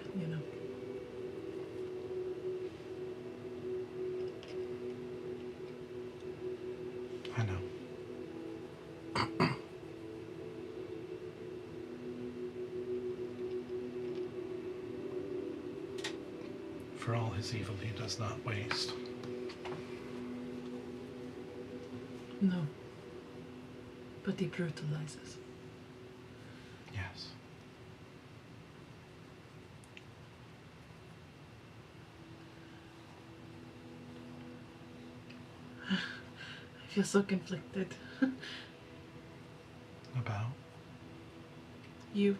I know. For all his evil, he does not waste. No. But he brutalizes. Yes. I feel so conflicted. About? You,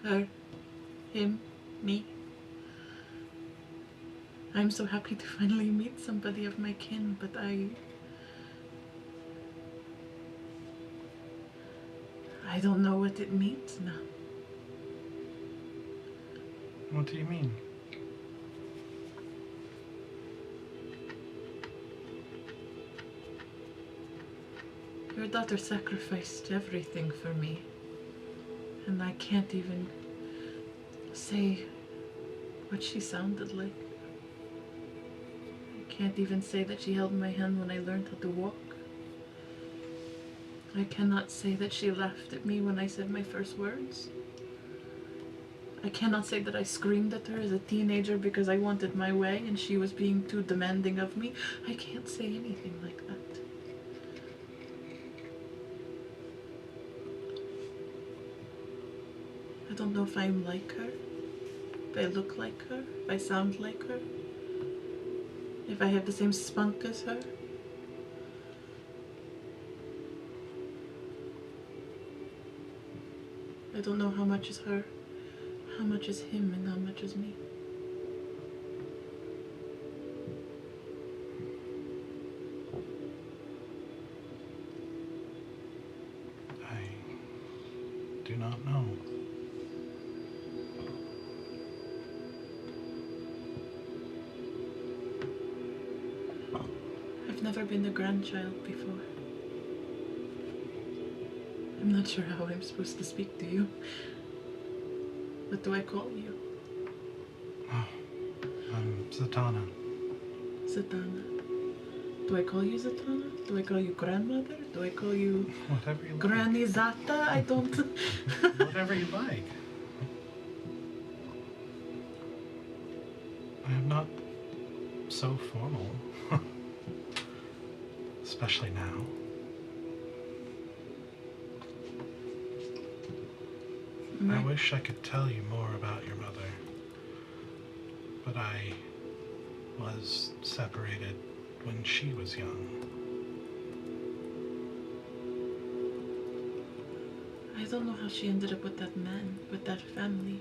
her, him, me. I'm so happy to finally meet somebody of my kin, but I don't know what it means now. What do you mean? Your daughter sacrificed everything for me, and I can't even say what she sounded like. I can't even say that she held my hand when I learned how to walk. I cannot say that she laughed at me when I said my first words. I cannot say that I screamed at her as a teenager because I wanted my way and she was being too demanding of me. I can't say anything like that. I don't know if I'm like her, if I look like her, if I sound like her, if I have the same spunk as her. I don't know how much is her, how much is him, and how much is me. I do not know. I've never been the grandchild before. I'm not sure how I'm supposed to speak to you. What do I call you? I'm Zatanna. Zatanna. Do I call you Zatanna? Do I call you grandmother? Do I call you Whatever you like. Granny Zata? I don't... Whatever you like. I am not so formal. Especially now. I wish I could tell you more about your mother, but I was separated when she was young. I don't know how she ended up with that man, with that family.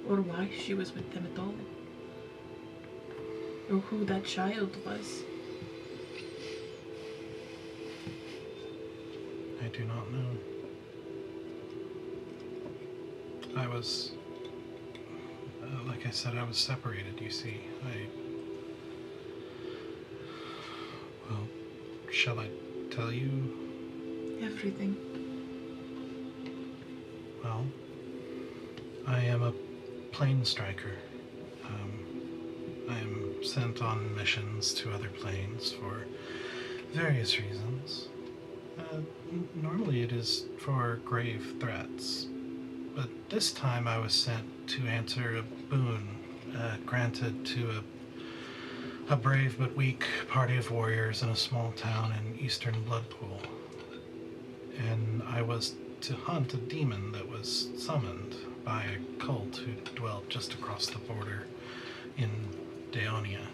Or why she was with them at all. Or who that child was. I do not know. I was, like I said, I was separated, you see. Well, shall I tell you? Everything. Well, I am a plane striker. I am sent on missions to other planes for various reasons. Normally it is for grave threats, but this time I was sent to answer a boon granted to a brave but weak party of warriors in a small town in eastern Bloodpool. And I was to hunt a demon that was summoned by a cult who dwelt just across the border in Daonia.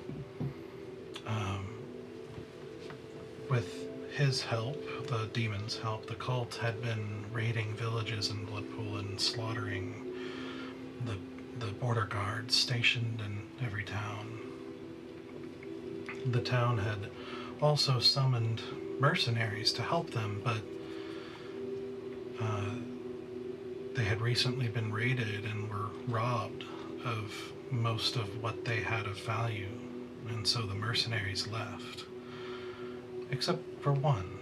With his help, the demon's help, the cult had been raiding villages in Bloodpool and slaughtering the border guards stationed in every town. The town had also summoned mercenaries to help them, but they had recently been raided and were robbed of most of what they had of value, and so the mercenaries left. Except for one,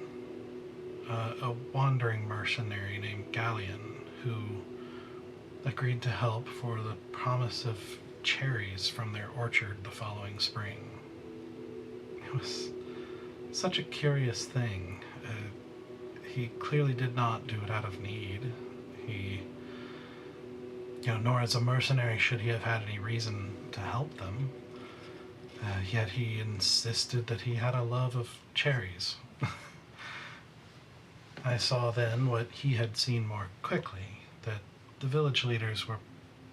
a wandering mercenary named Galleon, who agreed to help for the promise of cherries from their orchard the following spring. It was such a curious thing. He clearly did not do it out of need. He, nor as a mercenary should he have had any reason to help them. Yet he insisted that he had a love of cherries. I saw then what he had seen more quickly, that the village leaders were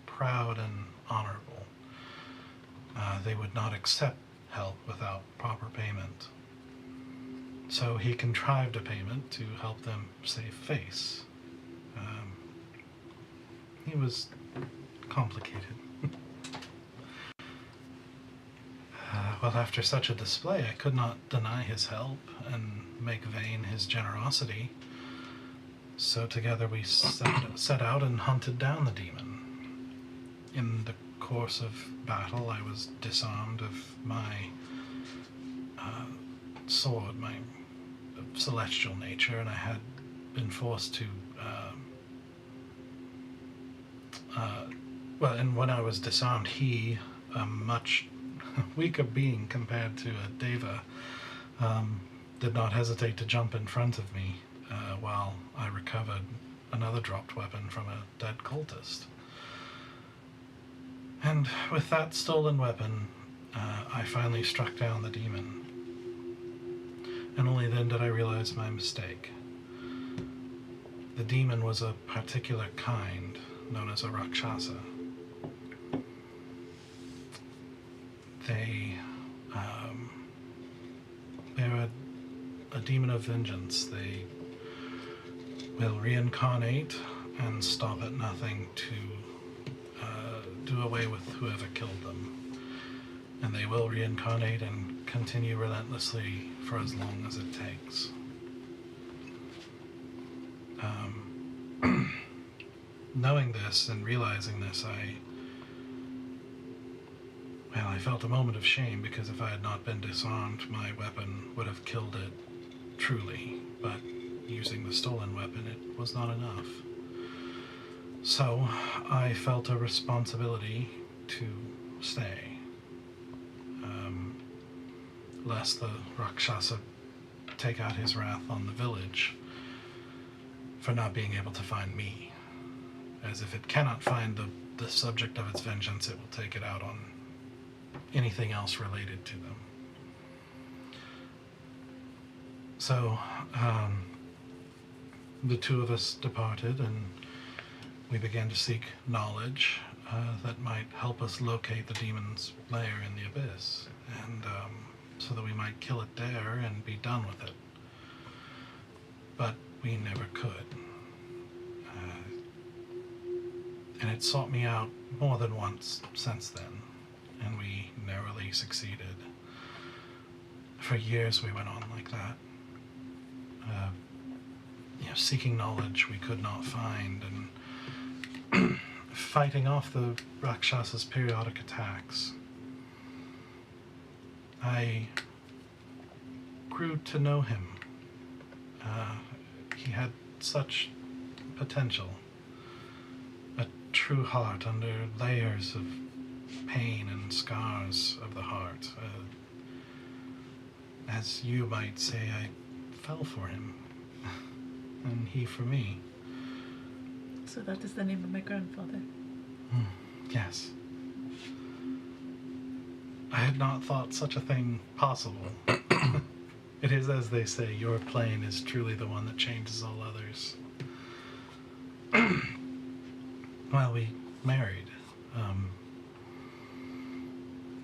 proud and honorable. They would not accept help without proper payment. So he contrived a payment to help them save face. He was complicated. Well, after such a display, I could not deny his help and make vain his generosity. So together we set out and hunted down the demon. In the course of battle, I was disarmed of my sword, my celestial nature, and I had been forced to Well, and when I was disarmed, he, a much weaker being compared to a Deva, did not hesitate to jump in front of me while I recovered another dropped weapon from a dead cultist. And with that stolen weapon, I finally struck down the demon. And only then did I realize my mistake. The demon was a particular kind, known as a Rakshasa. They're a demon of vengeance. They will reincarnate and stop at nothing to do away with whoever killed them. And they will reincarnate and continue relentlessly for as long as it takes. Knowing this and realizing this, I felt a moment of shame, because if I had not been disarmed, my weapon would have killed it truly, but using the stolen weapon, it was not enough. So I felt a responsibility to stay, lest the Rakshasa take out his wrath on the village for not being able to find me. As if it cannot find the subject of its vengeance, it will take it out on anything else related to them. So, the two of us departed, and we began to seek knowledge that might help us locate the demon's lair in the abyss, and so that we might kill it there and be done with it. But we never could. And it sought me out more than once since then, and we narrowly succeeded. For years we went on like that, seeking knowledge we could not find, and fighting off the Rakshasa's periodic attacks. I grew to know him. He had such potential, a true heart under layers of pain and scars of the heart. As you might say, I fell for him, and he for me. So that is the name of my grandfather. Yes. I had not thought such a thing possible. It is as they say, your plane is truly the one that changes all others. Well, we married.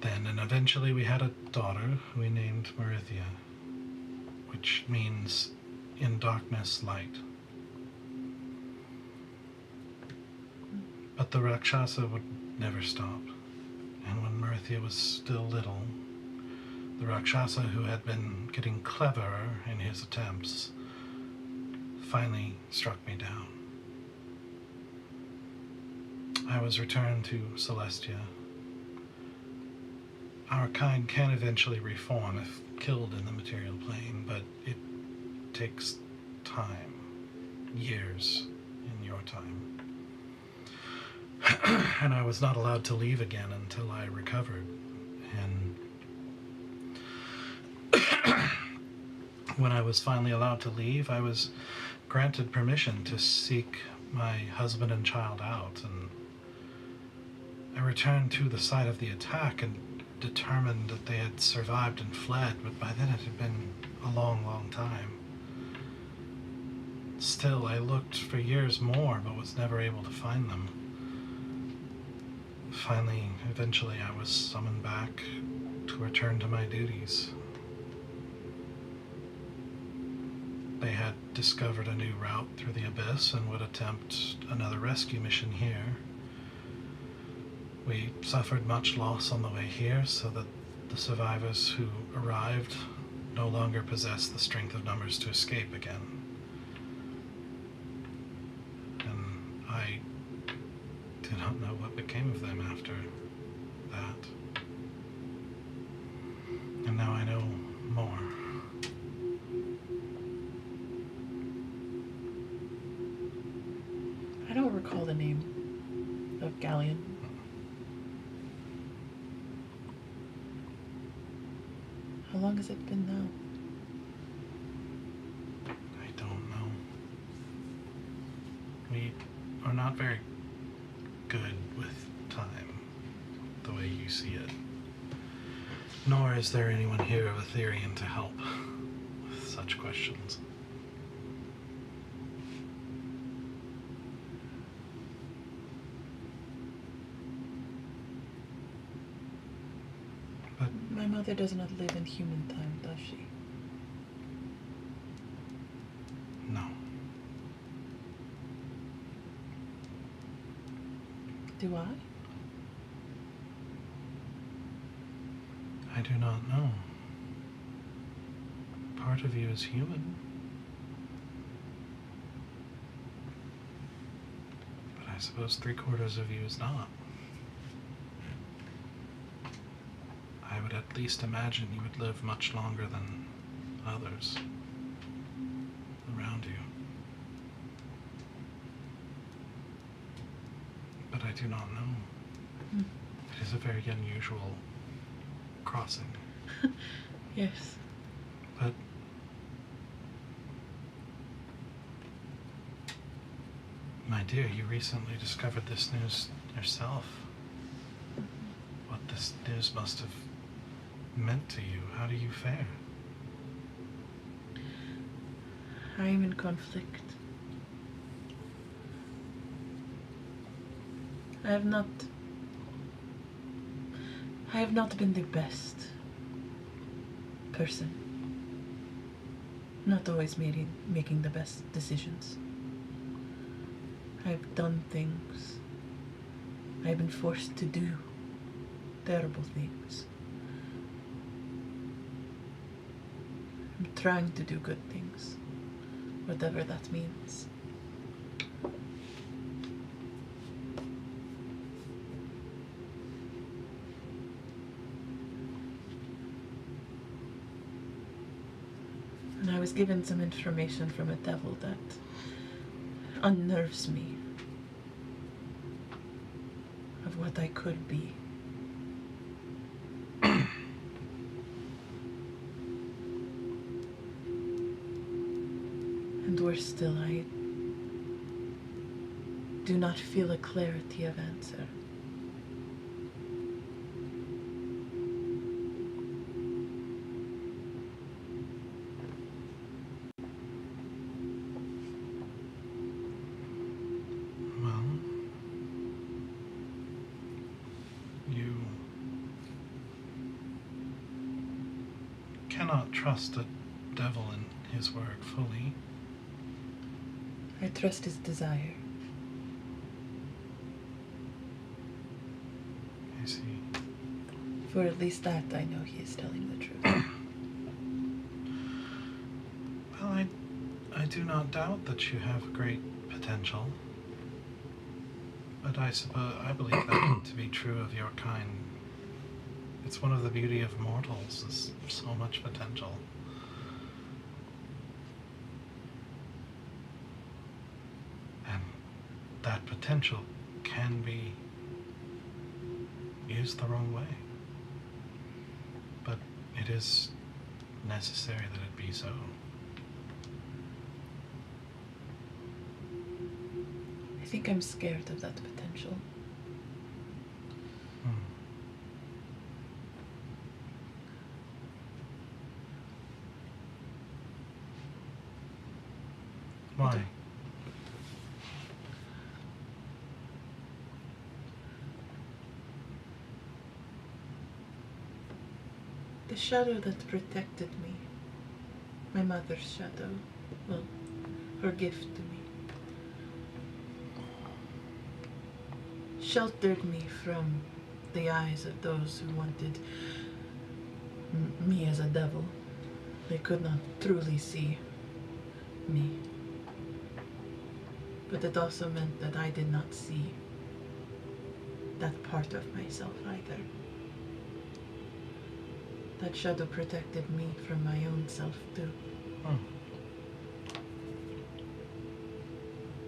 Then, and eventually we had a daughter who we named Marithia, which means in darkness, light. But the Rakshasa would never stop. And when Marithia was still little, the Rakshasa, who had been getting cleverer in his attempts, finally struck me down. I was returned to Celestia. Our kind can eventually reform if killed in the material plane, but it takes time, years in your time. And I was not allowed to leave again until I recovered. And when I was finally allowed to leave, I was granted permission to seek my husband and child out. And I returned to the site of the attack and determined that they had survived and fled, but by then it had been a long, long time. Still, I looked for years more, but was never able to find them. Finally, eventually, I was summoned back to return to my duties. They had discovered a new route through the abyss and would attempt another rescue mission here. We suffered much loss on the way here, so that the survivors who arrived no longer possess the strength of numbers to escape again. And I do not know what became of them after that. And now I know more. I don't recall the name of Galleon. long has it been now? I don't know. We are not very good with time, the way you see it. Nor is there anyone here of Ethereum to help with such questions. But My mother does not live in human time, does she? no, Do I? I do not know. Part of you is human. But I suppose 3/4 of you is not. I would at least imagine you would live much longer than others around you. But I do not know. Hmm. It is a very unusual crossing. Yes. But my dear, you recently discovered this news yourself. What this news must have meant to you. How do you fare? I am in conflict. I have not been the best person. Not always making the best decisions. I've done things. I've been forced to do terrible things. I'm trying to do good things, whatever that means. And I was given some information from a devil that unnerves me of what I could be. And worse still, I do not feel a clarity of answer. Well, you cannot trust a devil in his word fully. I trust his desire. I see. For at least that I know he is telling the truth. Well, I do not doubt that you have great potential. But I believe that to be true of your kind. It's one of the beauty of mortals, is so much potential. And that potential can be used the wrong way. But it is necessary that it be so. I think I'm scared of that potential. Why? The shadow that protected me, my mother's shadow, well, her gift to me, sheltered me from the eyes of those who wanted me as a devil. They could not truly see me. But it also meant that I did not see that part of myself either. That shadow protected me from my own self too.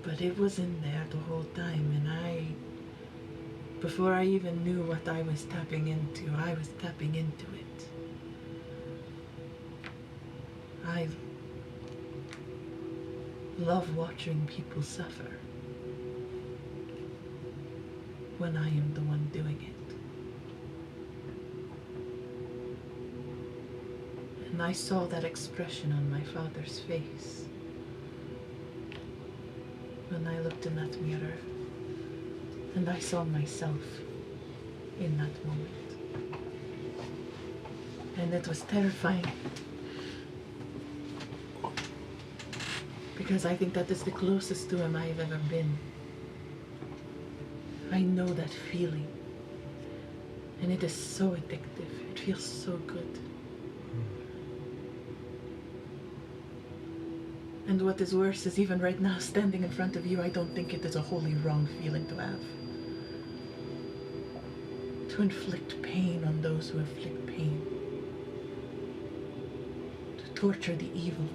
But it was in there the whole time, and before I even knew what I was tapping into, I was tapping into it. love watching people suffer when I am the one doing it. And I saw that expression on my father's face when I looked in that mirror, and I saw myself in that moment. And it was terrifying, because I think that is the closest to him I've ever been. I know that feeling, and it is so addictive. It feels so good. And what is worse is, even right now, standing in front of you, I don't think it is a wholly wrong feeling to have. To inflict pain on those who inflict pain. To torture the evil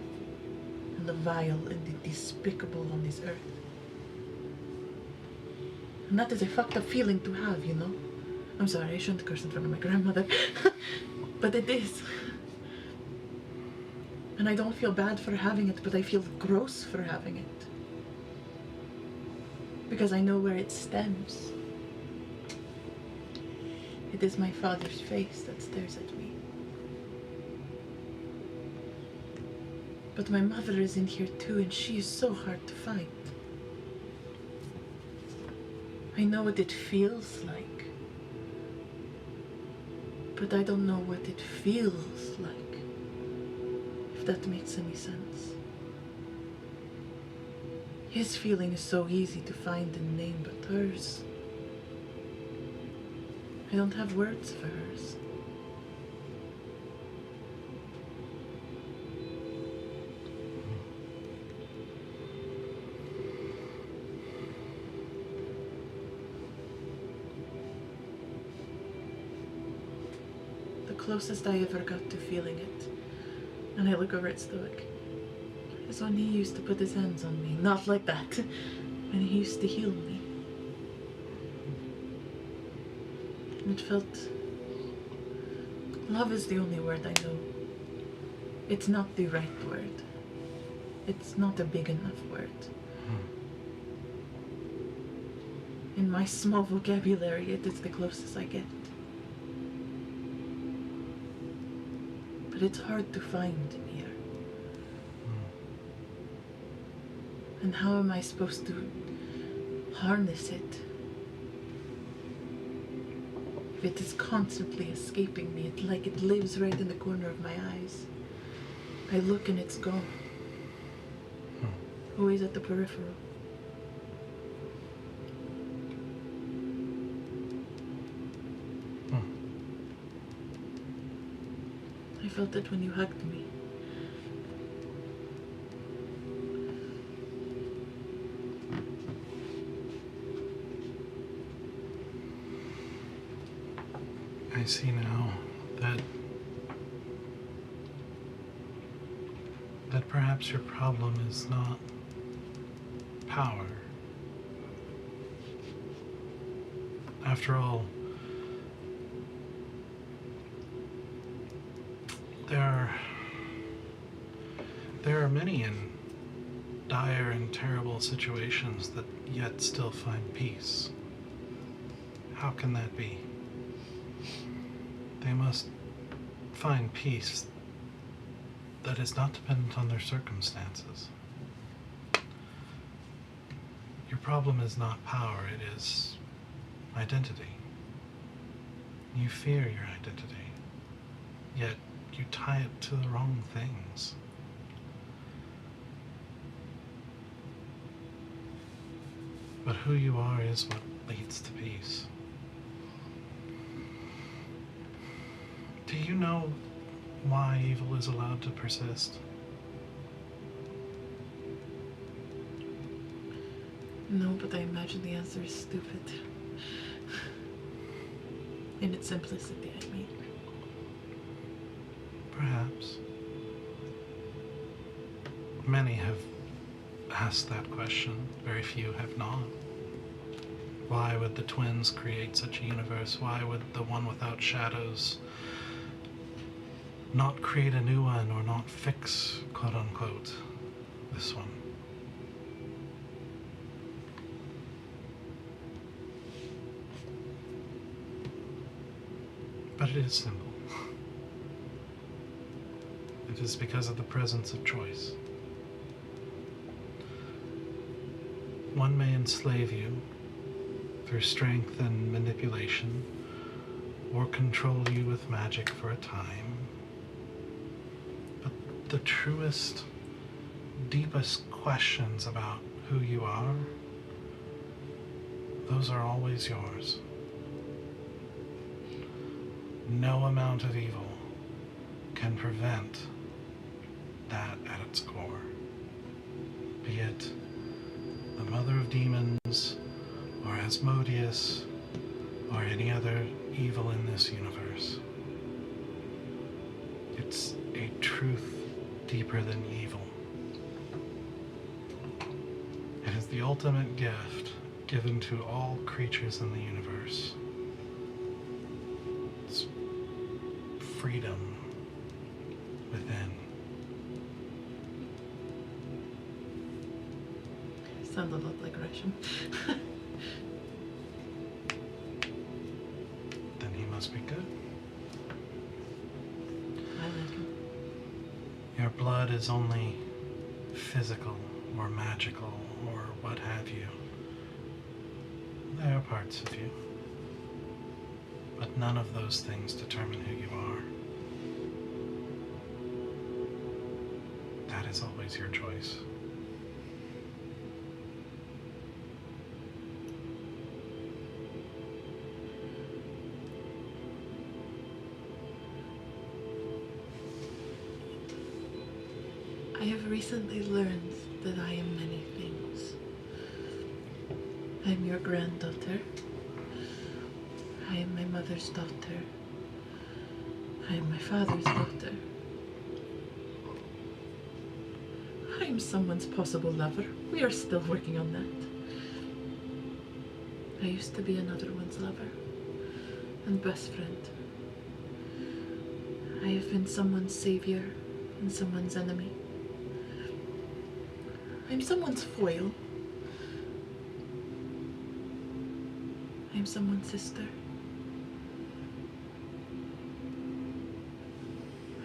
and the vile and the despicable on this earth. And that is a fucked up feeling to have, you know? I'm sorry, I shouldn't curse in front of my grandmother. But it is. And I don't feel bad for having it, but I feel gross for having it. Because I know where it stems. It is my father's face that stares at me. But my mother is in here too, and she is so hard to find. I know what it feels like, but I don't know what it feels like. If that makes any sense. His feeling is so easy to find and name, but hers, I don't have words for hers. The closest I ever got to feeling it, and I look over at Stoic, is when he used to put his hands on me. Not like that. When he used to heal me. And it felt... Love is the only word I know. It's not the right word. It's not a big enough word. In my small vocabulary, it is the closest I get. But it's hard to find in here. And how am I supposed to harness it? If it is constantly escaping me, like it lives right in the corner of my eyes. I look and it's gone. Always at the peripheral. I felt it when you hugged me. I see now that perhaps your problem is not power. After all, there are many in dire and terrible situations that yet still find peace. How can that be? They must find peace that is not dependent on their circumstances. Your problem is not power, it is identity. You fear your identity, yet you tie it to the wrong things. But who you are is what leads to peace. Do you know why evil is allowed to persist? No, but I imagine the answer is stupid. In its simplicity, I mean. Perhaps. Many have asked that question. Very few have not. Why would the twins create such a universe? Why would the one without shadows not create a new one or not fix, quote unquote, this one? But it is simple. It is because of the presence of choice. One may enslave you through strength and manipulation, or control you with magic for a time. But the truest, deepest questions about who you are, those are always yours. No amount of evil can prevent that at its core. Be it the mother of demons, or Asmodeus, or any other evil in this universe. It's a truth deeper than evil. It is the ultimate gift given to all creatures in the universe. It's freedom within. Sounds a lot like Gresham. Then he must be good. I like him. Your blood is only physical or magical or what have you. They are parts of you. But none of those things determine who you are. That is always your choice. I have recently learned that I am many things. I am your granddaughter. I am my mother's daughter. I am my father's daughter. I am someone's possible lover. We are still working on that. I used to be another one's lover and best friend. I have been someone's savior and someone's enemy. I'm someone's foil. I'm someone's sister.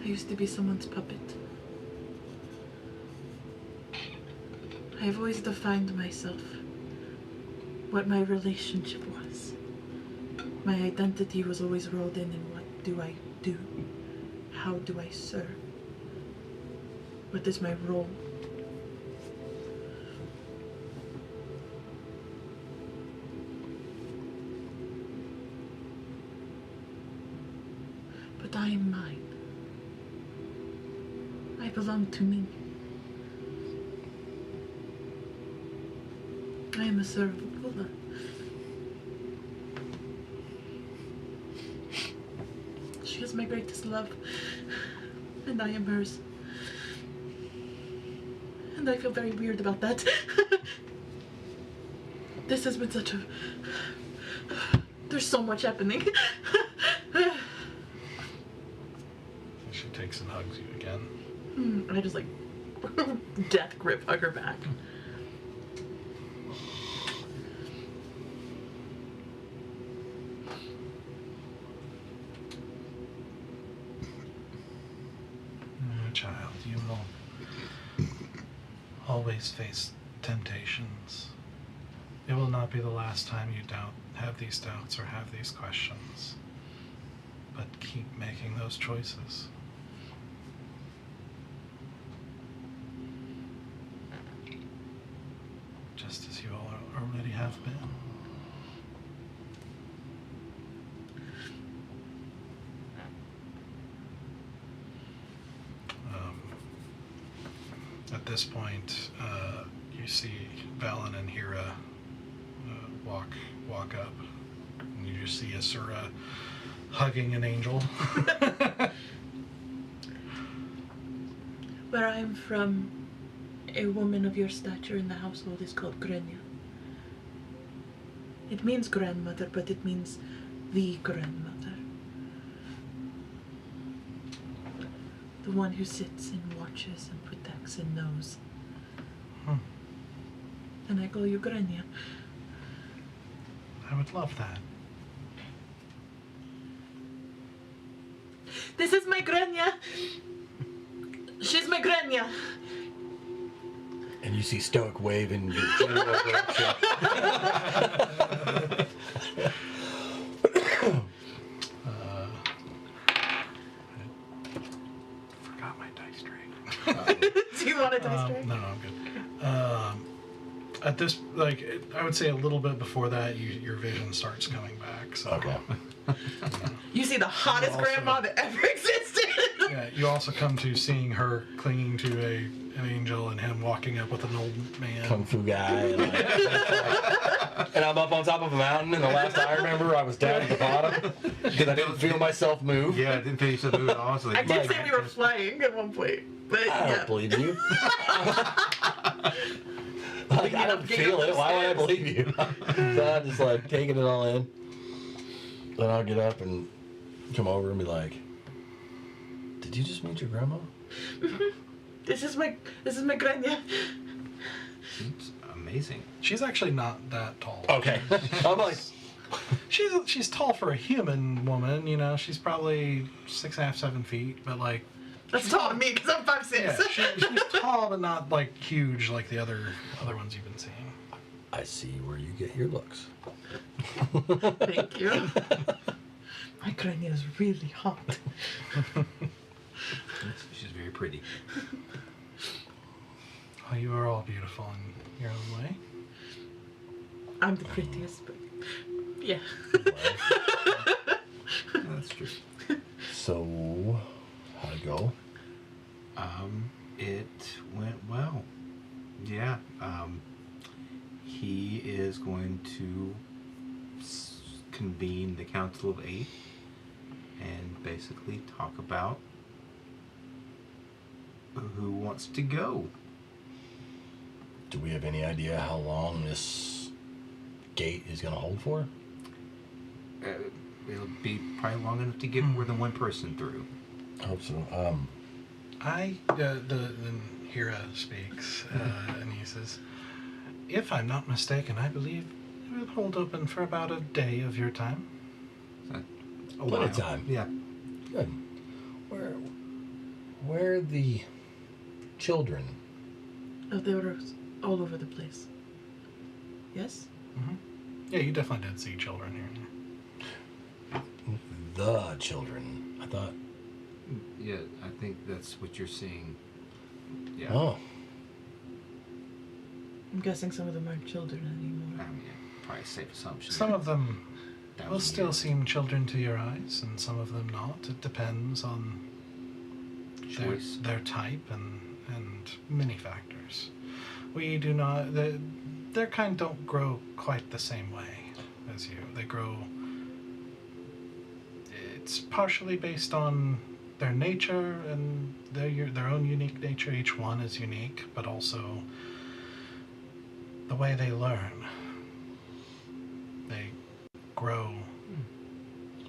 I used to be someone's puppet. I have always defined myself, what my relationship was. My identity was always rolled in what do I do? How do I serve? What is my role? But I am mine. I belong to me. I am a servant of Bula. She is my greatest love, and I am hers. And I feel very weird about that. This has been such a... There's so much happening. She takes and hugs you again. I just like death grip hug her back. My child, you will always face temptations. It will not be the last time you have these doubts or have these questions. But keep making those choices. Just as you all already have been. At this point, you see Valen and Hira walk up, and you just see Asura hugging an angel. Where I am from, a woman of your stature in the household is called Grenya. It means grandmother, but it means the grandmother. The one who sits and watches and protects and knows. And I call you Grenya. I would love that. This is my Grania. She's my Grania. And you see Stoic wave in your general direction. Forgot my dice tray. Do you want a dice tray? No, I'm good. At this, I would say a little bit before that, your vision starts coming back. So. Okay. You see the hottest Also- grandma that ever existed. Yeah, you also come to seeing her clinging to an angel and him walking up with an old man. Kung Fu guy. And, and I'm up on top of a mountain, and the last I remember, I was down at the bottom because I didn't feel myself move. Yeah, I didn't feel you said move at all. So I did say we were flying at one point, but I yeah. don't believe you. Like, I don't feel it. Why would I believe you? So I'm just like taking it all in. Then I'll get up and come over and be like, "Did you just meet your grandma?" This is my Grania. It's amazing. She's actually not that tall. Okay. I'm like, She's tall for a human woman. You know, she's probably 6.5, 7 feet, but like. That's tall to me because I'm 5'6". Yeah, she's tall, but not like huge like the other ones you've been seeing. I see where you get your looks. Thank you. My Grania is really hot. She's very pretty. Oh, you are all beautiful in your own way. I'm the prettiest, but yeah. That's true. So, how'd it go? It went well. Yeah. He is going to convene the Council of Eight and basically talk about who wants to go. Do we have any idea how long this gate is going to hold for? It'll be probably long enough to get more than one person through. I hope so. Then Hira speaks, and he says, "If I'm not mistaken, I believe it will hold open for about a day of your time." Plenty of time. Yeah. Good. Where are the children? Oh, they were all over the place. Yes? Yeah, you definitely did see children here. The children. I thought. Yeah, I think that's what you're seeing. Yeah. Oh. I'm guessing some of them aren't children anymore. I mean, probably a safe assumption. Some of them will 1,000 still years. seem children to your eyes, and some of them not. It depends on Choice. their type and many factors. We do not. Their kind don't grow quite the same way as you. They grow. It's partially based on their nature and their own unique nature. Each one is unique, but also the way they learn. They grow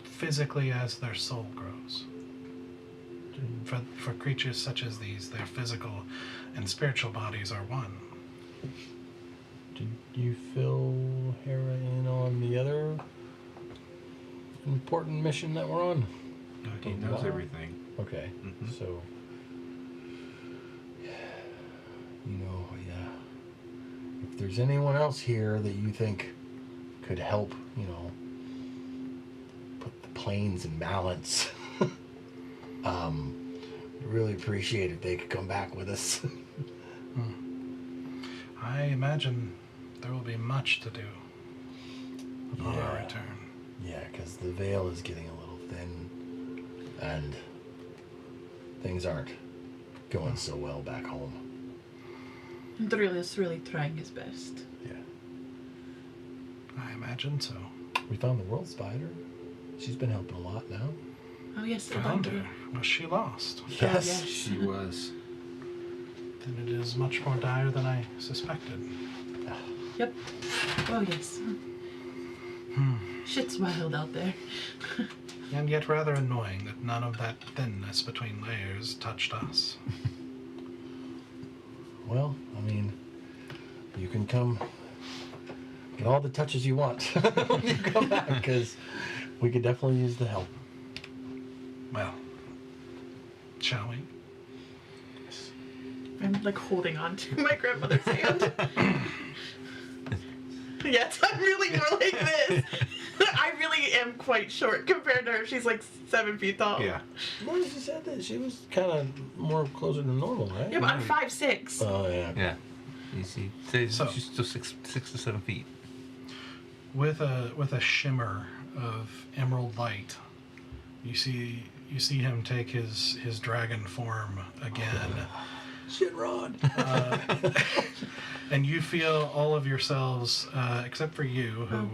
physically as their soul grows. For creatures such as these, their physical and spiritual bodies are one. Did you fill Hera in on the other important mission that we're on? He knows Wow. everything. Okay. Mhm. So, yeah. If there's anyone else here that you think could help, put the planes in balance, really appreciate if they could come back with us. I imagine there will be much to do upon our Yeah. return. Yeah, because the veil is getting a little thin, and things aren't going so well back home. Drill is really trying his best. Yeah. I imagine so. We found the world spider. She's been helping a lot now. Oh yes, the Found bundle. her. Was she lost? yes. She was. Then it is much more dire than I suspected. Yep. Oh yes. Shit's wild out there. And yet rather annoying that none of that thinness between layers touched us. Well, I mean, you can come get all the touches you want when you come back, because we could definitely use the help. Well, Shall we? I'm like holding on to my grandmother's hand. Yes, I'm really more like this. I really am quite short compared to her. She's like 7 feet tall. Yeah. Well, she said that she was kind of more closer than normal, right? Yeah, but I'm 5'6". Oh, yeah. Yeah. You see, So- she's still 6 to 7 feet. With a shimmer of emerald light, you see him take his dragon form again. Shit, Rod. And you feel all of yourselves, except for you, who,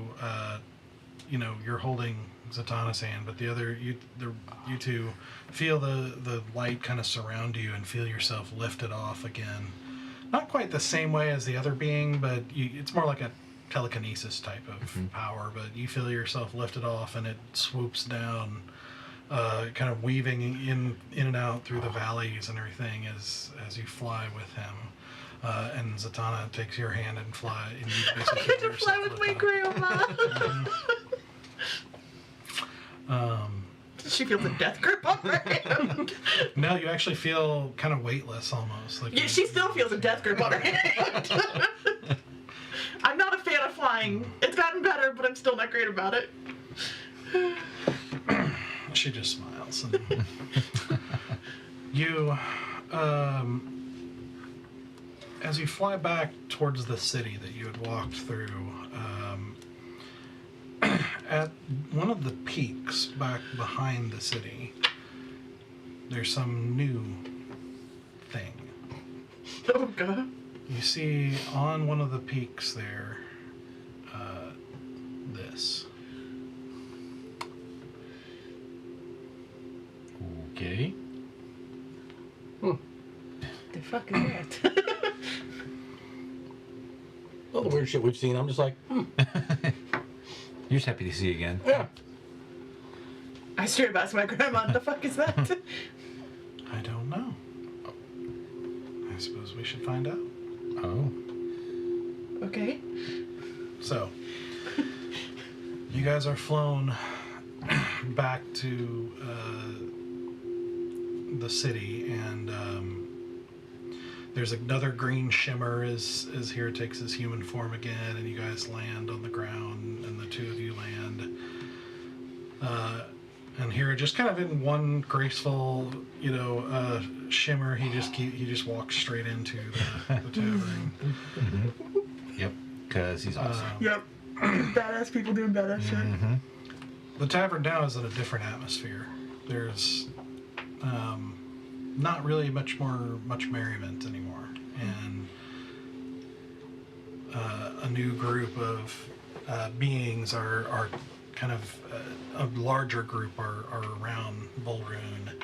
you're holding Zatanna's hand, but you two feel the light kind of surround you and feel yourself lifted off again. Not quite the same way as the other being, but it's more like a telekinesis type of power. But you feel yourself lifted off, and it swoops down, kind of weaving in and out through the valleys and everything as you fly with him. And Zatanna takes your hand and fly. And you I basically get feel to fly yourself with my lift grandma. She feels a death grip on her hand. No, you actually feel kind of weightless almost. Like Yeah, she still feels a death grip on her hand. I'm not a fan of flying. It's gotten better, but I'm still not great about it. She just smiles. And you, as you fly back towards the city that you had walked through, at one of the peaks back behind the city, there's some new thing. Oh, God. You see on one of the peaks there, this. Okay. The fuck is that? All the weird shit we've seen, I'm just like, You're just happy to see you again. yeah. I straight up asked my grandma, the fuck is that? I don't know. I suppose we should find out. Oh. Okay. So, you guys are flown back to the city, and there's another green shimmer as Hera takes his human form again, and you guys land on the ground, and the two of you land. And Hera just kind of in one graceful, shimmer, he just walks straight into the tavern. Yep. Because he's awesome. Yep. Badass people doing badass shit. The tavern now is in a different atmosphere. There's not really much merriment anymore, and a new group of beings are kind of a larger group are around Volrune.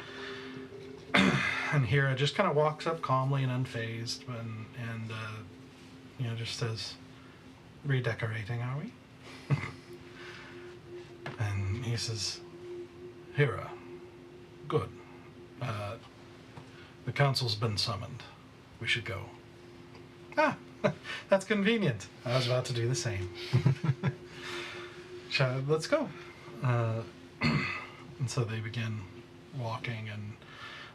And Hera just kind of walks up calmly and unfazed, and just says, "Redecorating, are we?" And he says, "Hera, good. The council's been summoned. We should go." Ah, that's convenient. I was about to do the same. Let's go. And so they begin walking, and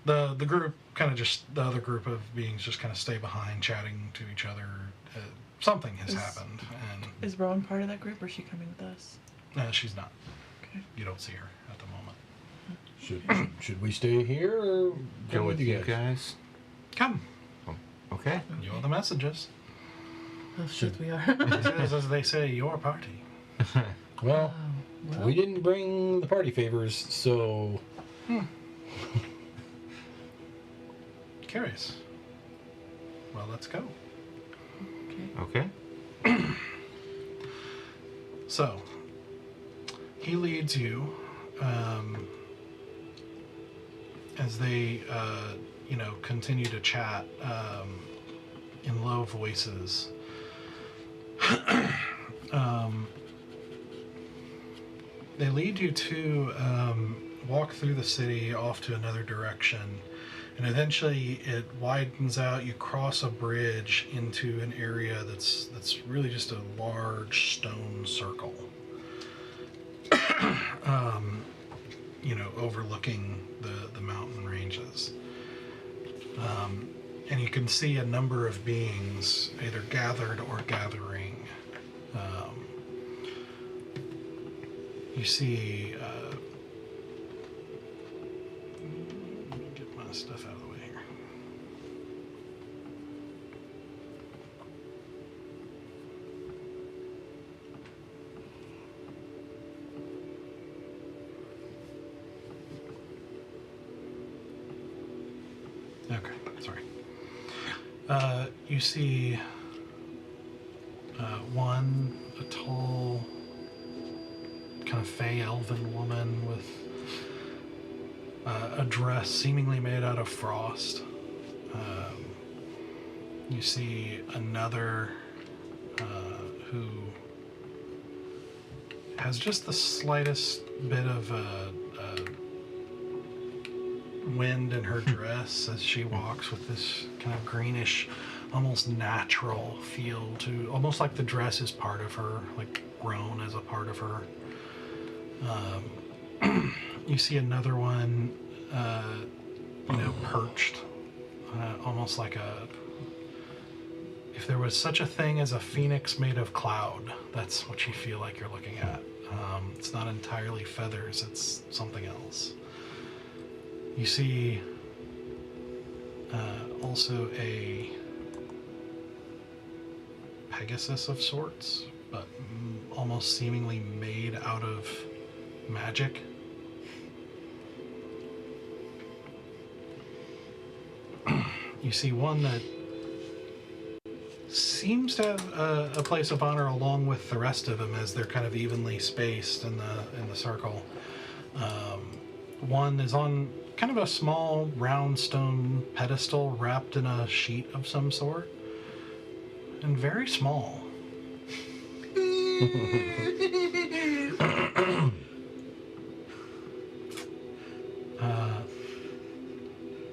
the group the other group of beings just kind of stay behind, chatting to each other. Something has happened, and Is Rowan part of that group, or is she coming with us? she's not. Okay. You don't see her at the moment. Should we stay here or Go with you guys. Come. Okay. You're the messages. Oh shit, we are. This is, as they say, your party. Well, Well, we didn't bring the party favors, so Curious. Well, let's go. okay. Okay. So, he leads you as they, continue to chat in low voices. They lead you to walk through the city off to another direction, and eventually it widens out. You cross a bridge into an area that's really just a large stone circle, overlooking the mountain ranges. And you can see a number of beings either gathered or gathering. You see, let me get my stuff out of the way here. Okay, sorry. You see a tall, kind of fey elven woman with a dress seemingly made out of frost. You see another who has just the slightest bit of wind in her dress as she walks with this kind of greenish, almost natural feel to, almost like the dress is part of her, like grown as a part of her. You see another one, perched, almost like if there was such a thing as a phoenix made of cloud, that's what you feel like you're looking at. It's not entirely feathers, it's something else. You see also a Pegasus of sorts, but almost seemingly made out of magic. You see one that seems to have a place of honor along with the rest of them, as they're kind of evenly spaced in the circle. One is on kind of a small round stone pedestal wrapped in a sheet of some sort, and very small.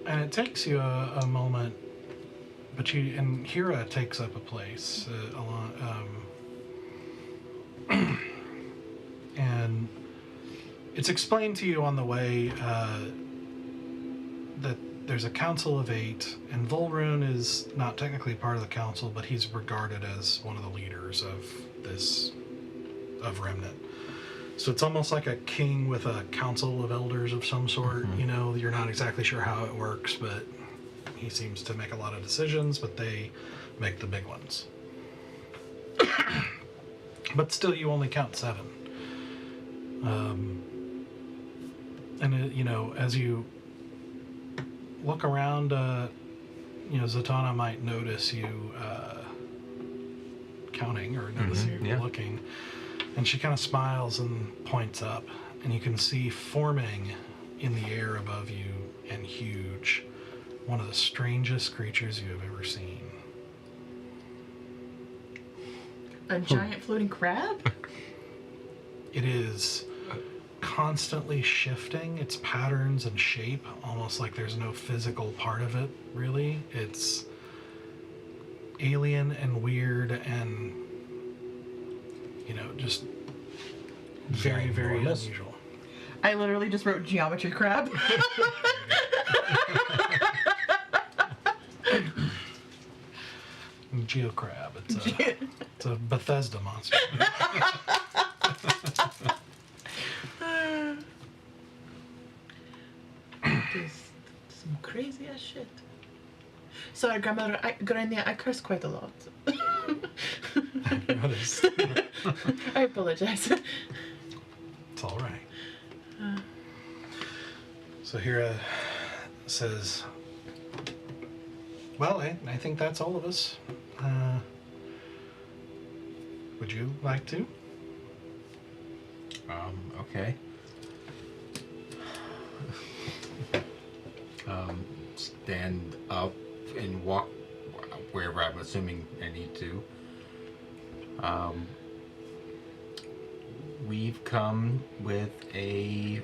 And it takes you a moment, but Hira takes up a place and it's explained to you on the way that there's a council of 8, and Volrune is not technically part of the council, but he's regarded as one of the leaders of Remnant. So it's almost like a king with a council of elders of some sort. Mm-hmm. You're not exactly sure how it works, but he seems to make a lot of decisions, but they make the big ones. But still, you only count 7. As you look around, Zatanna might notice you counting, or notice you looking, and she kind of smiles and points up, and you can see forming in the air above you and huge, one of the strangest creatures you have ever seen. A giant floating crab? It is constantly shifting its patterns and shape, almost like there's no physical part of it, really. It's alien and weird and, just very, very unusual. I literally just wrote geometry crab. Geocrab. It's a Bethesda monster. Some crazy ass shit. Sorry, Grandmother, Grania, I curse quite a lot. I apologize. It's all right. So Hira says, well, I think that's all of us. Would you like to? Okay. Stand up and walk wherever I'm assuming I need to. We've come with a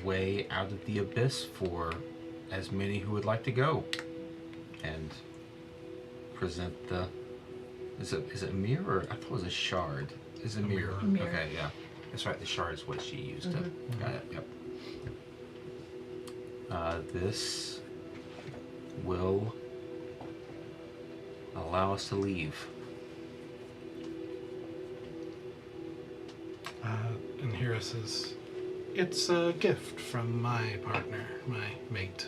way out of the abyss for as many who would like to go, and present the. Is it a mirror? Or I thought it was a shard. Is it a mirror? Mirror. Okay, yeah, that's right. The shard is what she used to. Got it. Yep. This will allow us to leave. And Hira says, "It's a gift from my partner, my mate."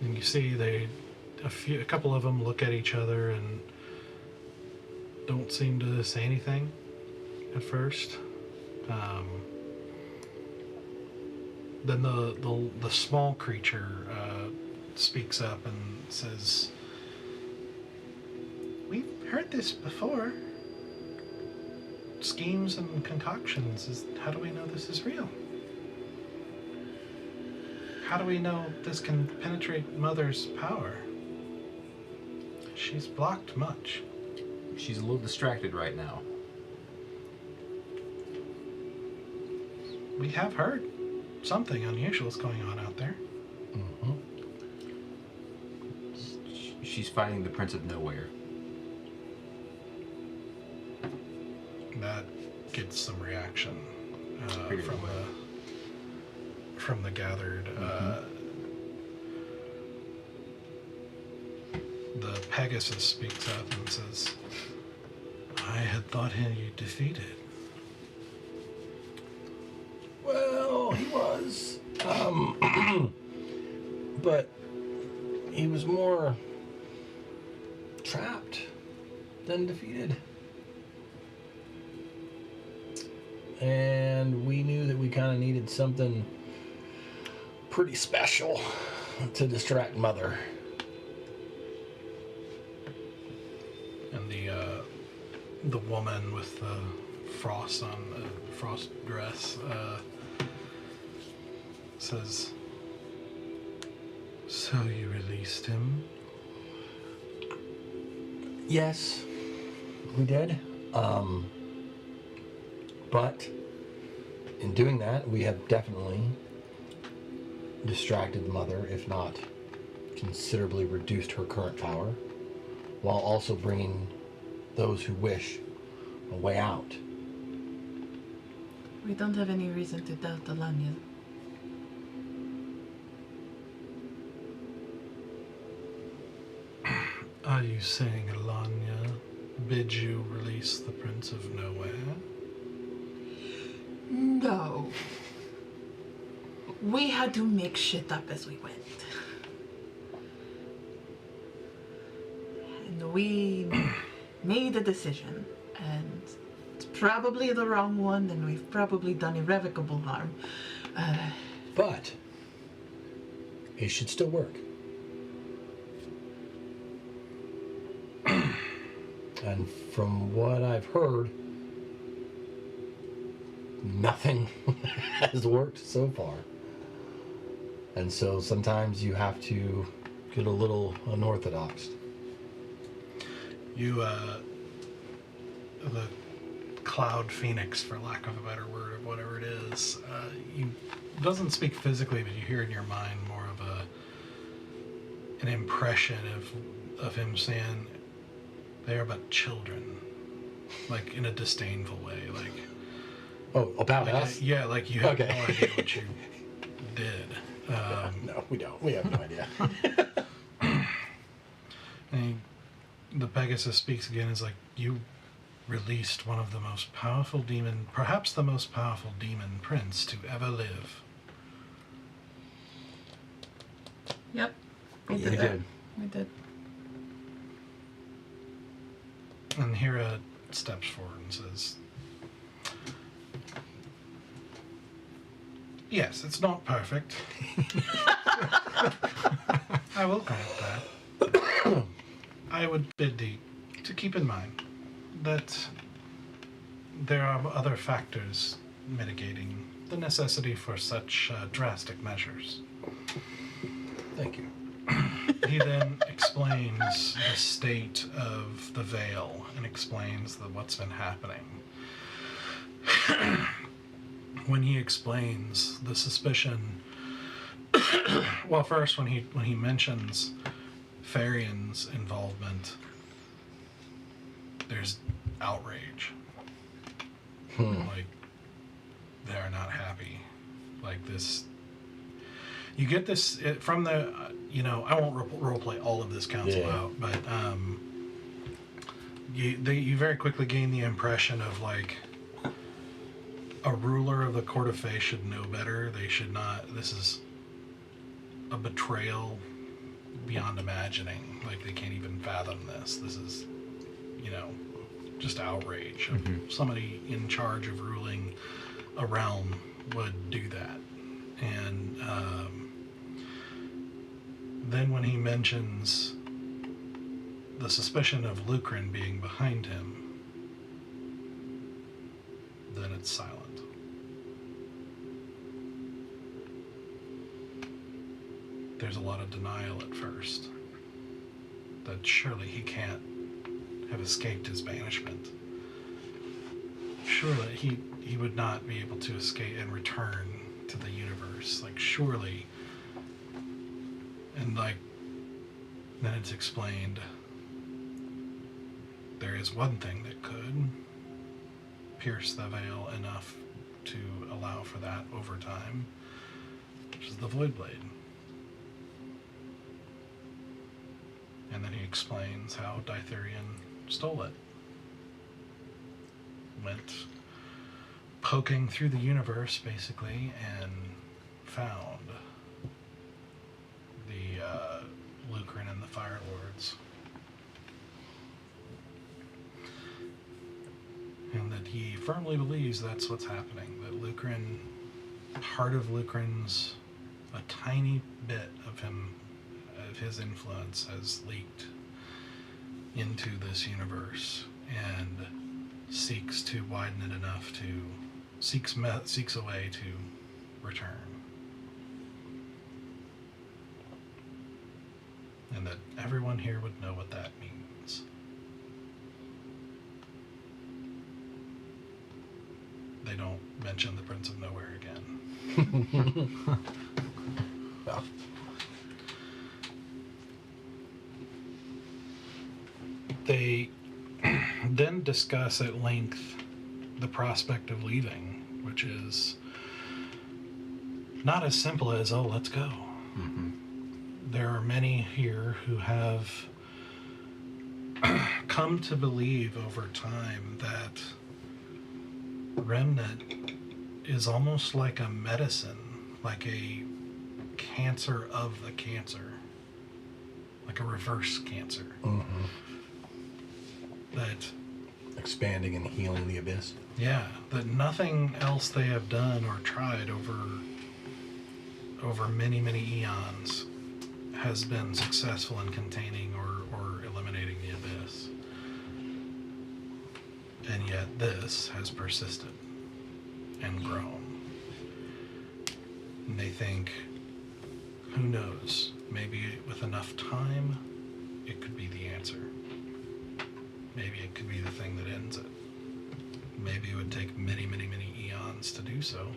And you see a couple of them look at each other and don't seem to say anything at first. Then the small creature speaks up and says, "We've heard this before. Schemes and concoctions. How do we know this is real? How do we know this can penetrate Mother's power? She's blocked much." She's a little distracted right now. We have heard something unusual is going on out there. She's fighting the Prince of Nowhere. That gets some reaction Pretty from well. from the gathered. The Pegasus speaks up and says, "I had thought him you defeated." Well, he was. But he was more trapped than defeated. And we knew that we kind of needed something pretty special to distract Mother. And the woman with the frost dress says, "So you released him?" Yes, we did. But in doing that, we have definitely distracted Mother, if not considerably reduced her current power, while also bringing those who wish a way out. We don't have any reason to doubt Alanya. Are you saying Alanya bid you release the Prince of Nowhere? No. We had to make shit up as we went. And we made a decision. And it's probably the wrong one, and we've probably done irrevocable harm. But it should still work. And from what I've heard, nothing has worked so far. And so sometimes you have to get a little unorthodox. You, the Cloud Phoenix, for lack of a better word, of whatever it is, you doesn't speak physically, but you hear in your mind more of an impression of him saying, "They are but children," like in a disdainful way, like. Oh, about Like, us? yeah, like you have Okay. no idea what you did. No, we don't. We have no idea. And the Pegasus speaks again. Is like, "You released one of the most powerful demon, perhaps the most powerful demon prince to ever live." Yep. We Yeah, did we that. did. We did. And Hira steps forward and says, "Yes, it's not perfect. I will grant that. I would bid thee to keep in mind that there are other factors mitigating the necessity for such drastic measures." Thank you. He then explains the state of the veil and explains what's been happening. When he explains the suspicion, well, first when he mentions Farian's involvement, there's outrage. Like, they're not happy. Like this, you get this from the I won't roleplay all of this council out, but you very quickly gain the impression of like a ruler of the Court of Fae should know better. They should not. This is a betrayal beyond imagining. Like they can't even fathom this. This is, just outrage. Somebody in charge of ruling a realm would do that. And then when he mentions the suspicion of Lucrin being behind him, then it's silent. There's a lot of denial at first, that surely he can't have escaped his banishment. Surely he would not be able to escape and return to the universe. Like, surely. And, like, then it's explained there is one thing that could pierce the veil enough to allow for that over time, which is the Void Blade. And then he explains how Dithurion stole it. Went poking through the universe, basically, and found the Lucrin and the Fire Lords. And that he firmly believes that's what's happening. That Lucrin, part of Lucrin's, a tiny bit of him, of his influence has leaked into this universe and seeks to widen it enough to seeks a way to return, and that everyone here would know what that means. They don't mention the Prince of Nowhere again. Well. They then discuss at length the prospect of leaving, which is not as simple as, oh, let's go. There are many here who have come to believe over time that Remnant is almost like a medicine, like a cancer of the cancer, like a reverse cancer. That expanding and healing the abyss. Yeah, that nothing else they have done or tried over many, many eons has been successful in containing or eliminating the abyss. And yet this has persisted and grown. And they think, who knows, maybe with enough time, it could be the answer. Maybe it could be the thing that ends it. Maybe it would take many, many, many eons to do so.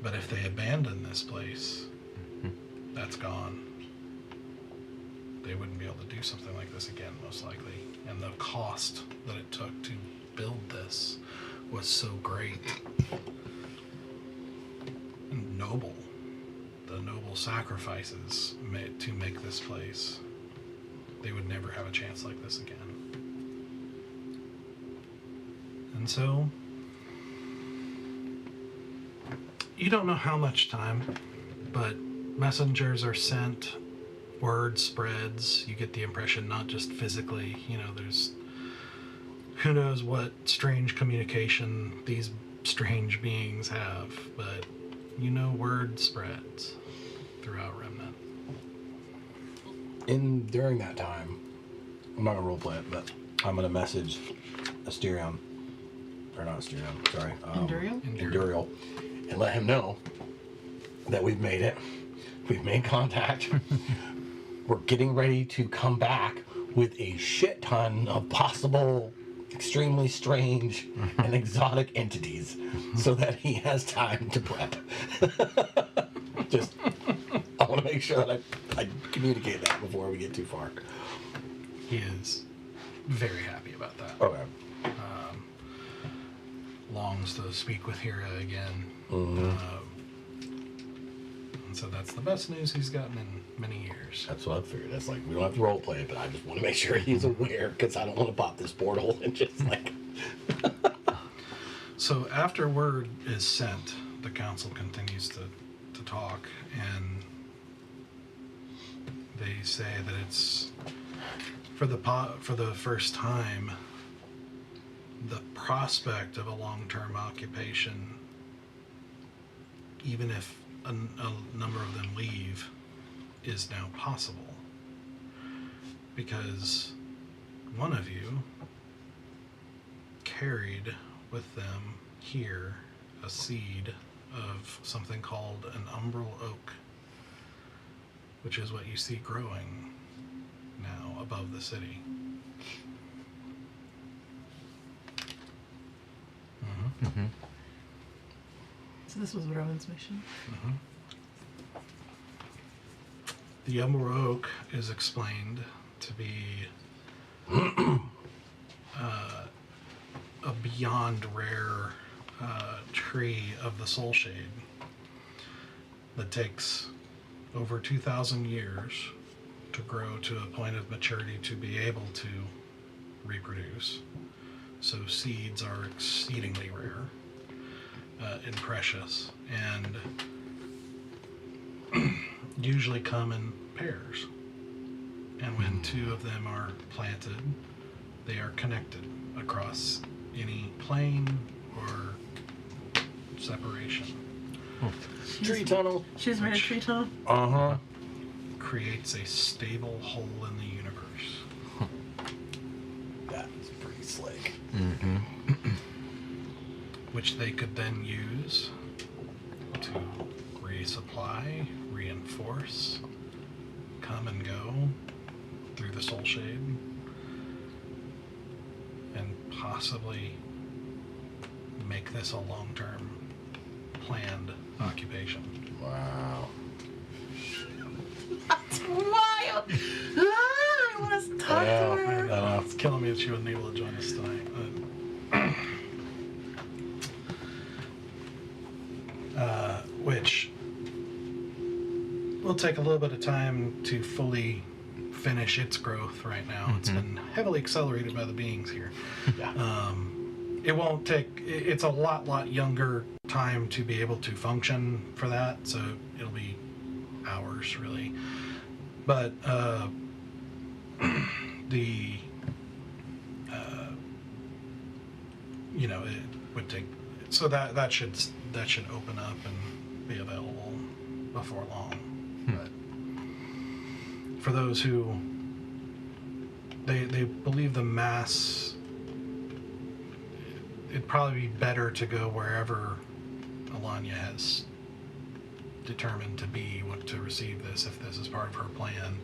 But if they abandon this place, that's gone. They wouldn't be able to do something like this again, most likely. And the cost that it took to build this was so great and noble. The noble sacrifices made to make this place. They would never have a chance like this again. And so, you don't know how much time, but messengers are sent, word spreads, you get the impression not just physically, there's who knows what strange communication these strange beings have, but word spreads throughout Remnant. During that time, I'm not gonna roleplay it, but I'm gonna message Asterion, or not Asterion, sorry, Endurial, and let him know that we've made it. We've made contact. We're getting ready to come back with a shit ton of possible, extremely strange and exotic entities, so that he has time to prep. Just, I want to make sure that I communicate that before we get too far. He is very happy about that. Okay. Longs to speak with Hera again. and so that's the best news he's gotten in many years. That's what I figured. That's like, we don't have to role play it, but I just want to make sure he's aware because I don't want to pop this portal and just like. So after word is sent, the council continues to talk, and they say that it's for the first time, the prospect of a long-term occupation, even if a number of them leave, is now possible. Because one of you carried with them here a seed of something called an umbral oak, which is what you see growing now above the city. So this was Rowan's mission. The umbral oak is explained to be a beyond rare tree of the soul shade that takes over 2,000 years to grow to a point of maturity to be able to reproduce. So seeds are exceedingly rare and precious, and usually come in pairs. And when two of them are planted, they are connected across any plane or separation. Tree tunnel. She's made a tree tunnel. Uh-huh. Creates a stable hole in the universe. That's pretty slick. Which they could then use to resupply, reinforce, come and go through the soul shade, and possibly make this a long-term planned occupation. Wow. That's wild. I want to talk to her. It's killing me that she wasn't able to join us tonight. Which will take a little bit of time to fully finish its growth right now. It's been heavily accelerated by the beings here. Yeah. It won't take, it's a lot younger time to be able to function for that, so it'll be hours really. But it would take, so that should open up and be available before long. But for those who they believe the mass, it'd probably be better to go wherever Alanya has determined to be, to receive this, if this is part of her plan.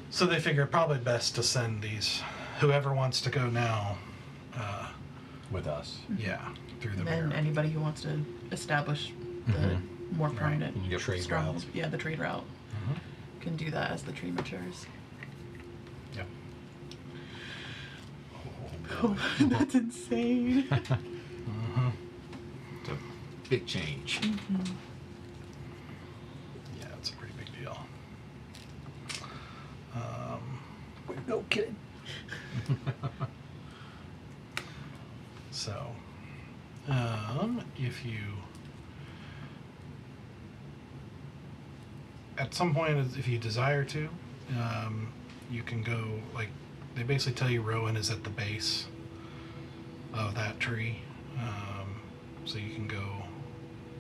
So they figure probably best to send these, whoever wants to go now, With us. yeah, through the And then mirror. anybody who wants to establish the more permanent Yep. Trade stronghold, routes. yeah, the trade route, can do that as the tree matures. Yep. Oh, that's insane. It's a big change. Yeah, it's a pretty big deal. No kidding. So, if you, at some point, if you desire to, you can go, like, they basically tell you Rowan is at the base of that tree. So you can go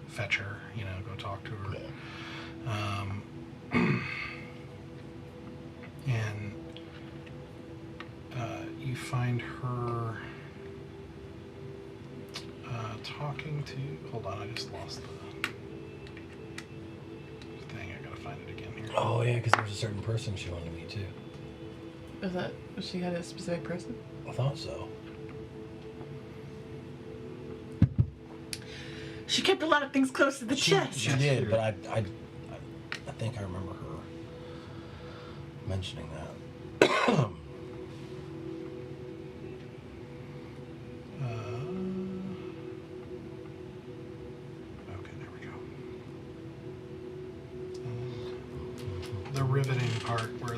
fetch her, go talk to her. And you find her talking to, hold on, I just lost the thing, I gotta find it again here. Oh yeah, because there was a certain person she wanted to meet too. Was she had a specific person? I thought so. She kept a lot of things close to the chest. She did, but I think I remember her mentioning that. Okay, there we go. the riveting part where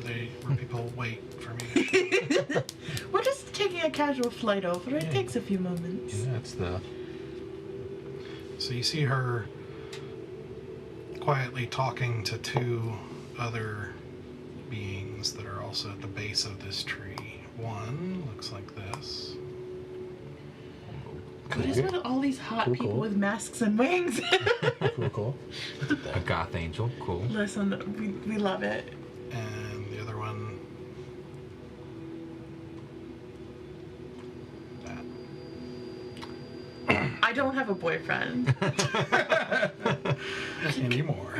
people wait for me to show. We're just taking a casual flight over. It Yeah. takes a few moments. Yeah, that's the. So you see her quietly talking to two other beings that are also at the base of this tree. One looks like this. What is with all these hot people Cool. with masks and wings? Cool. A goth angel. Cool. Listen, we love it. And the other one, that. I don't have a boyfriend. Anymore.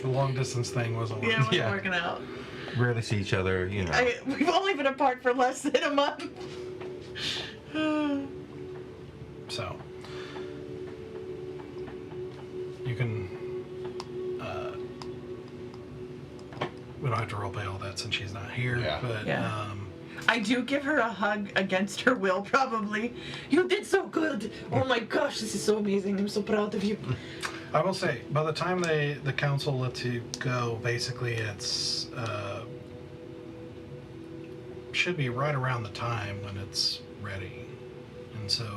The long distance thing wasn't working. Yeah, it wasn't Yeah. working out. Rarely see each other, you know. We've only been apart for less than a month. So you can we don't have to roleplay all that since she's not here. Yeah. But Yeah. I do give her a hug against her will, probably. You did so good. Oh my gosh, this is so amazing. I'm so proud of you. I will say, by the time the council lets you go, basically it's should be right around the time when it's ready. And so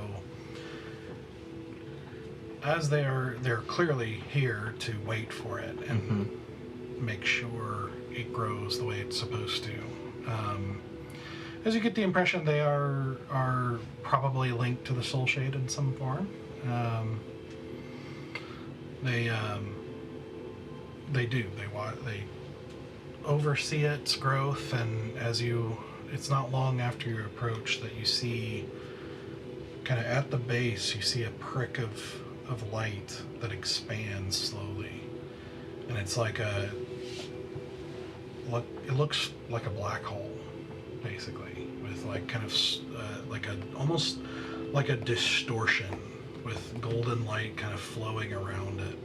as they're clearly here to wait for it and make sure it grows the way it's supposed to. As you get the impression they are probably linked to the Soul Shade in some form. They do. They oversee its growth, and it's not long after you approach that you see, kind of at the base, you see a prick of light that expands slowly, and it's like it looks like a black hole, basically, with like kind of almost like a distortion, with golden light kind of flowing around it,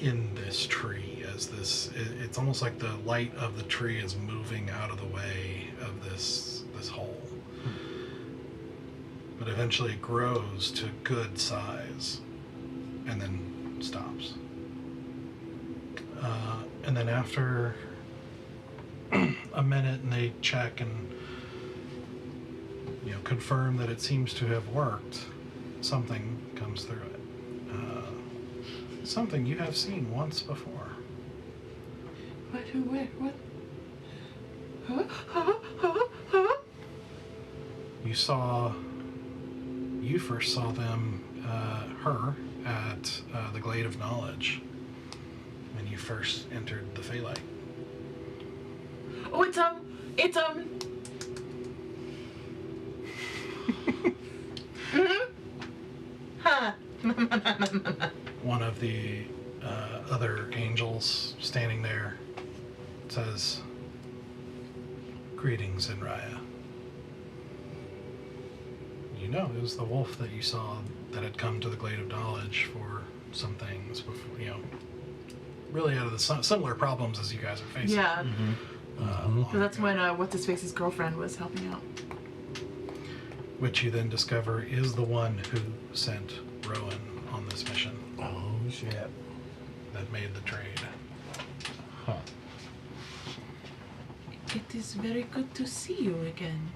in this tree, it's almost like the light of the tree is moving out of the way of this hole. But eventually it grows to good size and then stops. And then after a minute, and they check and confirm that it seems to have worked, something comes through it. Something you have seen once before. What? You first saw her at the Glade of Knowledge when you first entered the Phalite. Oh, it's Huh. One of the other angels standing there says, "Greetings, Zenraya." It was the wolf that you saw that had come to the Glade of Knowledge for some things before, really out of the similar problems as you guys are facing. Yeah. long That's ago. when what's-his-face's girlfriend was helping out. Which you then discover is the one who sent Rowan on this mission Oh shit. that made the trade. Huh. It is very good to see you again.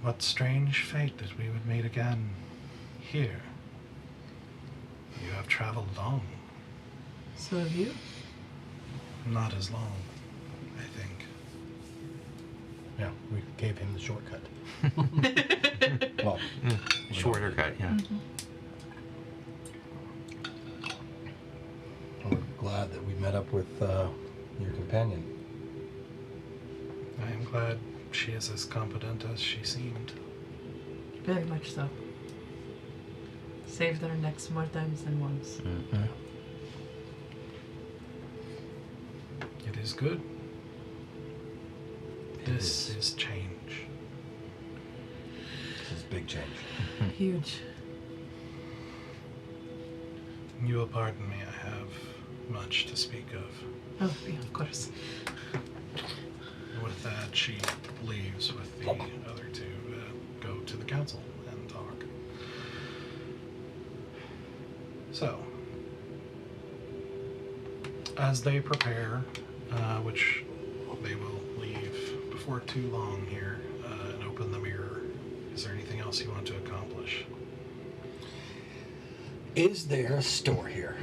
What strange fate that we would meet again here. You have traveled long. So have you? Not as long, I think. Yeah, we gave him the shortcut. Well, Shorter cut, yeah. we're glad that we met up with your companion. I am glad she is as competent as she seemed. Very much so. Saved their necks more times than once. It is good. This is change. This is big change. Huge. You will pardon me, I have much to speak of. Oh, yeah, of course. With that, she leaves with the other two to go to the council and talk. So, as they prepare, which they will leave before too long here, and open the mirror, is there anything else you want to accomplish? Is there a store here?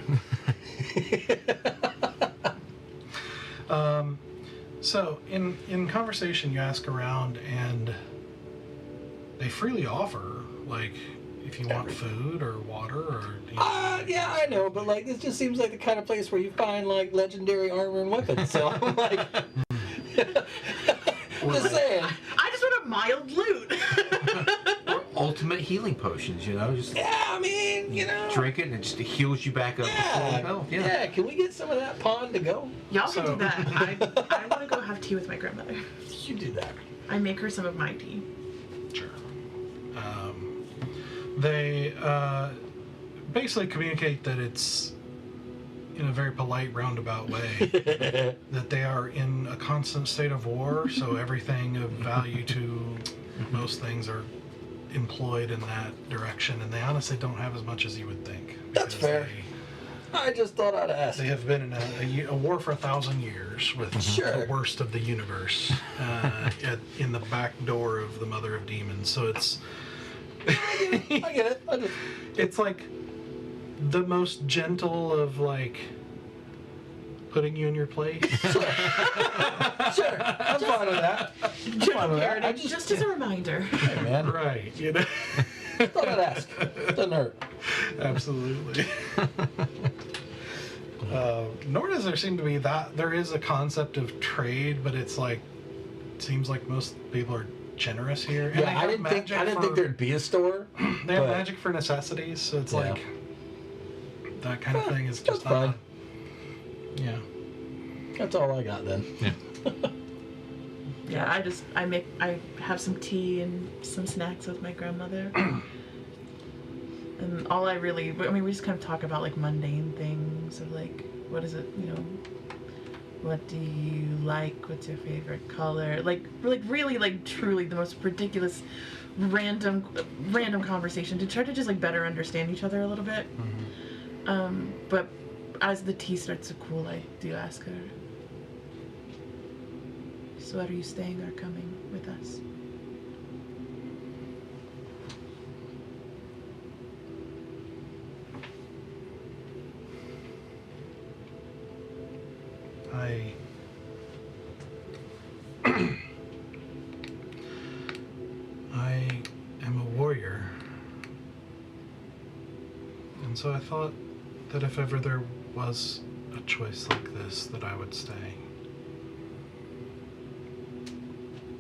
So, in conversation, you ask around, and they freely offer, like, if you want food or water or... Yeah, I know, but like, this just seems like the kind of place where you find like legendary armor and weapons. So I'm like, just saying. I just want a mild loot. Or ultimate healing potions, you know, just Yeah, I mean, you know. drink it and it just heals you back up to full health. Yeah. Can we get some of that pond to go? Y'all So- can do that. I want to go have tea with my grandmother. You do that. I make her some of my tea. Sure. They basically communicate that it's, in a very polite, roundabout way, that they are in a constant state of war, so everything of value to most things are employed in that direction, and they honestly don't have as much as you would think. That's because fair. I just thought I'd ask. They have been in a war for 1,000 years with Sure. the worst of the universe in the back door of the Mother of Demons. So it's I get it. it's like the most gentle of like putting you in your place. Sure. I'm fine with that. I'm fine with that. I Just as a reminder. Hey, man. Right, you know. Thought I'd ask. Doesn't hurt. Absolutely. Nor does there seem to be that. There is a concept of trade, but it's like, seems like most people are generous here. And they Yeah, I have didn't think magic there'd be a store. They have but- magic for necessities, so it's Yeah. like that kind of thing is just That's fine. not. Yeah. That's all I got then. Yeah, I have some tea and some snacks with my grandmother. And all we just kind of talk about like mundane things of like, what is it, what do you like? What's your favorite color? Like really like truly the most ridiculous random conversation to try to just like better understand each other a little bit. But as the tea starts to cool, I do ask her, so are you staying or coming with us? I am a warrior. And so I thought that if ever there was a choice like this, that I would stay.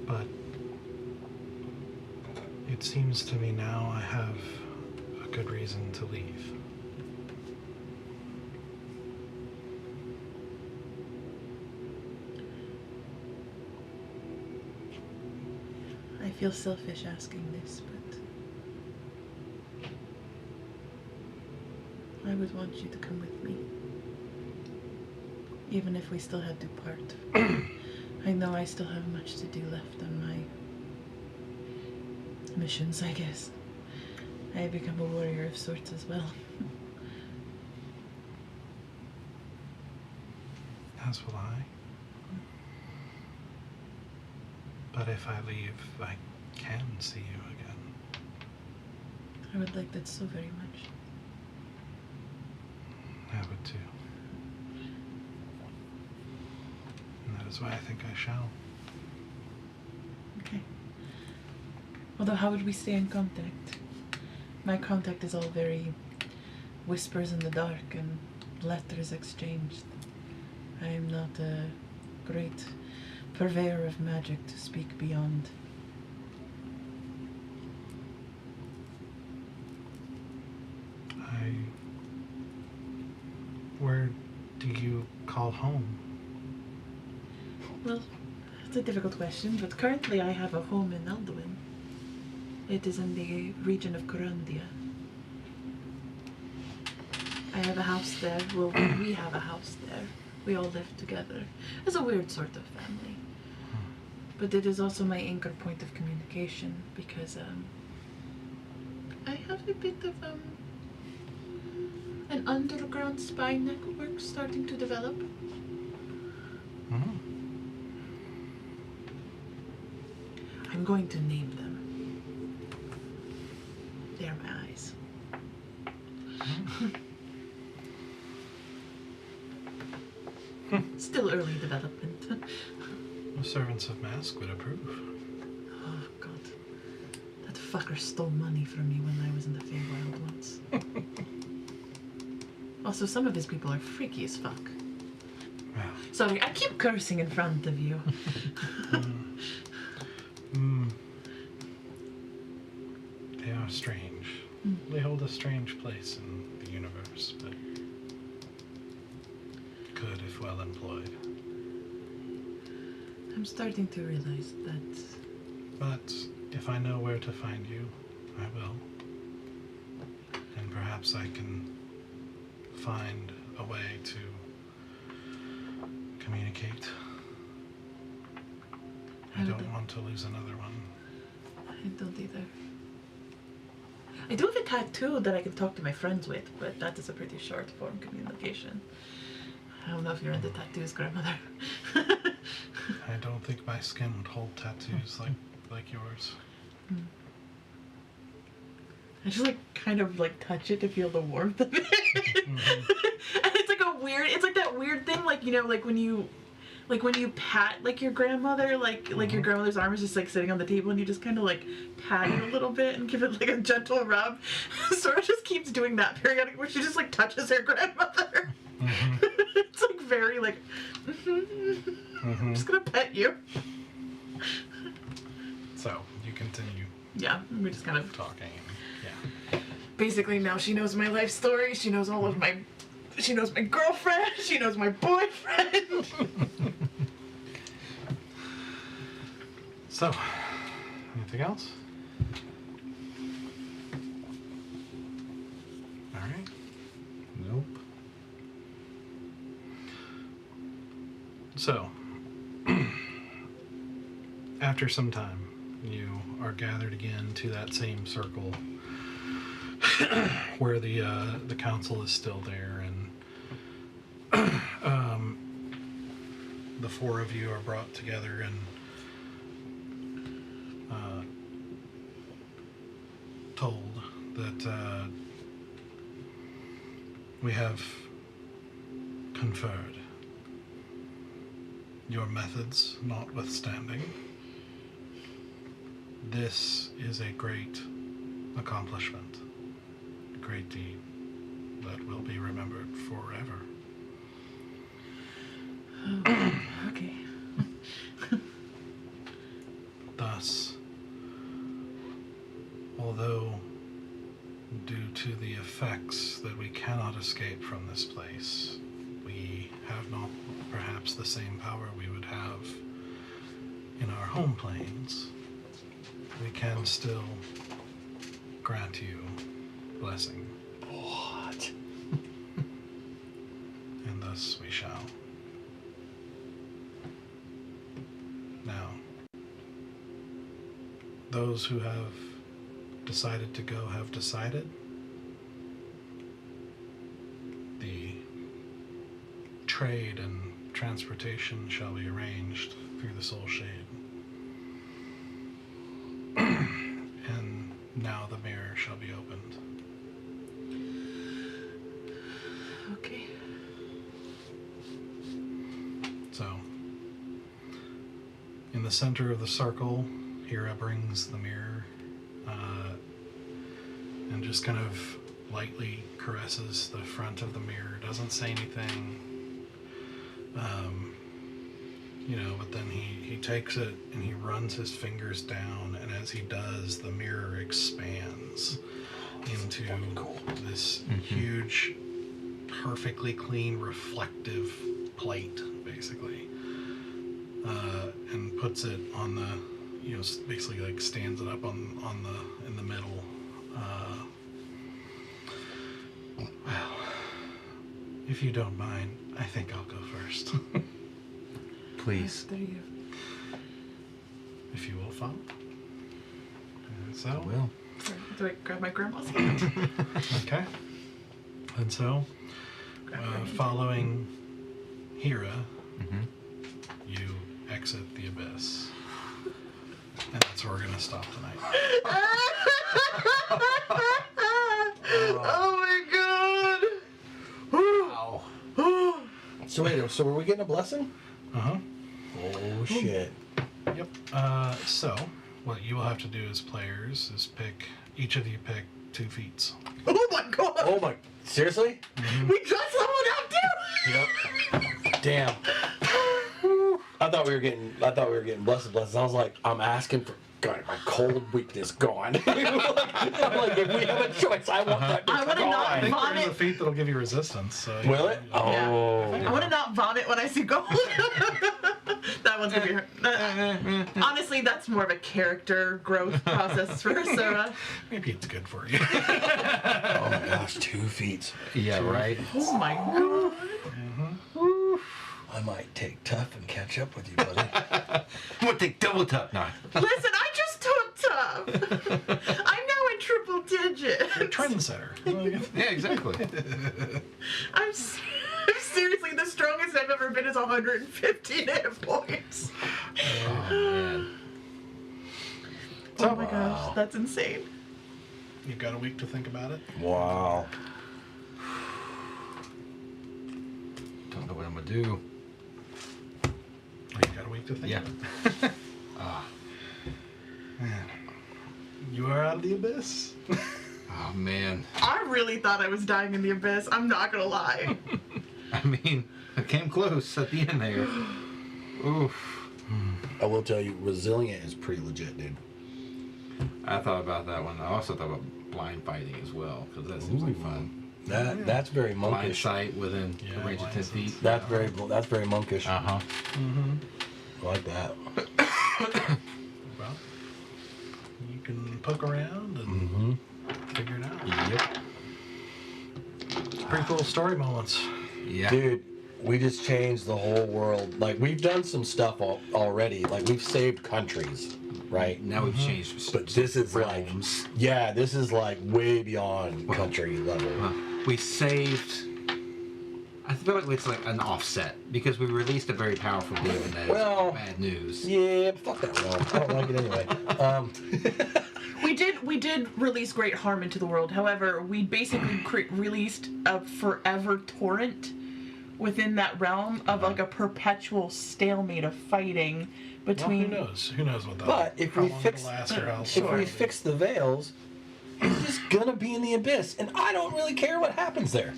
But it seems to me now I have a good reason to leave. I feel selfish asking this, but I would want you to come with me. Even if we still had to part. I know I still have much to do left on my missions, I guess. I have become a warrior of sorts as well. As will I. But if I leave, I can see you again. I would like that so very much. I would too. And that is why I think I shall. Okay. Although, how would we stay in contact? My contact is all very whispers in the dark and letters exchanged. I am not a great purveyor of magic to speak beyond. Where do you call home? Well, it's a difficult question, but currently I have a home in Alduin. It is in the region of Corundia. I have a house there. Well, we have a house there. We all live together. It's a weird sort of family. But it is also my anchor point of communication because I have a bit of an underground spy network starting to develop. Mhm. I'm going to name them. They are my eyes. Still early development. The servants of Mask would approve. Oh god. That fucker stole money from me when I was in the Feywild once. Also, some of his people are freaky as fuck. Well, Sorry, I keep cursing in front of you. they are strange. They hold a strange place in the universe, but good if well employed. I'm starting to realize that. But if I know where to find you, I will. And perhaps I can find a way to communicate. I don't want to lose another one. I don't either. I do have a tattoo that I can talk to my friends with, but that is a pretty short form communication. I don't know if you're into tattoos, grandmother. I don't think my skin would hold tattoos like yours. I just kind of touch it to feel the warmth of it. And it's it's like that weird thing, when you pat your grandmother, your grandmother's arm is just sitting on the table and you just kind of pat it a little bit and give it a gentle rub. Sora just keeps doing that periodically where she just touches her grandmother. It's very I'm just gonna pet you. So you continue Yeah, we just kind of talking. Yeah. basically now she knows my life story. She knows she knows my girlfriend. She knows my boyfriend. So, anything else? All right. Nope. So, after some time, you are gathered again to that same circle where the council is still there, and the four of you are brought together and told that we have conferred, your methods notwithstanding. This is a great accomplishment, a great deed that will be remembered forever. Okay. Thus, although due to the effects that we cannot escape from this place, we have not perhaps the same power we would have in our home planes, we can still grant you blessing. What? And thus we shall. Now, those who have decided to go have decided. The trade and transportation shall be arranged through the Soul Shade. And now the mirror shall be opened. Okay. So, in the center of the circle, Hira brings the mirror and just kind of lightly caresses the front of the mirror. Doesn't say anything, but then he takes it and he runs his fingers down, and as he does, the mirror expands into this huge, perfectly clean, reflective plate, basically, and puts it on the, basically stands it up in the middle. Well, if you don't mind, I think I'll go first. Please. There you If you will follow. And so, I will. Sorry, do I grab my grandma's hand? okay. And so, following Hera, you exit the abyss. And that's where we're going to stop tonight. Oh my god! Wow. So wait, so were we getting a blessing? Uh-huh. Oh shit. Yep. So, what you will have to do as players is each of you pick 2 feats. Oh my god! Oh my, seriously? We just leveled up too! Yep. Damn. I thought we were getting blessed. I was like, I'm asking for God, my cold weakness gone. I'm like, if we have a choice, I want that bitch I wanna gone. not I think there is a vomit. feat that'll give you resistance. So Will it? Yeah. Oh. I want to not vomit when I see gold. That one's gonna be hurt. Honestly, that's more of a character growth process for Sarah. Maybe it's good for you. Oh my gosh, 2 feet. Yeah, right. Oh my god. I might take tough and catch up with you, buddy. I'm gonna take double tough now. Listen, I just took tough. I'm now in triple digits. Trendsetter. Yeah, exactly. I'm seriously the strongest I've ever been is 115 hit points. Oh man. Oh my gosh, that's insane. You've got a week to think about it. Wow. Don't know what I'm gonna do. Or you got a week to think. Yeah. You are out of the abyss. Oh man. I really thought I was dying in the abyss. I'm not gonna lie. I mean, I came close at the end there. Oof. I will tell you, resilient is pretty legit, dude. I thought about that one. I also thought about blind fighting as well, because that seems like fun. That's very Blind monkish. sight within Yeah, a range of 10 blind feet. That's very monkish. Uh-huh. I like that. Well, you can poke around and figure it out. Yep. It's pretty cool story moments. Yeah. Dude, we just changed the whole world. Like, we've done some stuff already. Like, we've saved countries, right? Now we've changed. But this is realms. this is like way beyond country level. We saved. I feel like it's like an offset because we released a very powerful demon that is bad news. Yeah, but fuck that realm. I don't like it anyway. We did release great harm into the world. However, we basically released a forever torrent within that realm of like a perpetual stalemate of fighting Well, between. who knows? Who knows what that? But if how we long fix- it'll last or how If long we it'll fix the veils, it's just gonna be in the abyss, and I don't really care what happens there.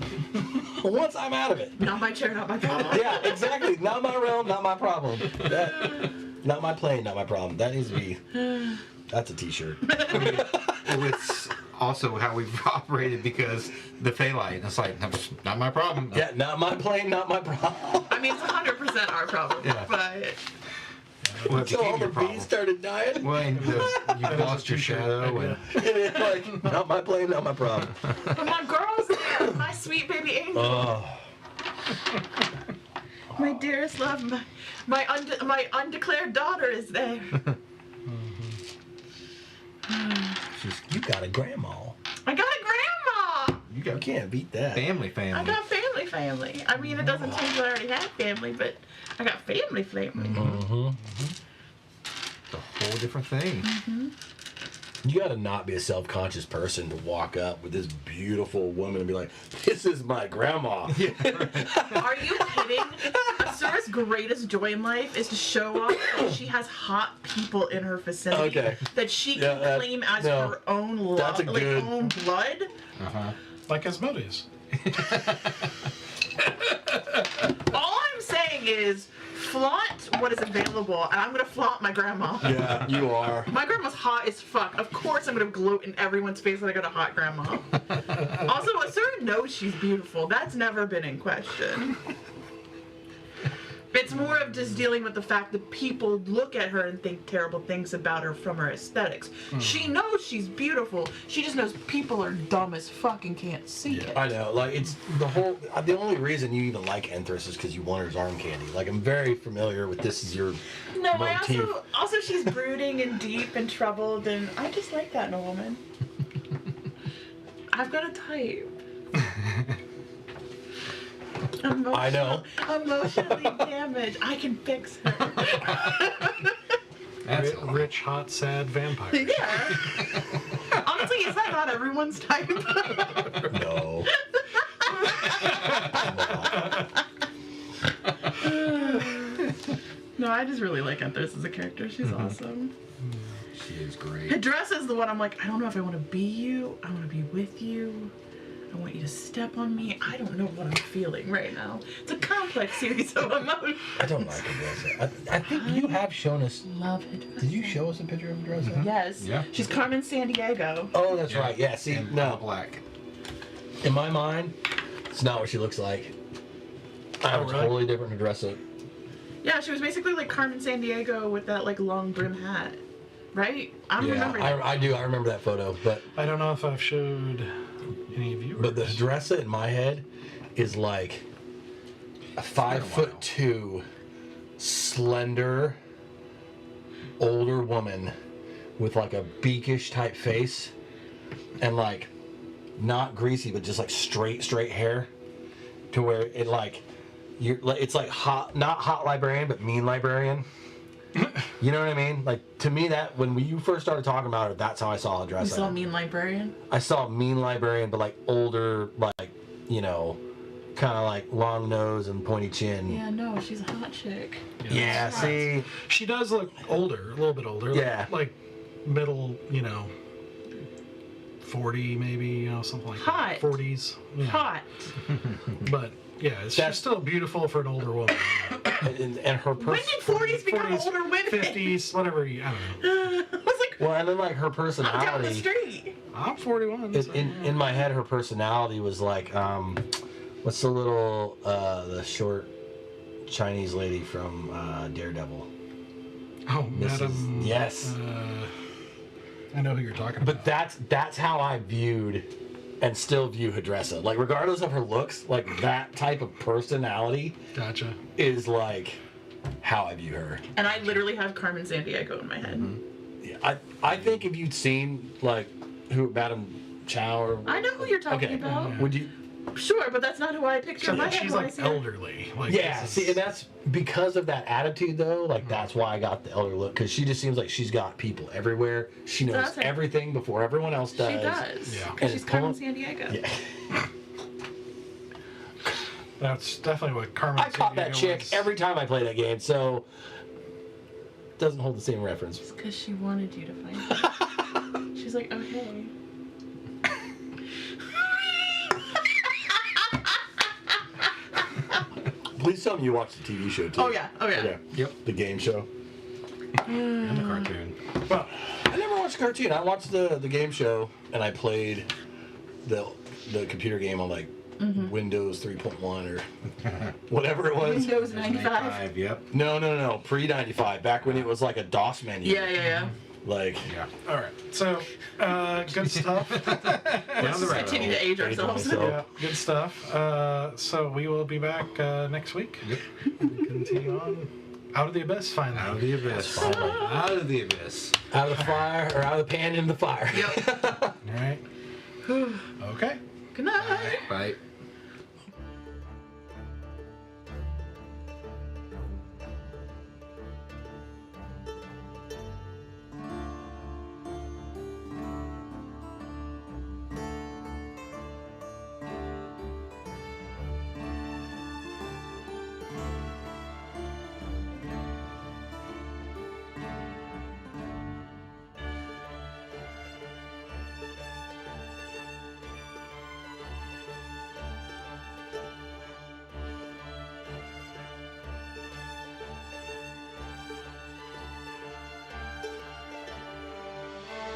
Once I'm out of it. Not my chair, not my problem. Yeah, exactly. Not my realm, not my problem. Not my plane, not my problem. That needs to be. That's a T-shirt. Well, it's also how we've operated because the Phalite. It's like not my problem. Yeah, not my plane, not my problem. I mean, it's 100% our problem, Yeah. but Well, it So all became the your problem. bees started dying. Well, and you lost your shadow, and It's like, not my plane, not my problem. but my girl's there, my sweet baby angel, Oh, my dearest love, my undeclared daughter is there. you got a grandma. I got a grandma. You can't beat that. family. I got family. I mean, it doesn't change that I already have family, but I got family. Mm-hmm. It's a whole different thing. You got to not be a self-conscious person to walk up with this beautiful woman and be like, "This is my grandma." Are you kidding? Asura's greatest joy in life is to show off that she has hot people in her vicinity Okay. that she Yeah, can claim as no. her own That's a good- own blood. Like Asmodeus. All I'm saying is flaunt what is available, and I'm gonna flaunt my grandma. Yeah, you are. My grandma's hot as fuck. Of course I'm gonna gloat in everyone's face that I got a hot grandma. Also, Asura knows she's beautiful. That's never been in question. It's more of just dealing with the fact that people look at her and think terrible things about her from her aesthetics. She knows she's beautiful. She just knows people are dumb as fuck and can't see it. I know. Like, it's the whole. The only reason you even like Enthris is because you want her arm candy. Like, I'm very familiar with this as your No, I motif. also she's brooding and deep and troubled, and I just like that in a woman. I've got a type. I know. Emotionally damaged. I can fix her. That's a lot. Rich, hot, sad vampire. Yeah. Honestly, is that not everyone's type? No. No, I just really like Ethers as a character. She's awesome. She is great. Hidressa is the one I'm like, I don't know if I want to be you. I want to be with you. I want you to step on me. I don't know what I'm feeling right now. It's a complex series of emotions. I don't like Hidressa. I think you have shown us. Love Hidressa. Did you show us a picture of Hidressa? Yes. Yeah. She's Carmen Sandiego. Oh, that's right. Yeah. See, And no. black. In my mind, it's not what she looks like. I have a really? totally different Hidressa. Yeah, she was basically like Carmen Sandiego with that like long brim hat. Right? I'm Yeah, remembering. I do. I remember that photo, but I don't know if I've showed any of you. the Hidressa in my head is like a 5'2", slender, older woman with like a beakish type face and like not greasy but just like straight hair, to where it like it's like not hot librarian but mean librarian. You know what I mean? Like, to me, that when you first started talking about it, that's how I saw Hidressa. You saw Mean Librarian? I saw mean librarian, but like older, like, you know, kind of like long nose and pointy chin. Yeah, no, she's a hot chick. Yeah, that's see, She does look older, a little bit older. Yeah. Like middle, 40 maybe, something like Hot. that. 40s. Yeah. Hot. But yeah, she's That's- still beautiful for an older woman. and her When person. did 40s become 40s, older women? 50s, whatever. I don't know. I was like, Well, and then like her I'm down the personality. street. I'm 41. so, In my head, her personality was like, what's the little the short Chinese lady from Daredevil? Oh, Mrs. Madam. Yes. I know who you're talking But about. that's how I viewed and still view Hidressa. Like, regardless of her looks, like that type of personality Gotcha. is like how I view her. And I literally have Carmen Sandiego in my head. Yeah, I think if you'd seen like who Madam Chow or I know who you're talking okay, about. would you? Sure, but that's not who I picture in my Except head she's when I like see her. elderly. Like, Yeah, this see, is- and that's because of that attitude though. Like that's why I got the elder look, because she just seems like she's got people everywhere. She knows Does it? everything before everyone else does. She does. Yeah. Because And she's it's Carmen pulling- Sandiego. Yeah. that's definitely what Carmen I caught that Sandiego chick was. every time I play that game, so doesn't hold the same reference. Because she wanted you to find her. She's like, okay. Please tell me you watched the TV show too. Oh yeah, oh yeah. Okay. Yep. The game show. And the cartoon. Well, I never watched the cartoon. I watched the game show, and I played the computer game on like Windows 3.1 or whatever it was. Windows 95. Yep. No. Pre 95, back when it was like a DOS menu. Yeah. Like. Yeah. all right. So, good stuff. Down the Let's rabbit continue to hole. age ourselves. myself. Yeah, good stuff. So we will be back next week. Yep. Continue on. Out of the abyss, finally. Out of the abyss. Finally. Out of the abyss. Out of the fire, or out of the pan into the fire. Yep. All right. Okay. Good night. Bye.